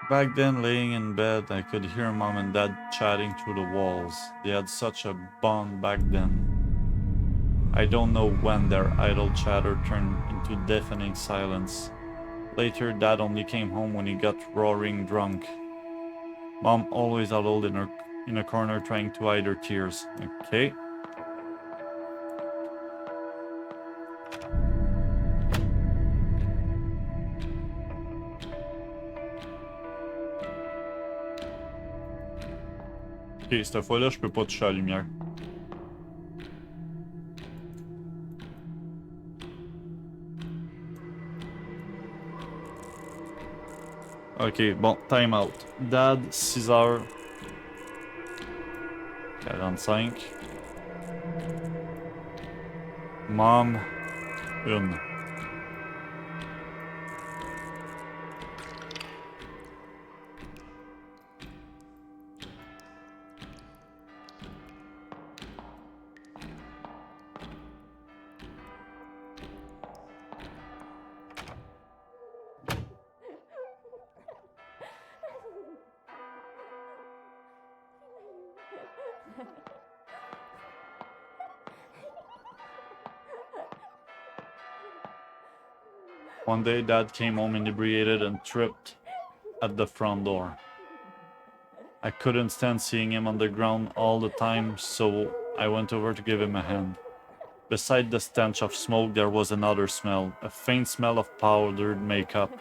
Back then, laying in bed, I could hear mom and dad chatting through the walls. They had such a bond back then. I don't know when their idle chatter turned into deafening silence. Later, dad only came home when he got roaring drunk. Mom always huddled in a corner trying to hide her tears. Okay. Ok, cette fois-là, je peux pas toucher à la lumière. Ok, bon, time out. Dad, 6h45. Mom, 1. One day, Dad came home inebriated and tripped at the front door. I couldn't stand seeing him on the ground all the time, so I went over to give him a hand. Beside the stench of smoke, there was another smell, a faint smell of powdered makeup.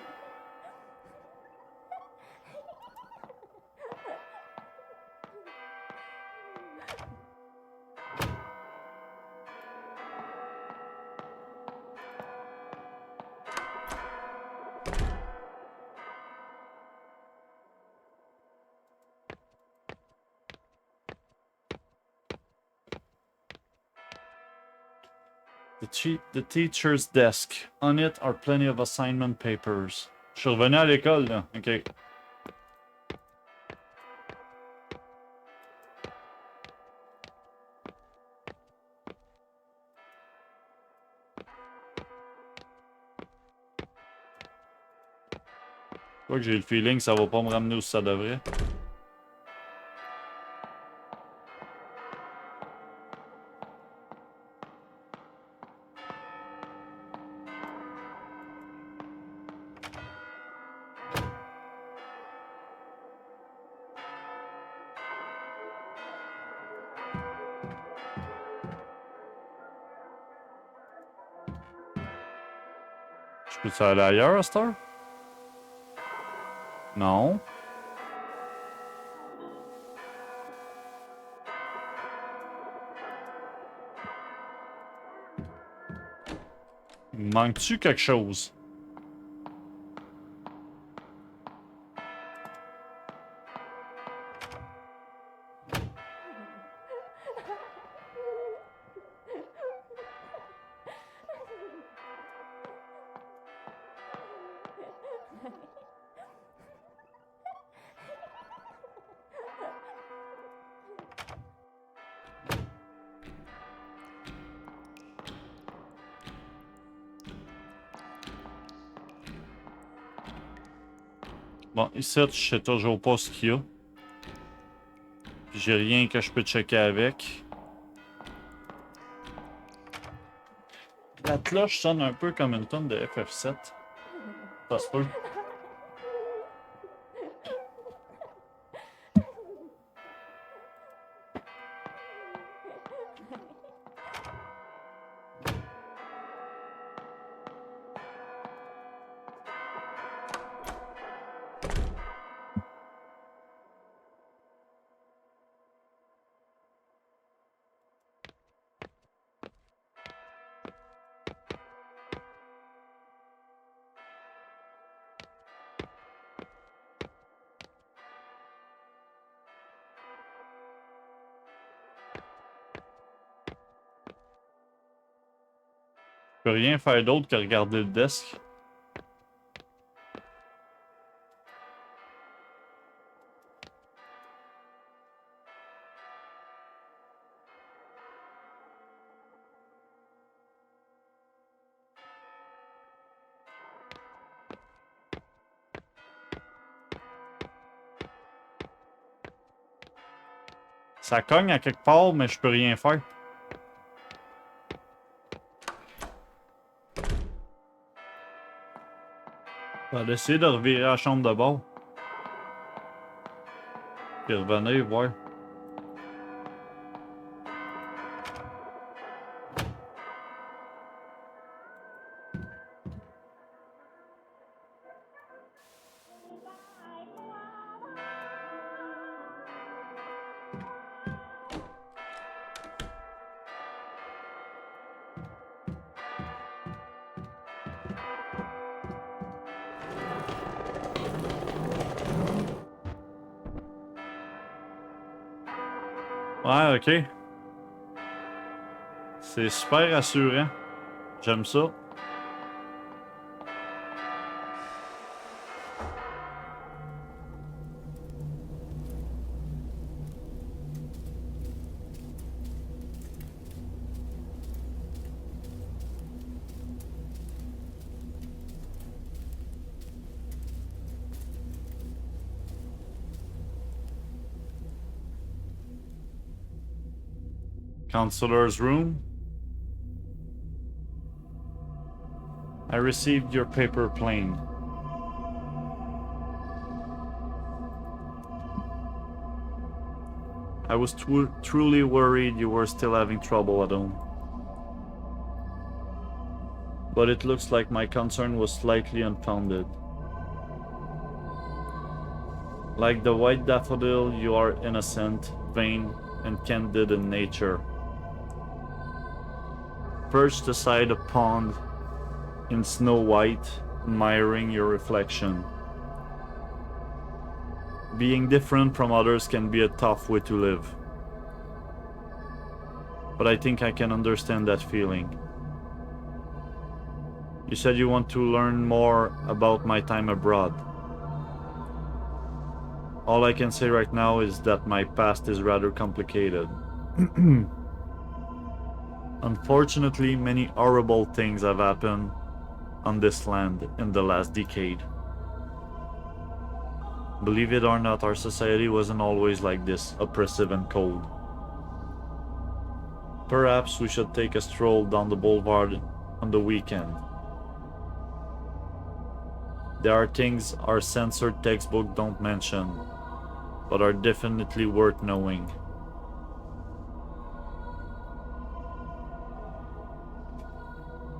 The teacher's desk. On it are plenty of assignment papers. Je suis revenu à l'école, là. Ok. Je crois que j'ai le feeling que ça va pas me ramener où ça devrait. Je peux-tu aller ailleurs à cette heure? Non. Manque-tu quelque chose? Bon, ici, je sais toujours pas ce qu'il y a. Puis j'ai rien que je peux checker avec. La cloche sonne un peu comme une tonne de FF7. Ça se peut. Je peux rien faire d'autre que regarder le desk. Ça cogne à quelque part, mais je peux rien faire. On va essayer de revirer la chambre de bord. Puis revenir voir. Ouais, ok. C'est super rassurant. J'aime ça. Counselor's room. I received your paper plane. I was truly worried you were still having trouble at home. But it looks like my concern was slightly unfounded. Like the white daffodil, you are innocent, vain, and candid in nature. Perched aside a pond in Snow White, admiring your reflection. Being different from others can be a tough way to live. But I think I can understand that feeling. You said you want to learn more about my time abroad. All I can say right now is that my past is rather complicated. Unfortunately, many horrible things have happened on this land in the last decade. Believe it or not, our society wasn't always like this, oppressive and cold. Perhaps we should take a stroll down the boulevard on the weekend. There are things our censored textbook don't mention, but are definitely worth knowing.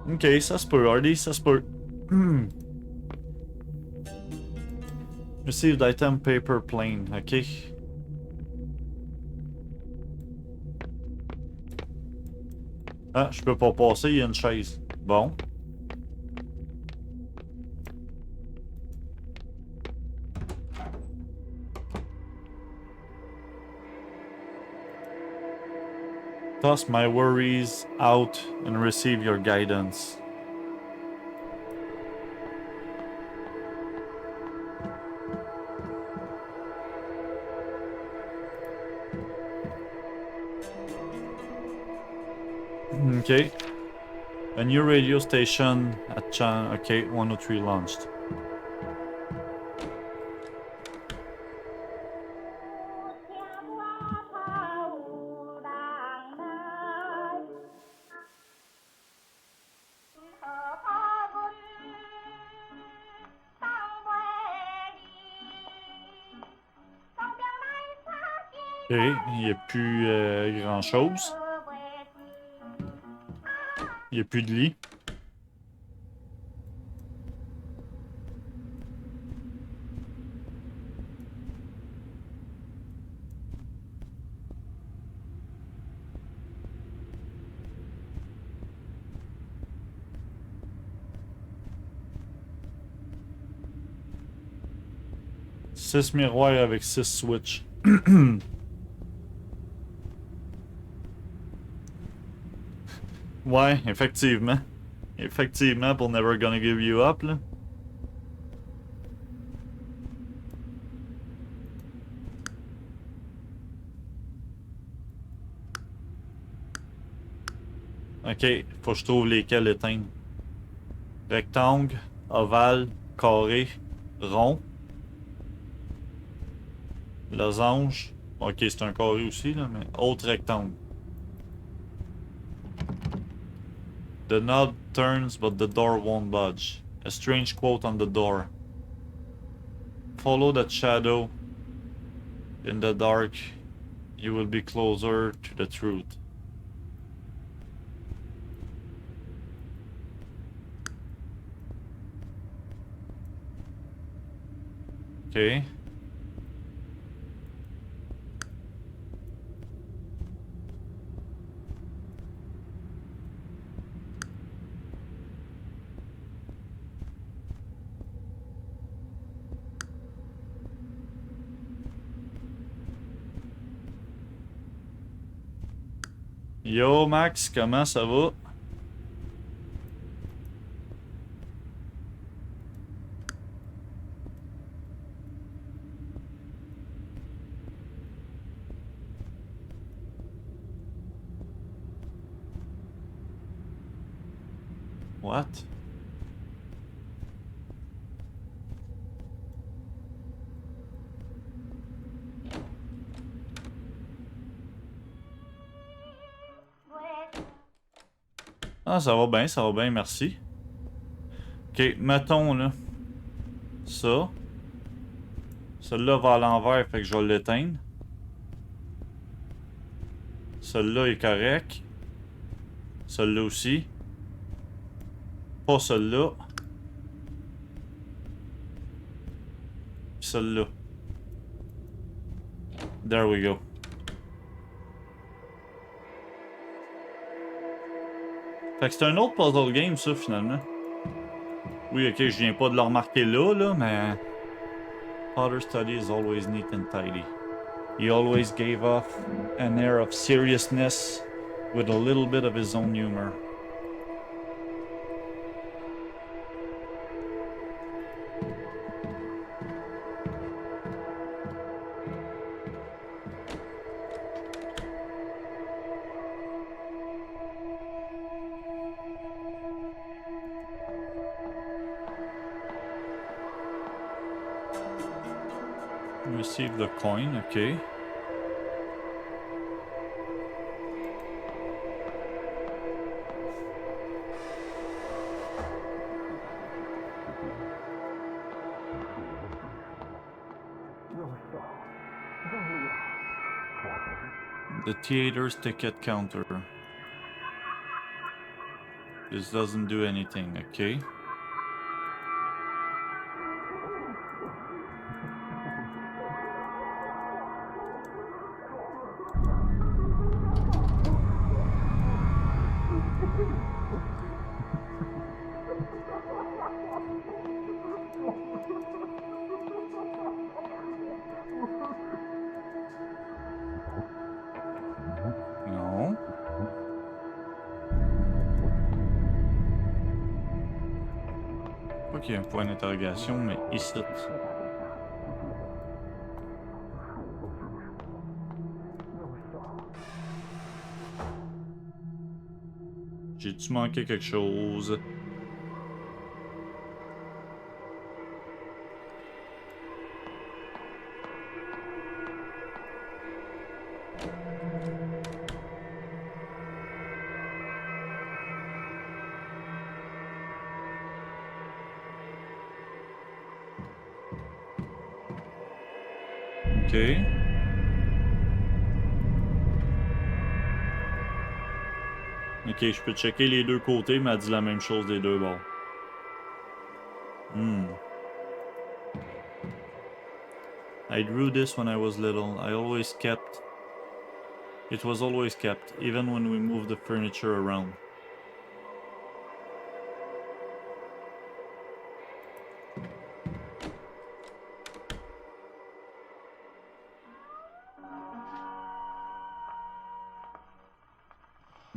Ok, ça se peut, Hardy, ça se peut. Received item paper plane, ok. Ah, je peux pas passer, il y a une chaise. Bon. Toss my worries out and receive your guidance. Okay. A new radio station at Chan. Okay, 103 launched. Ok, il n'y a plus grand chose. Il n'y a plus de lit. Six miroirs avec 6 switches. Ouais, effectivement. Effectivement, pour Never Gonna Give You Up, là. Ok, faut que je trouve lesquels éteindre. Rectangle, ovale, carré, rond, losange. Ok, c'est un carré aussi, là, mais autre rectangle. The knob turns, but the door won't budge. A strange quote on the door. Follow that shadow. In the dark, you will be closer to the truth. Ok. Yo Max, comment ça va? What? Ah, ça va bien, merci. Ok, mettons là. Ça. Celui-là va à l'envers, fait que je vais l'éteindre. Celui-là est correct. Celui-là aussi. Pas celui-là. Puis celui-là. There we go. Fait que c'est un autre puzzle game, ça, finalement. Oui, ok, je viens pas de le remarquer là, mais... Father's study is always neat and tidy. He always gave off an air of seriousness with a little bit of his own humor. Receive the coin, ok. The theater's ticket counter. This doesn't do anything, okay? Non. Pas qu'il y ait un point d'interrogation, mais ici. J'ai-tu manqué quelque chose? Ok. Ok, je peux checker les deux côtés, mais elle dit la même chose des deux bords. Hmm. I drew this when I was little. I always kept... It was always kept, even when we moved the furniture around.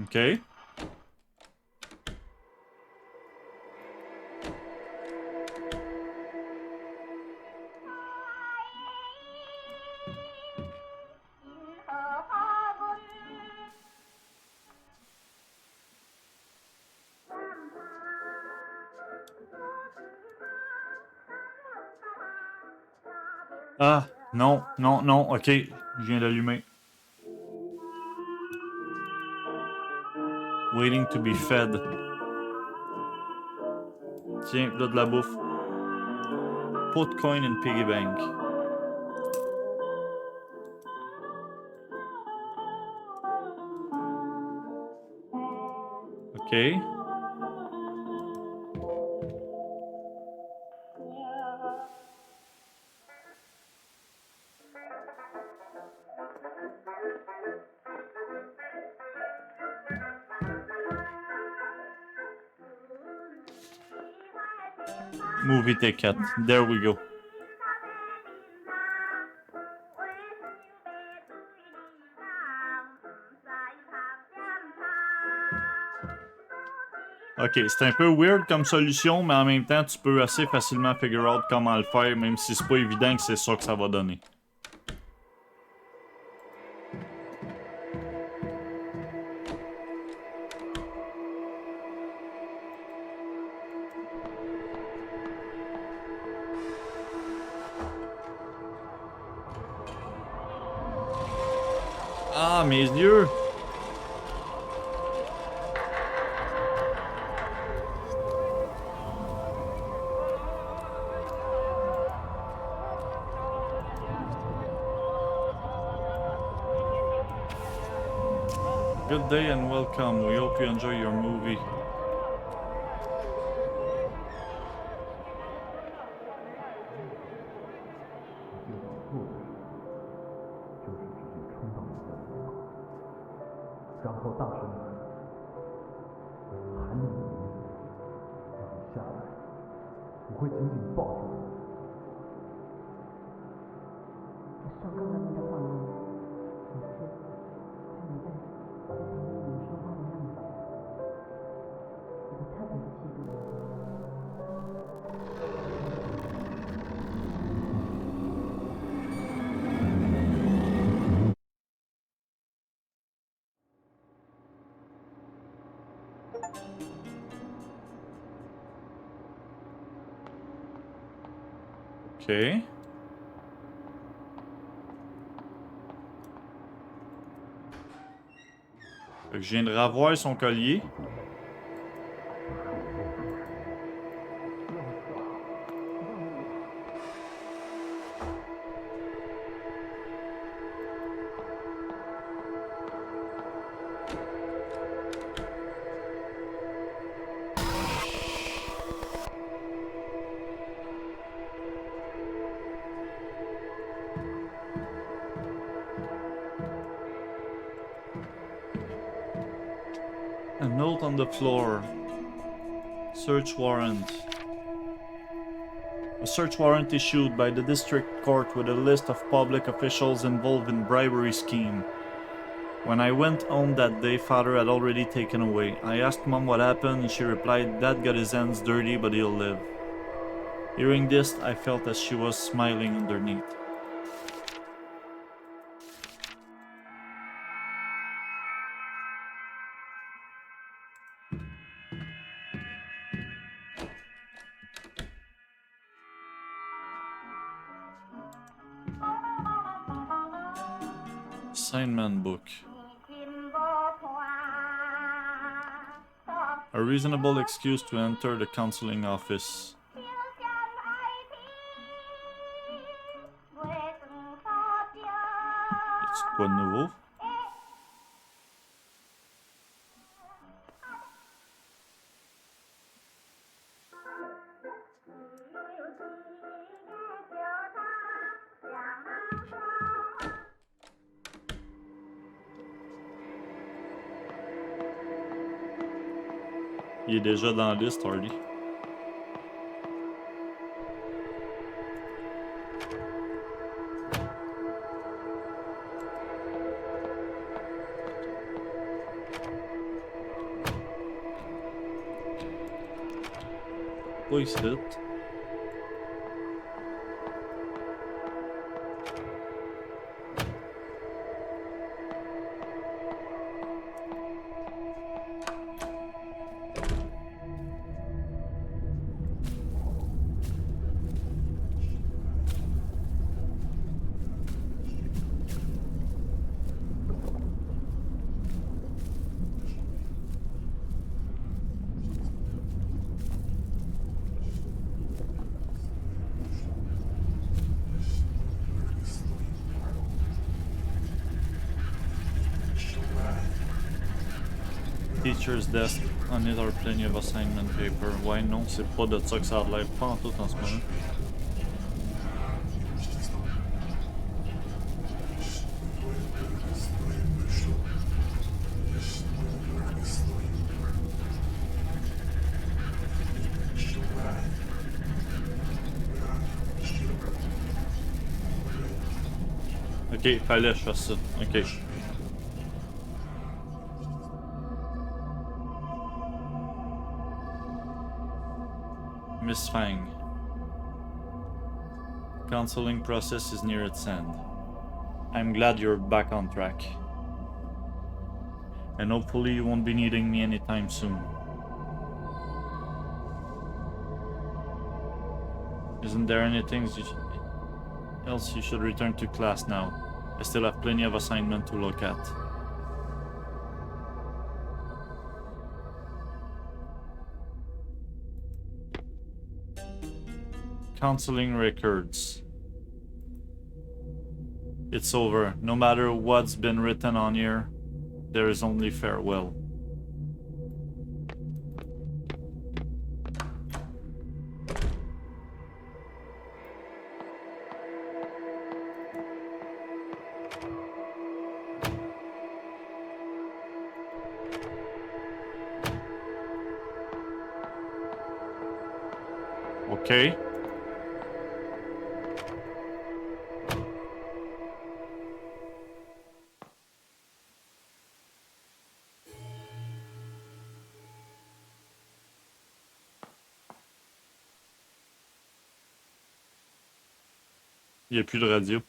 Ok. Ah, non, non, non, ok, je viens d'allumer. Waiting to be fed. Tiens, là de la bouffe. Put coin in piggy bank. Ok. Movie ticket. There we go. Ok, c'est un peu weird comme solution, mais en même temps, tu peux assez facilement figure out comment le faire, même si c'est pas évident que c'est ça que ça va donner. Ah, mes yeux! Good day and welcome. We hope you enjoy your movie. Ok. Fait que je viens de revoir son collier. A note on the floor. Search warrant. A search warrant issued by the district court with a list of public officials involved in bribery scheme. When I went home that day, father had already taken away. I asked mom what happened and she replied, Dad got his hands dirty but he'll live. Hearing this, I felt as she was smiling underneath. Assignment book. A reasonable excuse to enter the counseling office. Y'a-tu de quoi de nouveau? Il est déjà dans la liste, Hardy. Pas ici. teacher's desk. On it are plenty of assignment paper. Ouais, non, c'est pas de ça que ça a l'air pas en tout en ce moment. Ok, fallait que je fasse ça. Ok. Miss Fang. Counseling process is near its end. I'm glad you're back on track. And hopefully you won't be needing me anytime soon. Isn't there anything else you should return to class now? I still have plenty of assignment to look at. Counseling records. It's over. No matter what's been written on here, there is only farewell. Okay. Il n'y a plus de radio.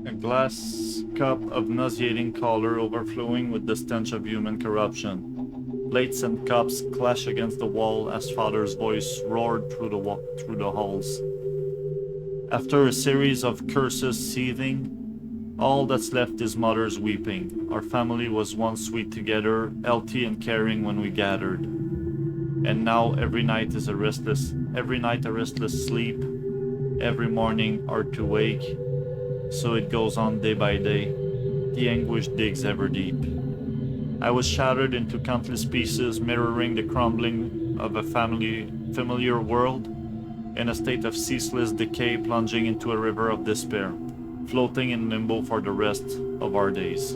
A glass cup of nauseating color overflowing with the stench of human corruption. Plates and cups clash against the wall as father's voice roared through the halls. After a series of curses seething, all that's left is mother's weeping. Our family was once sweet together, healthy and caring when we gathered. And now every night a restless sleep, every morning hard to wake. So it goes on day by day. The anguish digs ever deep. I was shattered into countless pieces, mirroring the crumbling of a familiar world, in a state of ceaseless decay, plunging into a river of despair, floating in limbo for the rest of our days.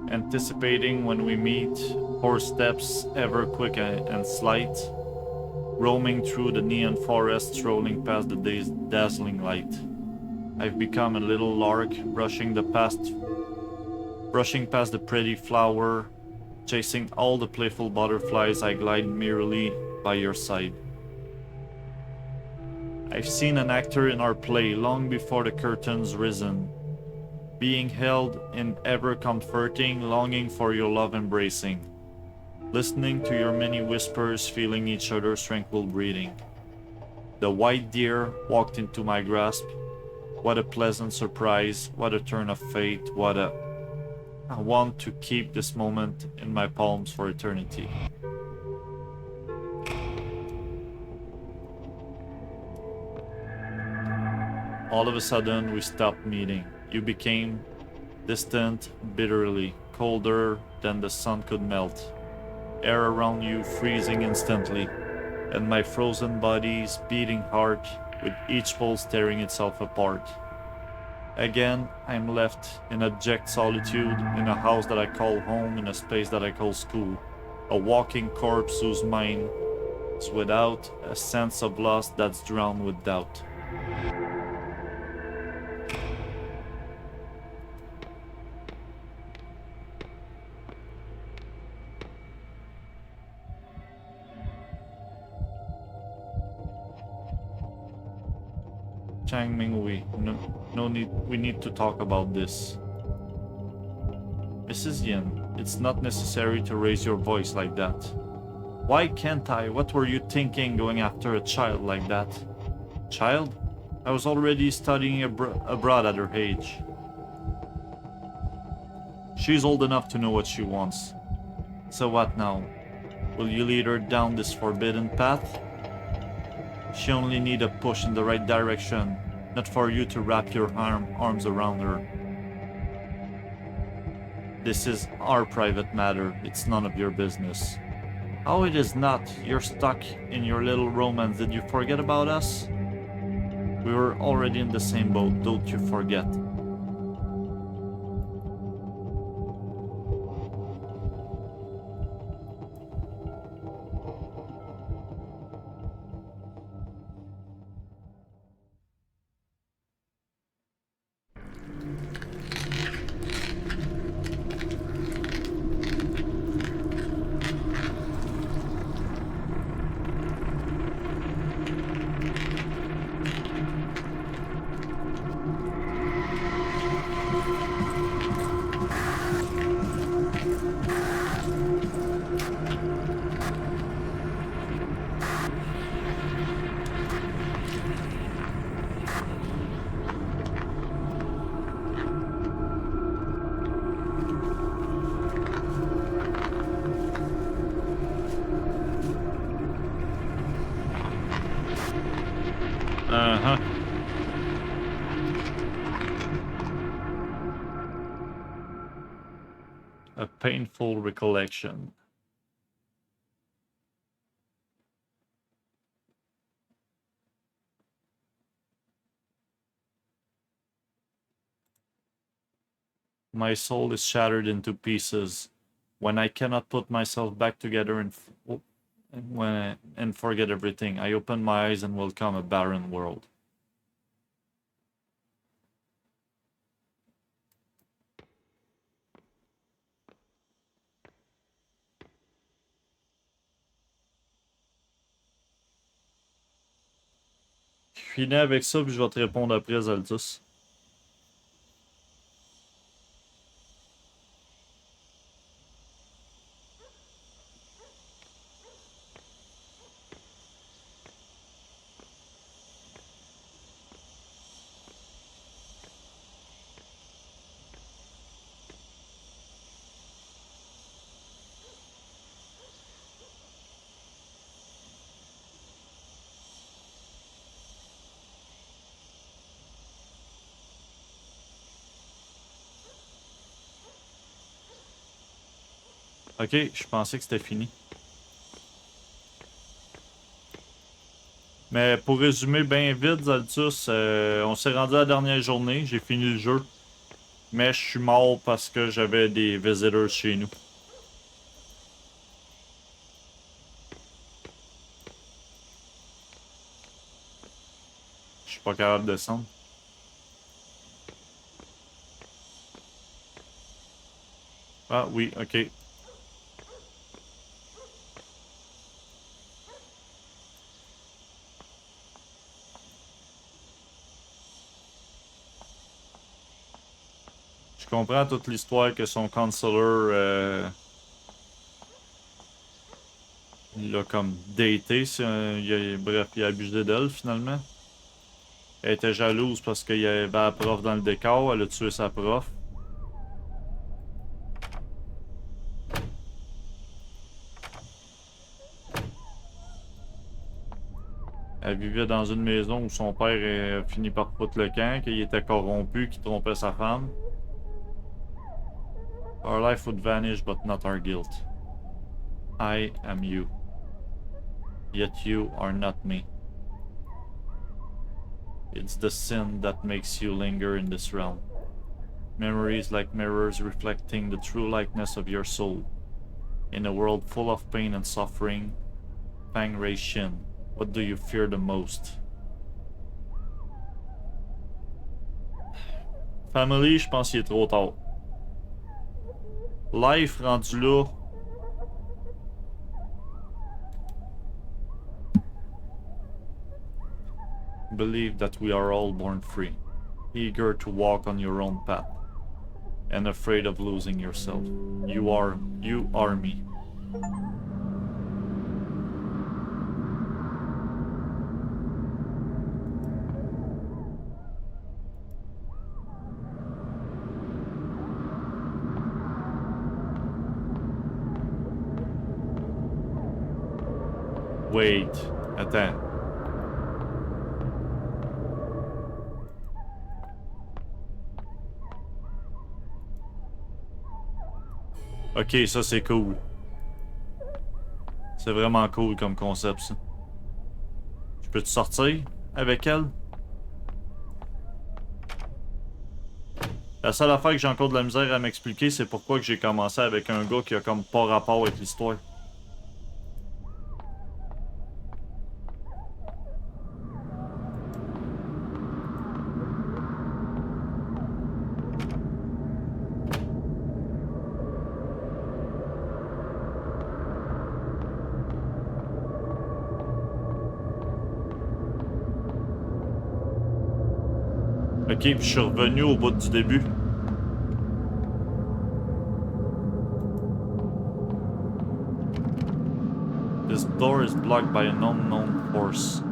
Anticipating when we meet, horse steps ever quick and slight, roaming through the neon forest, strolling past the day's dazzling light. I've become a little lark, brushing past the pretty flower, chasing all the playful butterflies. I glide merrily by your side. I've seen an actor in our play long before the curtains risen, being held in ever comforting, longing for your love embracing, listening to your many whispers, feeling each other's tranquil breathing. The white deer walked into my grasp. What a pleasant surprise, what a turn of fate, I want to keep this moment in my palms for eternity. All of a sudden, we stopped meeting. You became distant, bitterly, colder than the sun could melt. Air around you freezing instantly, and my frozen body's beating heart with each pulse tearing itself apart. Again, I'm left in abject solitude, in a house that I call home, in a space that I call school. A walking corpse whose mind is without a sense of loss that's drowned with doubt. Chang Ming Wei. No, no need. We need to talk about this. Mrs. Yin, it's not necessary to raise your voice like that. Why can't I? What were you thinking going after a child like that? Child? I was already studying abroad at her age. She's old enough to know what she wants. So what now? Will you lead her down this forbidden path? She only needs a push in the right direction, not for you to wrap your arms around her. This is our private matter, it's none of your business. Oh, it is not. You're stuck in your little romance. Did you forget about us? We were already in the same boat, don't you forget. Uh-huh. A painful recollection. My soul is shattered into pieces when I cannot put myself back together and forget everything. I open my eyes and welcome a barren world. Je finis avec ça, puis je vais te répondre après, Zaltus. Ok, je pensais que c'était fini. Mais pour résumer bien vite, Zaltus, on s'est rendu à la dernière journée, j'ai fini le jeu. Mais je suis mort parce que j'avais des visitors chez nous. Je suis pas capable de descendre. Ah oui, ok. Je comprends toute l'histoire que son counselor l'a comme daté. Bref, il a abusé d'elle finalement. Elle était jalouse parce qu'il y avait la prof dans le décor. Elle a tué sa prof. Elle vivait dans une maison où son père a fini par foutre le camp, qu'il était corrompu, qu'il trompait sa femme. Our life would vanish, but not our guilt. I am you. Yet you are not me. It's the sin that makes you linger in this realm. Memories like mirrors reflecting the true likeness of your soul. In a world full of pain and suffering, Fang Rei Shin, what do you fear the most? Family, je pense qu'il est trop tard. Life rendu là. Believe that we are all born free, eager to walk on your own path, and afraid of losing yourself. You are me. Wait, attends. Ok, ça c'est cool. C'est vraiment cool comme concept ça. Je peux te sortir avec elle? La seule affaire que j'ai encore de la misère à m'expliquer, c'est pourquoi que j'ai commencé avec un gars qui a comme pas rapport avec l'histoire. Ok, puis je suis revenu au bout du début. This door is blocked by an unknown force.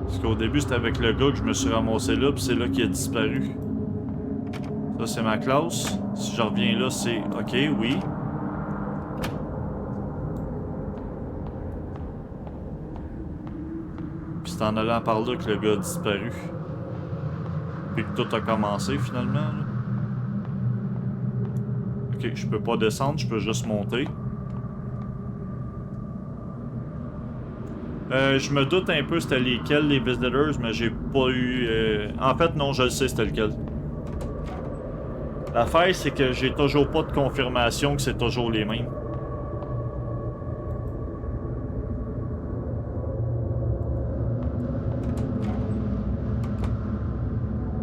Parce qu'au début, c'était avec le gars que je me suis ramassé là, puis c'est là qu'il a disparu. Ça, c'est ma classe. Si je reviens là, c'est... Ok, oui. Puis c'est en allant par là que le gars a disparu. Puis que tout a commencé, finalement, là. Ok, je peux pas descendre, je peux juste monter. Je me doute un peu c'était lesquels les visitors, mais j'ai pas eu... En fait, non, je le sais c'était lequel. L'affaire, c'est que j'ai toujours pas de confirmation que c'est toujours les mêmes.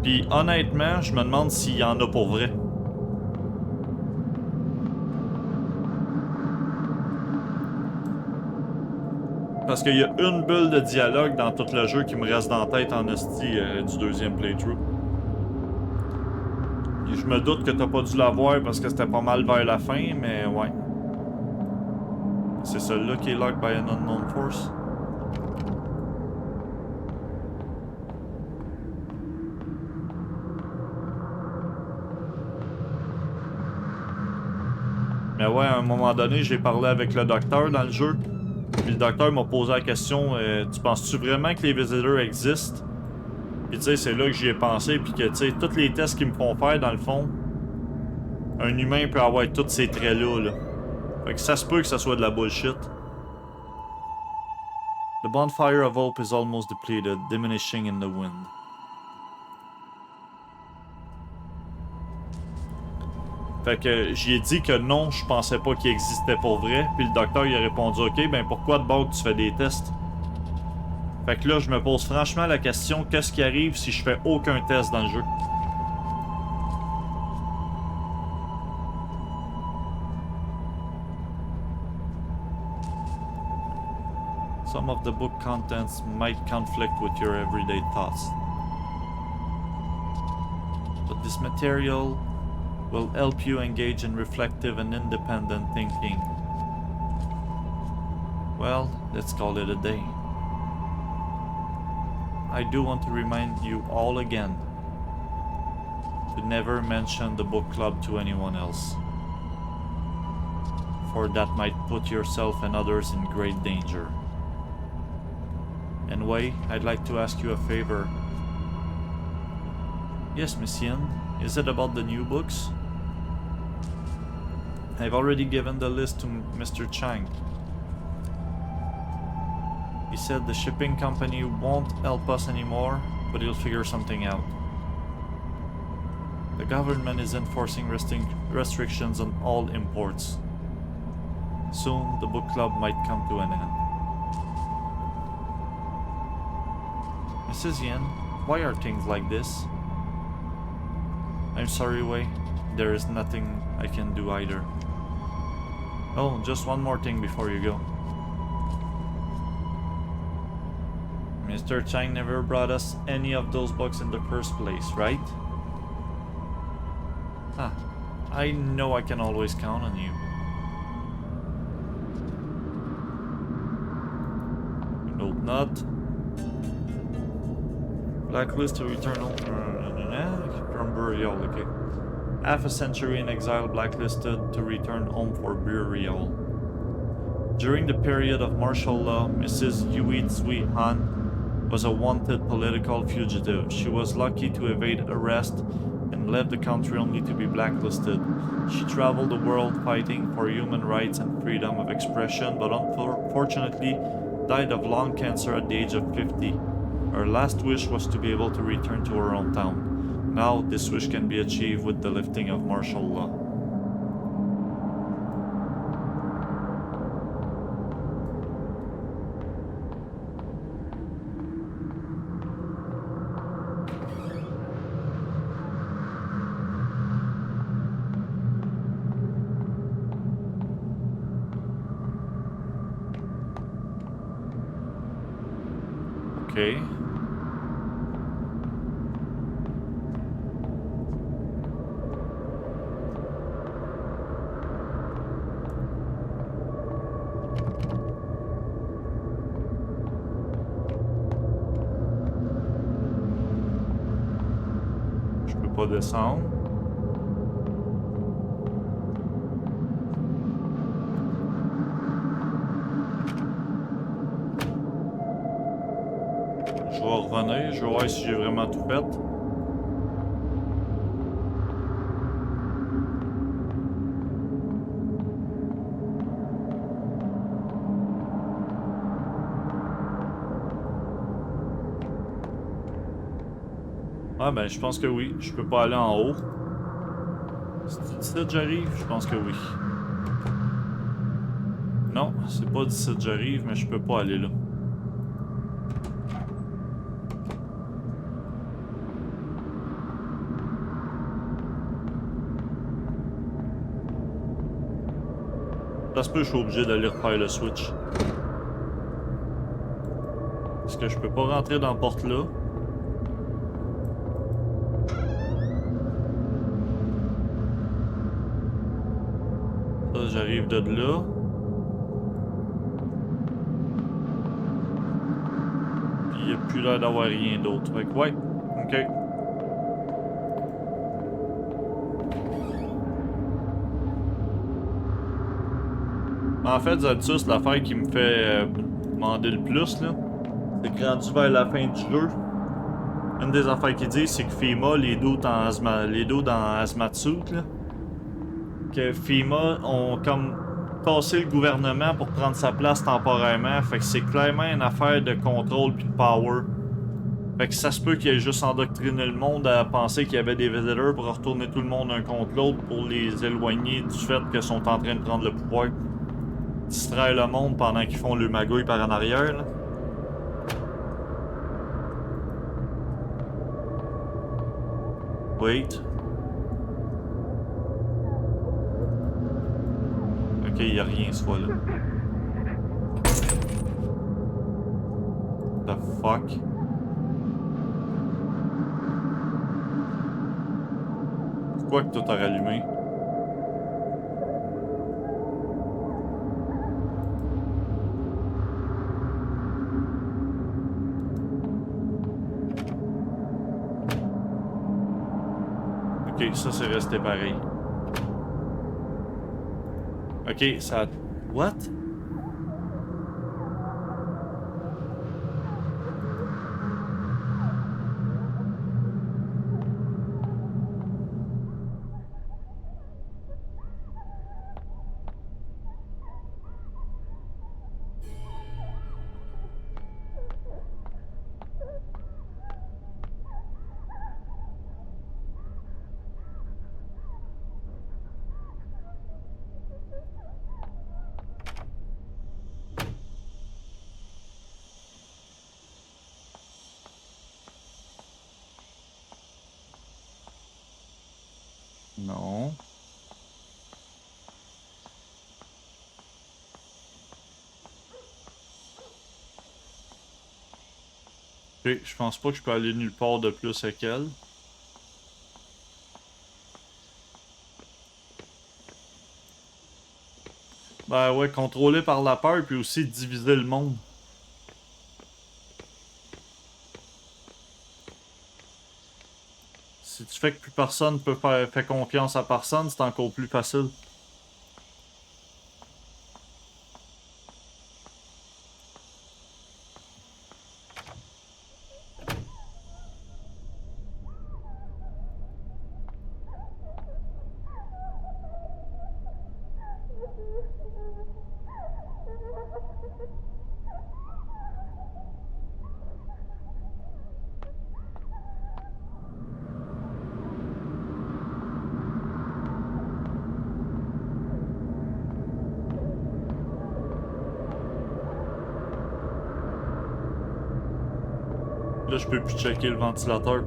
Puis honnêtement, je me demande s'il y en a pour vrai. Parce qu'il y a une bulle de dialogue dans tout le jeu qui me reste dans la tête en hostie du deuxième playthrough. Et je me doute que t'as pas dû la voir parce que c'était pas mal vers la fin, mais ouais. C'est celle-là qui est locked by an unknown force. Mais ouais, à un moment donné, j'ai parlé avec le docteur dans le jeu. Puis le docteur m'a posé la question, tu penses-tu vraiment que les visitors existent? Puis tu sais, c'est là que j'y ai pensé, puis que tu sais, tous les tests qu'ils me font faire, dans le fond, un humain peut avoir tous ces traits-là, là. Fait que ça se peut que ça soit de la bullshit. The bonfire of hope is almost depleted, diminishing in the wind. Fait que j'y ai dit que non, je pensais pas qu'il existait pour vrai. Puis le docteur il a répondu ok, ben pourquoi de bord tu fais des tests? Fait que là je me pose franchement la question, qu'est-ce qui arrive si je fais aucun test dans le jeu? Some of the book contents might conflict with your everyday thoughts. But this material will help you engage in reflective and independent thinking. Well, let's call it a day. I do want to remind you all again to never mention the book club to anyone else, for that might put yourself and others in great danger. Anyway, I'd like to ask you a favor. Yes, Miss Yin, is it about the new books? I've already given the list to Mr. Chang. He said the shipping company won't help us anymore, but he'll figure something out. The government is enforcing restrictions on all imports. Soon, the book club might come to an end. Mrs. Yin, why are things like this? I'm sorry, Wei. There is nothing I can do either. Oh, just one more thing before you go. Mr. Chang never brought us any of those books in the first place, right? Ah, I know I can always count on you. Nope, not. Blacklist to return home from burial, okay. Half a century in exile, blacklisted to return home for burial. During the period of martial law, Mrs. Yui Tsui Han was a wanted political fugitive. She was lucky to evade arrest and left the country only to be blacklisted. She traveled the world fighting for human rights and freedom of expression, but unfortunately died of lung cancer at the age of 50. Her last wish was to be able to return to her hometown. Now, this wish can be achieved with the lifting of martial law. Okay. Je peux pas descendre. Je vais revenir, je vais voir si j'ai vraiment tout fait. Ah ben je pense que oui, je peux pas aller en haut. C'est d'ici que j'arrive? Je pense que oui. Non, c'est pas d'ici que j'arrive, mais je peux pas aller là. Ça se peut, je suis obligé d'aller refaire le switch. Parce que je peux pas rentrer dans la porte là. Ça, j'arrive de là. Puis il n'y a plus l'air d'avoir rien d'autre. Fait que ouais, ok. En fait, Zadus, l'affaire qui me fait demander le plus, là, c'est que rendu vers la fin du jeu, une des affaires qu'ils disent, c'est que FEMA, les dos dans Hazmat Suit, là, que FEMA ont comme tassé le gouvernement pour prendre sa place temporairement. Fait que c'est clairement une affaire de contrôle puis de power. Fait que ça se peut qu'ils aient juste endoctriné le monde à penser qu'il y avait des visiteurs pour retourner tout le monde un contre l'autre pour les éloigner du fait qu'ils sont en train de prendre le pouvoir. Distraire le monde pendant qu'ils font le magouille par en arrière, là. Wait. Ok, y a rien ce fois-là. The fuck? Pourquoi que tout a rallumé? Ok, ça c'est resté pareil. Ok, ça... What? Ok, je pense pas que je peux aller nulle part de plus avec elle. Ben ouais, contrôler par la peur, puis aussi diviser le monde. Si tu fais que plus personne peut faire confiance à personne, c'est encore plus facile. Là, je peux plus checker le ventilateur.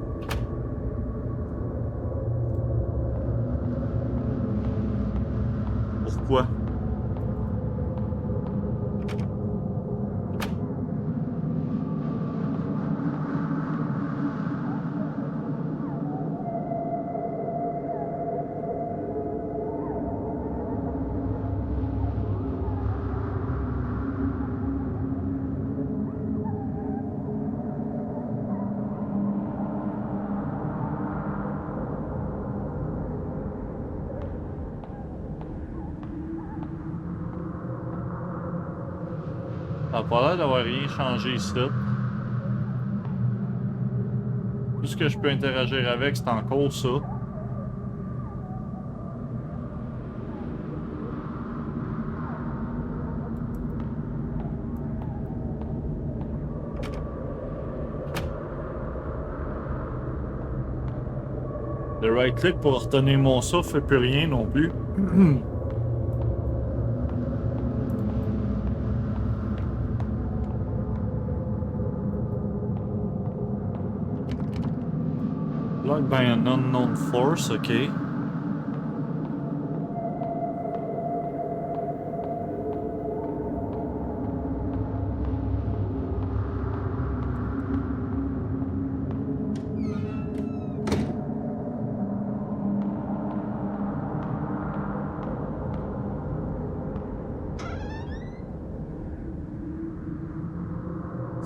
Pourquoi? Ça a pas l'air d'avoir rien changé ici. Tout ce que je peux interagir avec, c'est encore ça. Le right-click pour retenir mon souffle fait plus rien non plus. Blocked by an unknown force, ok.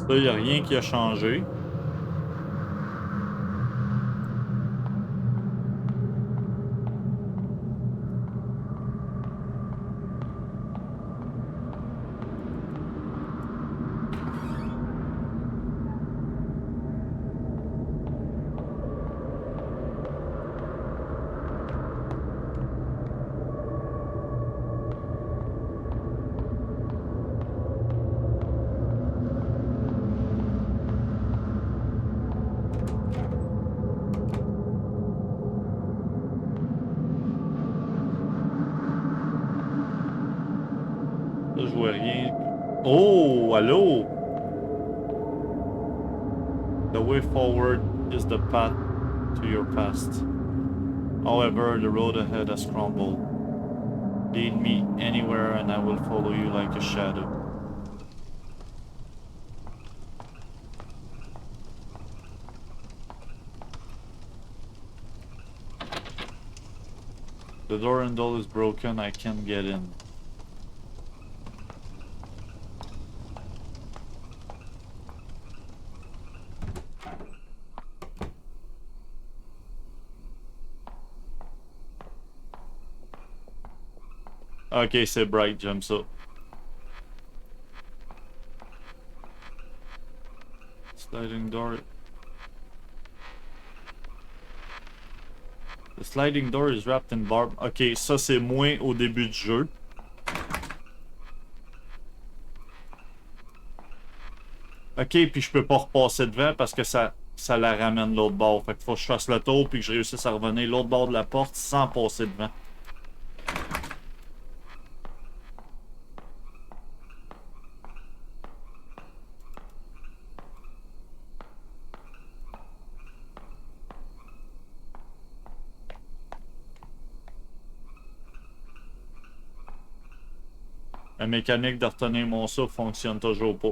Ça, y a rien qui a changé. Là, je vois rien. Oh, allô? The way forward is the path to your past. However, the road ahead has crumbled. Lead me anywhere and I will follow you like a shadow. The door handle is broken, I can't get in. Ok, c'est bright, j'aime ça. Sliding door. The sliding door is wrapped in barb. Ok, ça c'est moins au début du jeu. Ok, puis je peux pas repasser devant parce que ça la ramène l'autre bord. Fait qu'il faut que je fasse le tour puis que je réussisse à revenir l'autre bord de la porte sans passer devant. La mécanique de retenir mon souffle fonctionne toujours pas.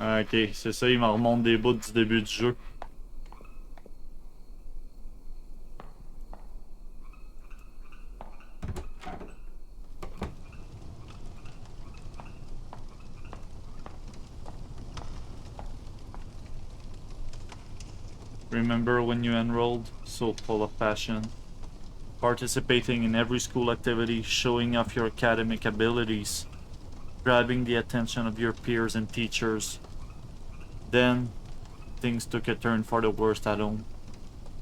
Ah, ok, c'est ça, il m'en remonte des bouts du début du jeu. Remember when you enrolled? So full of passion. Participating in every school activity, showing off your academic abilities, grabbing the attention of your peers and teachers. Then, things took a turn for the worst at home.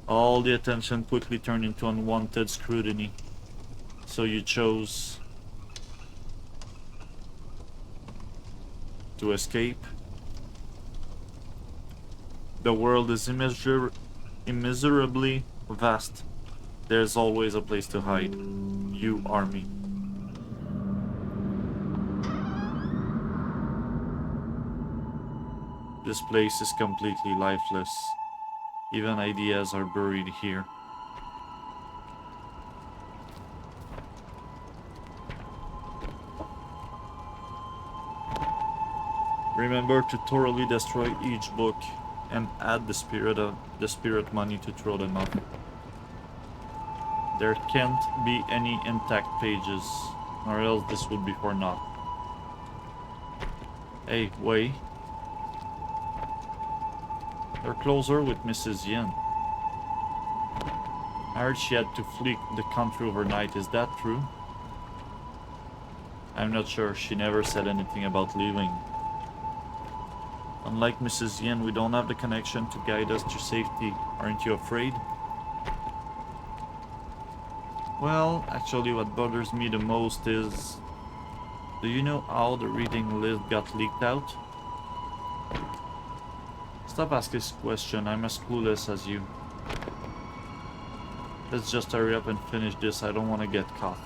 All the attention quickly turned into unwanted scrutiny. So you chose to escape. The world is immeasurably vast. There's always a place to hide. You are me. This place is completely lifeless. Even ideas are buried here. Remember to thoroughly destroy each book and add the spirit money to throw them up. There can't be any intact pages, or else this would be for naught. Hey, wait. You're closer with Mrs. Yin. I heard she had to flee the country overnight, is that true? I'm not sure, she never said anything about leaving. Unlike Mrs. Yin, we don't have the connection to guide us to safety. Aren't you afraid? Well, actually what bothers me the most is... Do you know how the reading list got leaked out? Stop asking this question, I'm as clueless as you. Let's just hurry up and finish this, I don't want to get caught.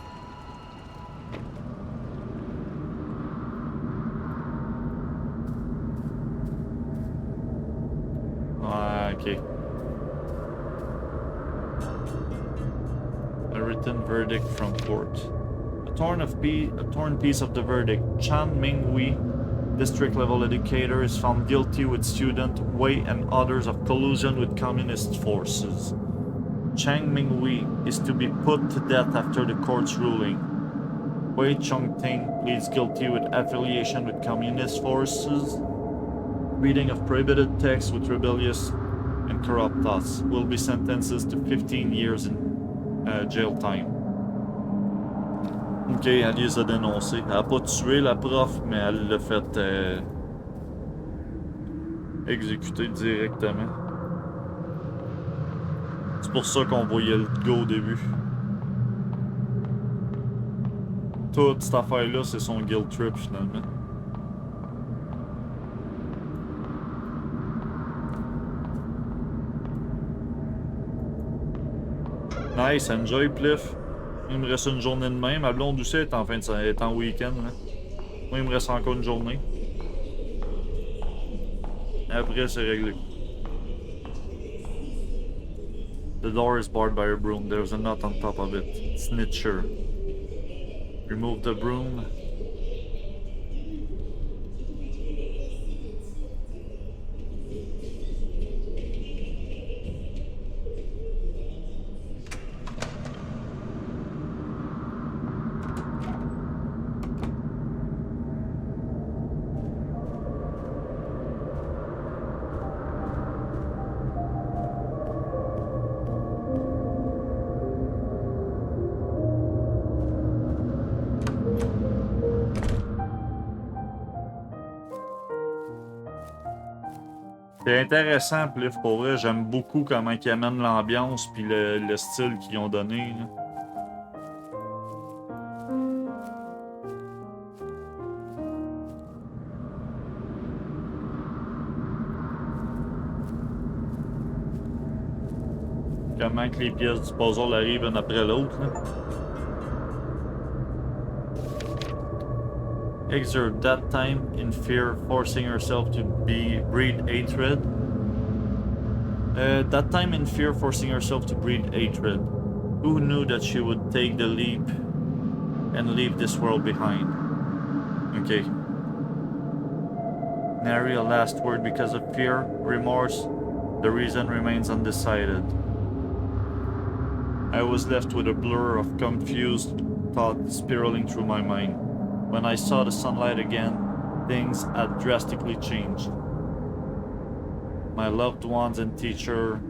Okay. A written verdict from court. A torn piece of the verdict. Chan Ming-Wei, district level educator, is found guilty with student Wei and others of collusion with communist forces. Chang Ming-Wei is to be put to death after the court's ruling. Wei Chongting pleads guilty with affiliation with communist forces, reading of prohibited texts with rebellious and corrupt thoughts, will be sentenced to 15 years in jail time. Ok, elle les a dénoncés. Elle a pas tué la prof, mais elle l'a fait exécuter directement. C'est pour ça qu'on voyait le go au début. Toute cette affaire-là, c'est son guilt trip finalement. Nice, enjoy Pliff. Il me reste une journée de même. Ma blonde aussi est en week-end. Là. Moi, il me reste encore une journée. Après, c'est réglé. The door is barred by a broom. There's a knot on top of it. Snitcher. Remove the broom. C'est intéressant, Pliff, pour vrai. J'aime beaucoup comment ils amènent l'ambiance puis le style qu'ils ont donné. Là. Comment que les pièces du puzzle arrivent une après l'autre. Exert that time in fear, forcing herself to breed hatred. That time in fear, forcing herself to breed hatred. Who knew that she would take the leap and leave this world behind? Ok. Nary a last word because of fear, remorse. The reason remains undecided. I was left with a blur of confused thoughts spiraling through my mind. When I saw the sunlight again, things had drastically changed. My loved ones and teacher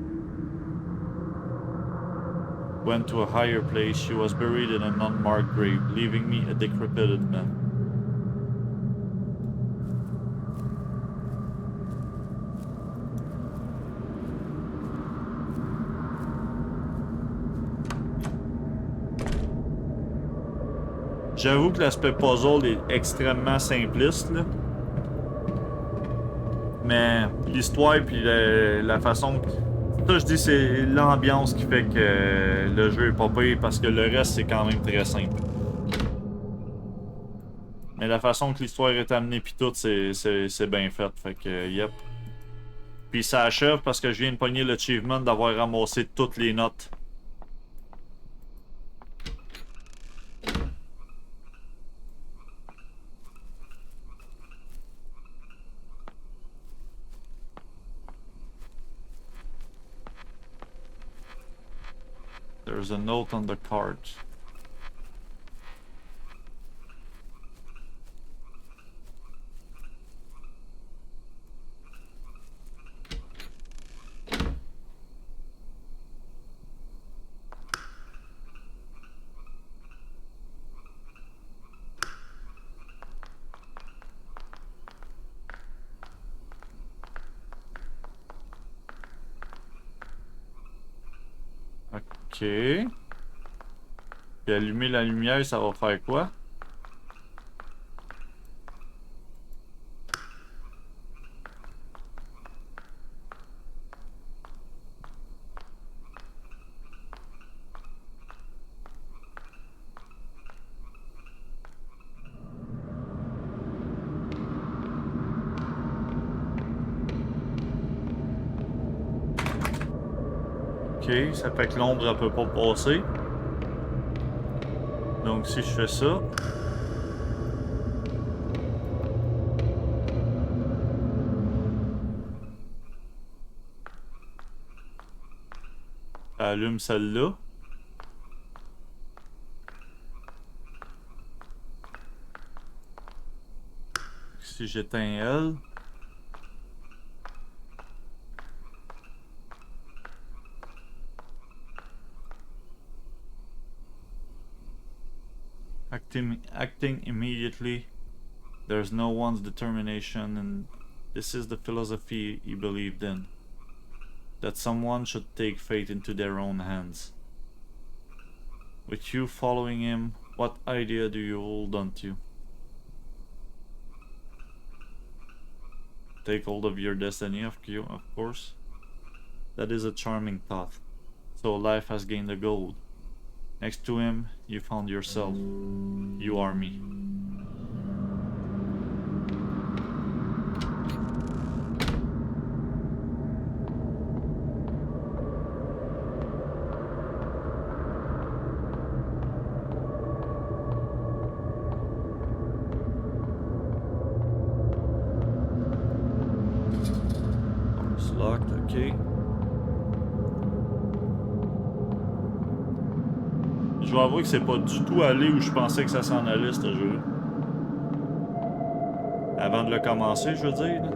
went to a higher place. She was buried in an unmarked grave, leaving me a decrepit man. J'avoue que l'aspect puzzle est extrêmement simpliste, là. Mais l'histoire puis la façon... Ça, je dis, c'est l'ambiance qui fait que le jeu est pas pire, parce que le reste, c'est quand même très simple. Mais la façon que l'histoire est amenée pis tout, c'est bien fait. Fait que, yep. Puis ça achève parce que je viens de pogner l'achievement d'avoir ramassé toutes les notes. There's a note on the card. Ok. Puis allumer la lumière, ça va faire quoi? Ok, ça fait que l'ombre elle peut pas passer. Donc si je fais ça... Ça allume celle-là. Si j'éteins elle... Acting immediately. There's no one's determination, and this is the philosophy he believed in. That someone should take fate into their own hands. With you following him, what idea do you hold on to? Take hold of your destiny, of course. That is a charming thought. So life has gained a goal. Next to him, you found yourself. You are me. Door's locked, okay. Je dois avouer que c'est pas du tout allé où je pensais que ça s'en allait, ce jeu-là. Avant de le commencer, je veux dire. Là.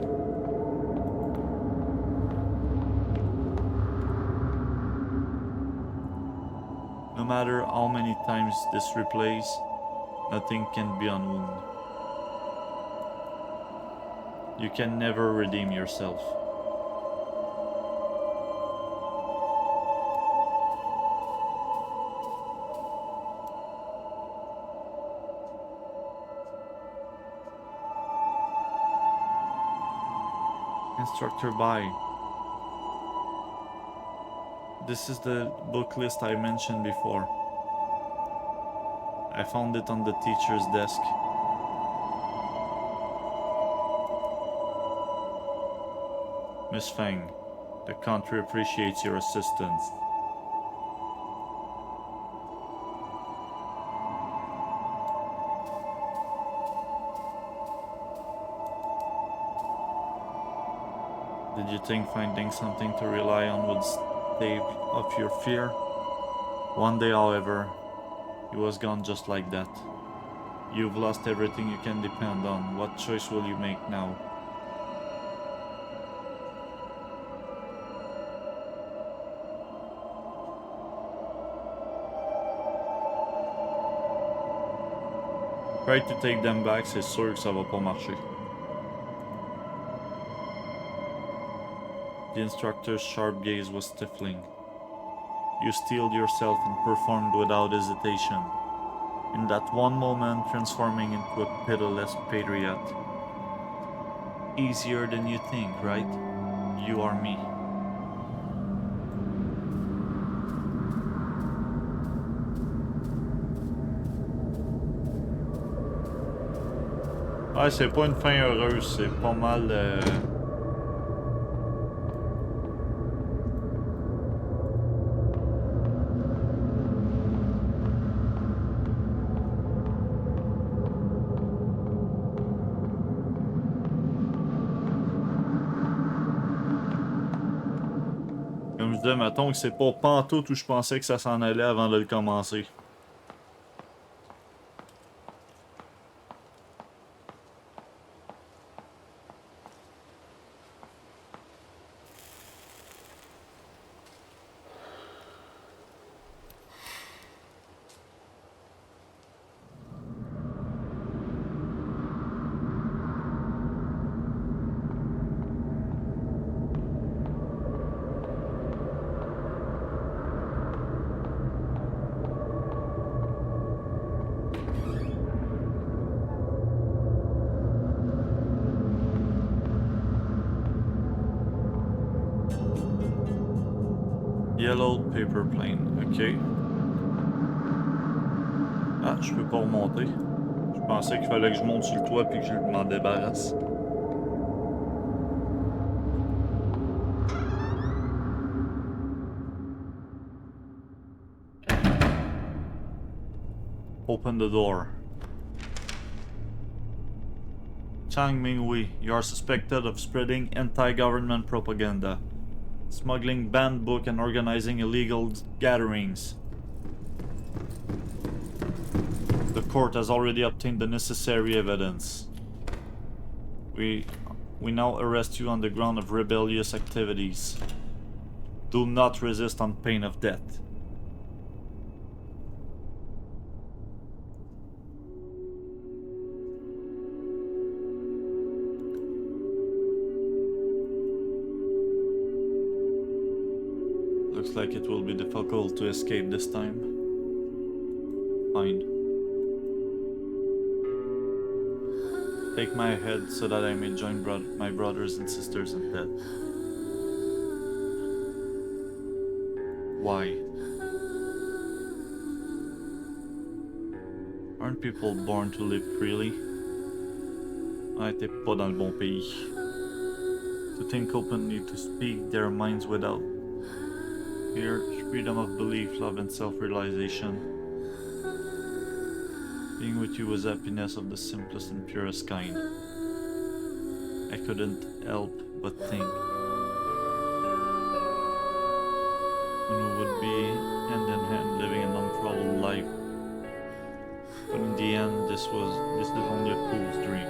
No matter how many times this replays, nothing can be unwound. You can never redeem yourself. Instructor by. This is the book list I mentioned before. I found it on the teacher's desk. Miss Feng, the country appreciates your assistance. Did you think finding something to rely on would stave off your fear? One day, however, he was gone just like that. You've lost everything you can depend on. What choice will you make now? Try to take them back, c'est sûr que ça va pas marcher. The instructor's sharp gaze was stifling. You steeled yourself and performed without hesitation. In that one moment, transforming into a pitiless patriot. Easier than you think, right? You are me. Ouais, c'est pas une fin heureuse, c'est pas mal. Comme je disais, mettons que c'est pas pantoute où je pensais que ça s'en allait avant de le commencer. Yellow paper plane, ok. Ah, je peux pas remonter. Je pensais qu'il fallait que je monte sur le toit puis que je m'en débarrasse. Open the door. Chang Mingwei, you are suspected of spreading anti-government propaganda, smuggling banned book and organizing illegal gatherings. The court has already obtained the necessary evidence. We now arrest you on the ground of rebellious activities. Do not resist on pain of death. Looks like it will be difficult to escape this time. Fine. Take my head so that I may join my brothers and sisters in death. Why? Aren't people born to live freely? Ah, t'es pas dans le bon pays. To think openly, to speak their minds without fear, freedom of belief, love and self-realization. Being with you was happiness of the simplest and purest kind. I couldn't help but think when we would be hand in hand living an untroubled life. But in the end, this is only a fool's dream.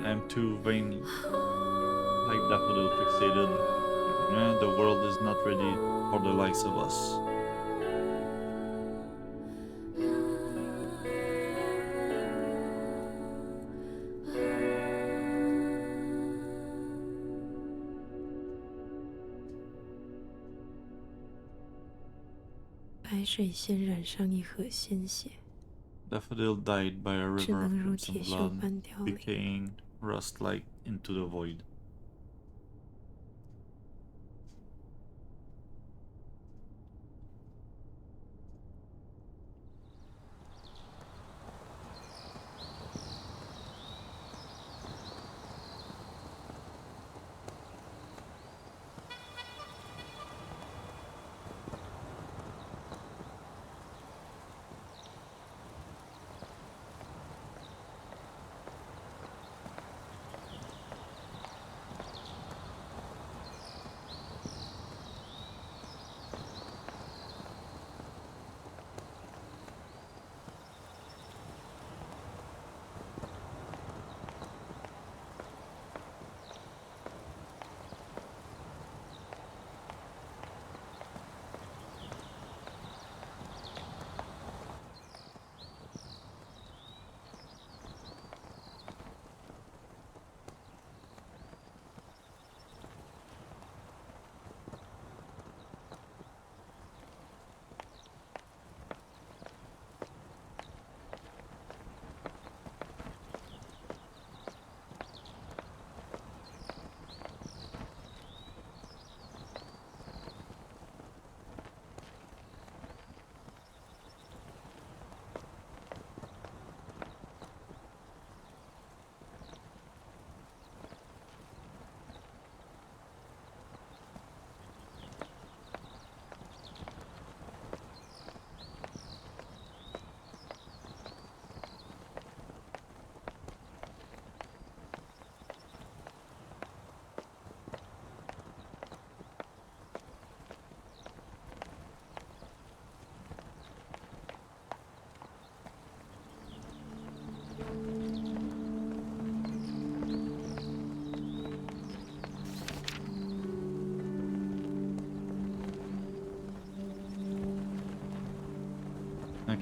I'm too vain, like daffodil fixated. The world is not ready for the likes of us. Daffodil died by a river of crimson blood, decaying rust-like into the void.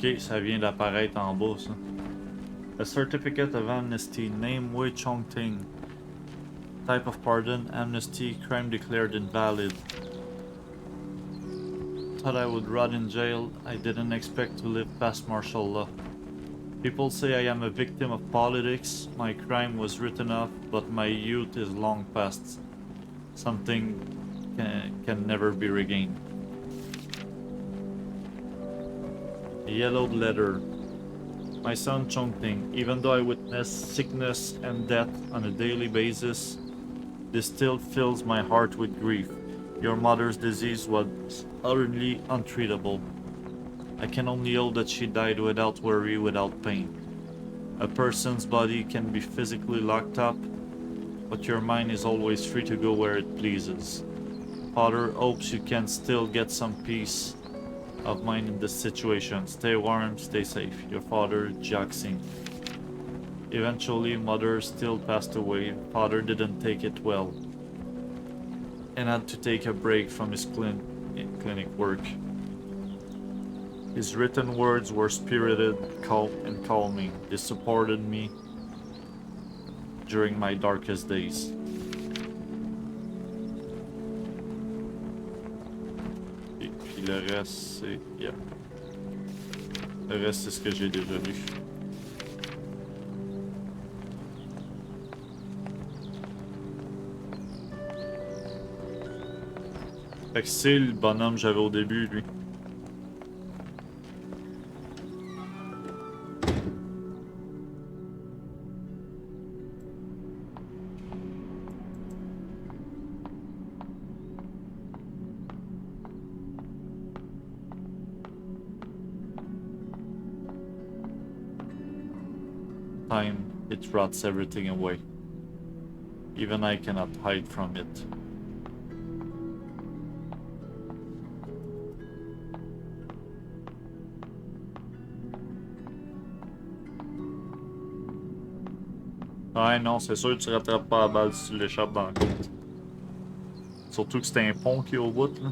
Ok, ça vient d'apparaître en bas, ça. A certificate of amnesty, name Wei Chongting. Type of pardon, amnesty, crime declared invalid. Thought I would rot in jail. I didn't expect to live past martial law. People say I am a victim of politics. My crime was written off, but my youth is long past. Something can never be regained. A yellowed letter. My son Chongting, even though I witness sickness and death on a daily basis, this still fills my heart with grief. Your mother's disease was utterly untreatable. I can only hope that she died without worry, without pain. A person's body can be physically locked up, but your mind is always free to go where it pleases. Father hopes you can still get some peace of mind in this situation. Stay warm, stay safe. Your father, Jackson. Eventually, mother still passed away. Father didn't take it well and had to take a break from his clinic work. His written words were spirited, calm, and calming. They supported me during my darkest days. Et puis le reste, c'est... Yeah. Le reste, c'est ce que j'ai déjà lu. Fait que c'est le bonhomme que j'avais au début, lui. Time, it rots everything away. Even I cannot hide from it. Ouais, non, c'est sûr que tu rattrapes pas la balle si tu l'échappes dans le compte. Surtout que c'est un pont qui est au bout, là.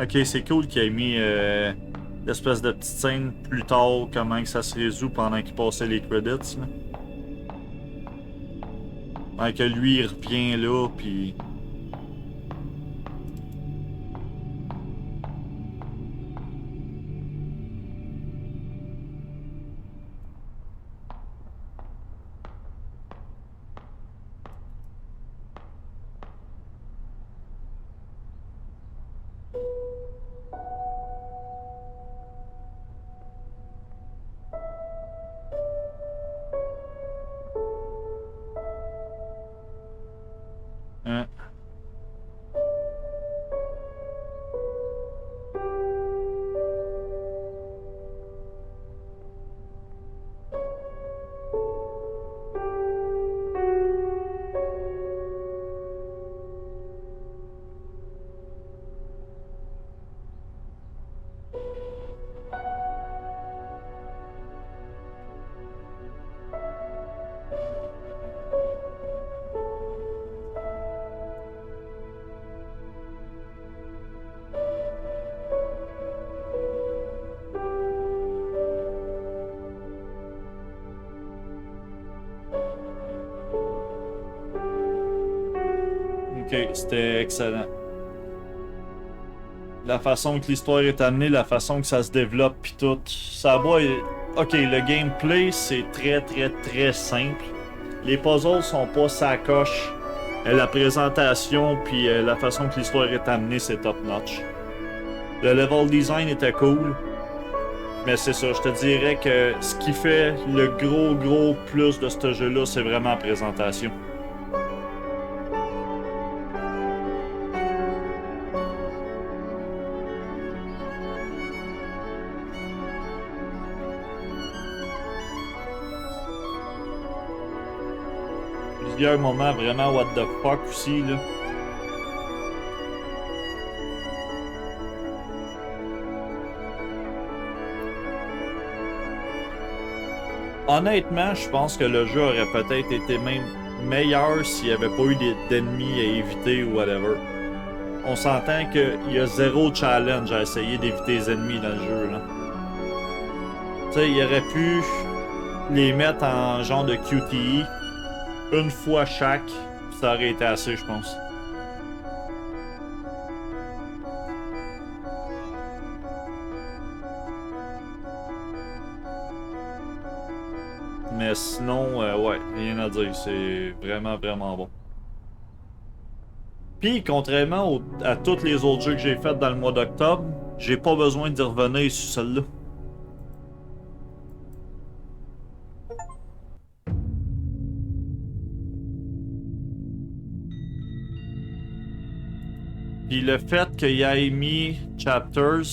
Ok, c'est cool qu'il ait mis l'espèce de petite scène plus tard, comment que ça se résout pendant qu'il passait les credits. Là. Ouais, que lui, il revient là, puis... Hein. Ok, c'était excellent. La façon que l'histoire est amenée, la façon que ça se développe, pis tout. Ça a beau Ok, le gameplay, c'est très simple. Les puzzles sont pas sacoches. La présentation puis la façon que l'histoire est amenée, c'est top notch. Le level design était cool. Mais c'est ça, je te dirais que ce qui fait le gros plus de ce jeu-là, c'est vraiment la présentation. Plusieurs moments vraiment what the fuck aussi, là. Honnêtement, je pense que le jeu aurait peut-être été même meilleur s'il n'y avait pas eu d'ennemis à éviter ou whatever. On s'entend qu'il y a zéro challenge à essayer d'éviter les ennemis dans le jeu, là. Tu sais, il aurait pu les mettre en genre de QTE une fois chaque, ça aurait été assez, je pense. Mais sinon, ouais, rien à dire, c'est vraiment bon. Puis, contrairement à tous les autres jeux que j'ai faits dans le mois d'octobre, j'ai pas besoin d'y revenir sur celle-là. Puis le fait qu'il ait mis chapters,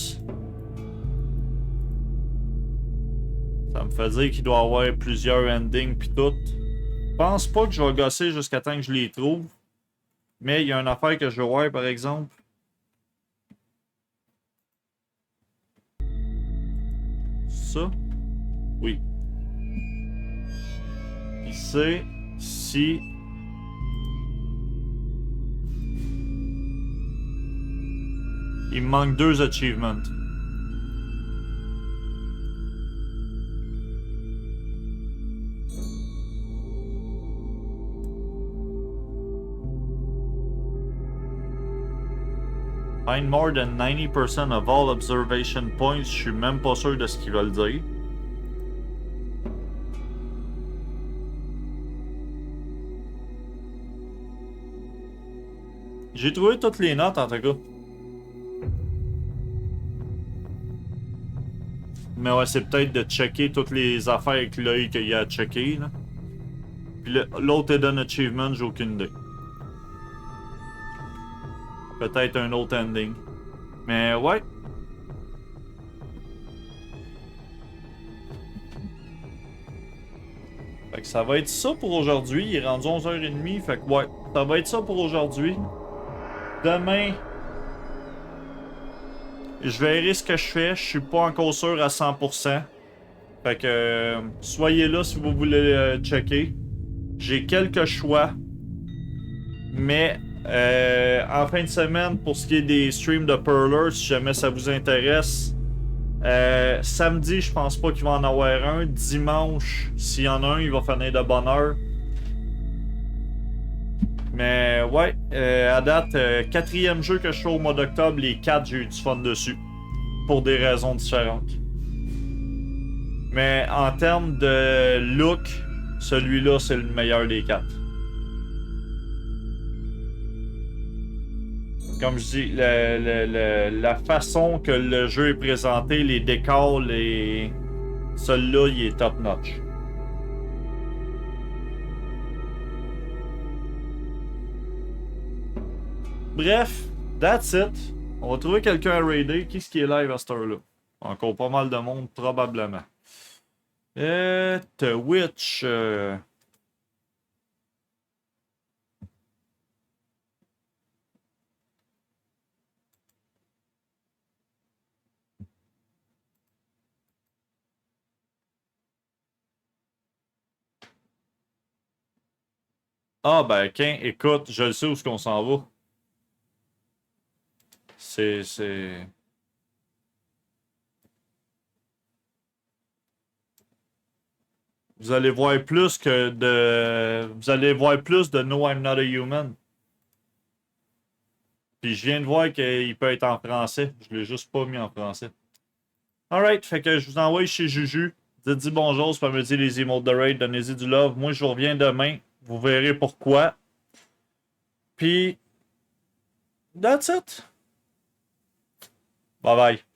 ça me fait dire qu'il doit y avoir plusieurs endings puis tout. Je pense pas que je vais gosser jusqu'à temps que je les trouve. Mais il y a une affaire que je veux voir par exemple. Ça? Oui. Puis c'est si il me manque 2 achievements. Find more than 90% of all observation points. Je suis même pas sûr de ce qu'ils veulent dire. J'ai trouvé toutes les notes en tout cas. Mais ouais, c'est peut-être de checker toutes les affaires avec l'œil qu'il y a à checker, là. Puis l'autre Hidden Achievement, j'ai aucune idée. Peut-être un autre ending. Mais ouais. Fait que ça va être ça pour aujourd'hui. Il est rendu 11h30. Fait que ouais, ça va être ça pour aujourd'hui. Demain, je verrai ce que je fais. Je suis pas encore sûr à 100%. Fait que soyez là si vous voulez checker. J'ai quelques choix. Mais en fin de semaine, pour ce qui est des streams de Perler, si jamais ça vous intéresse, samedi, je pense pas qu'il va en avoir un. Dimanche, s'il y en a un, il va finir de bonne heure. Mais ouais, à date, quatrième jeu que je fais au mois d'octobre, les 4, j'ai eu du fun dessus. Pour des raisons différentes. Mais en termes de look, celui-là, c'est le meilleur des 4. Comme je dis, la façon que le jeu est présenté, les décors, celui-là, il est top notch. Bref, that's it. On va trouver quelqu'un à raider. Qui est-ce qui est live à cette heure-là? Encore pas mal de monde, probablement. Twitch. Ah ben, écoute, je le sais où est-ce qu'on s'en va. C'est... Vous allez voir plus que de... Vous allez voir plus de No, I'm Not a Human. Puis je viens de voir qu'il peut être en français. Je l'ai juste pas mis en français. Alright, fait que je vous envoie chez Juju. Dites-y bonjour, c'est pas me dire les emotes de raid, donnez-y du love. Moi, je vous reviens demain. Vous verrez pourquoi. Puis, that's it. Bye bye.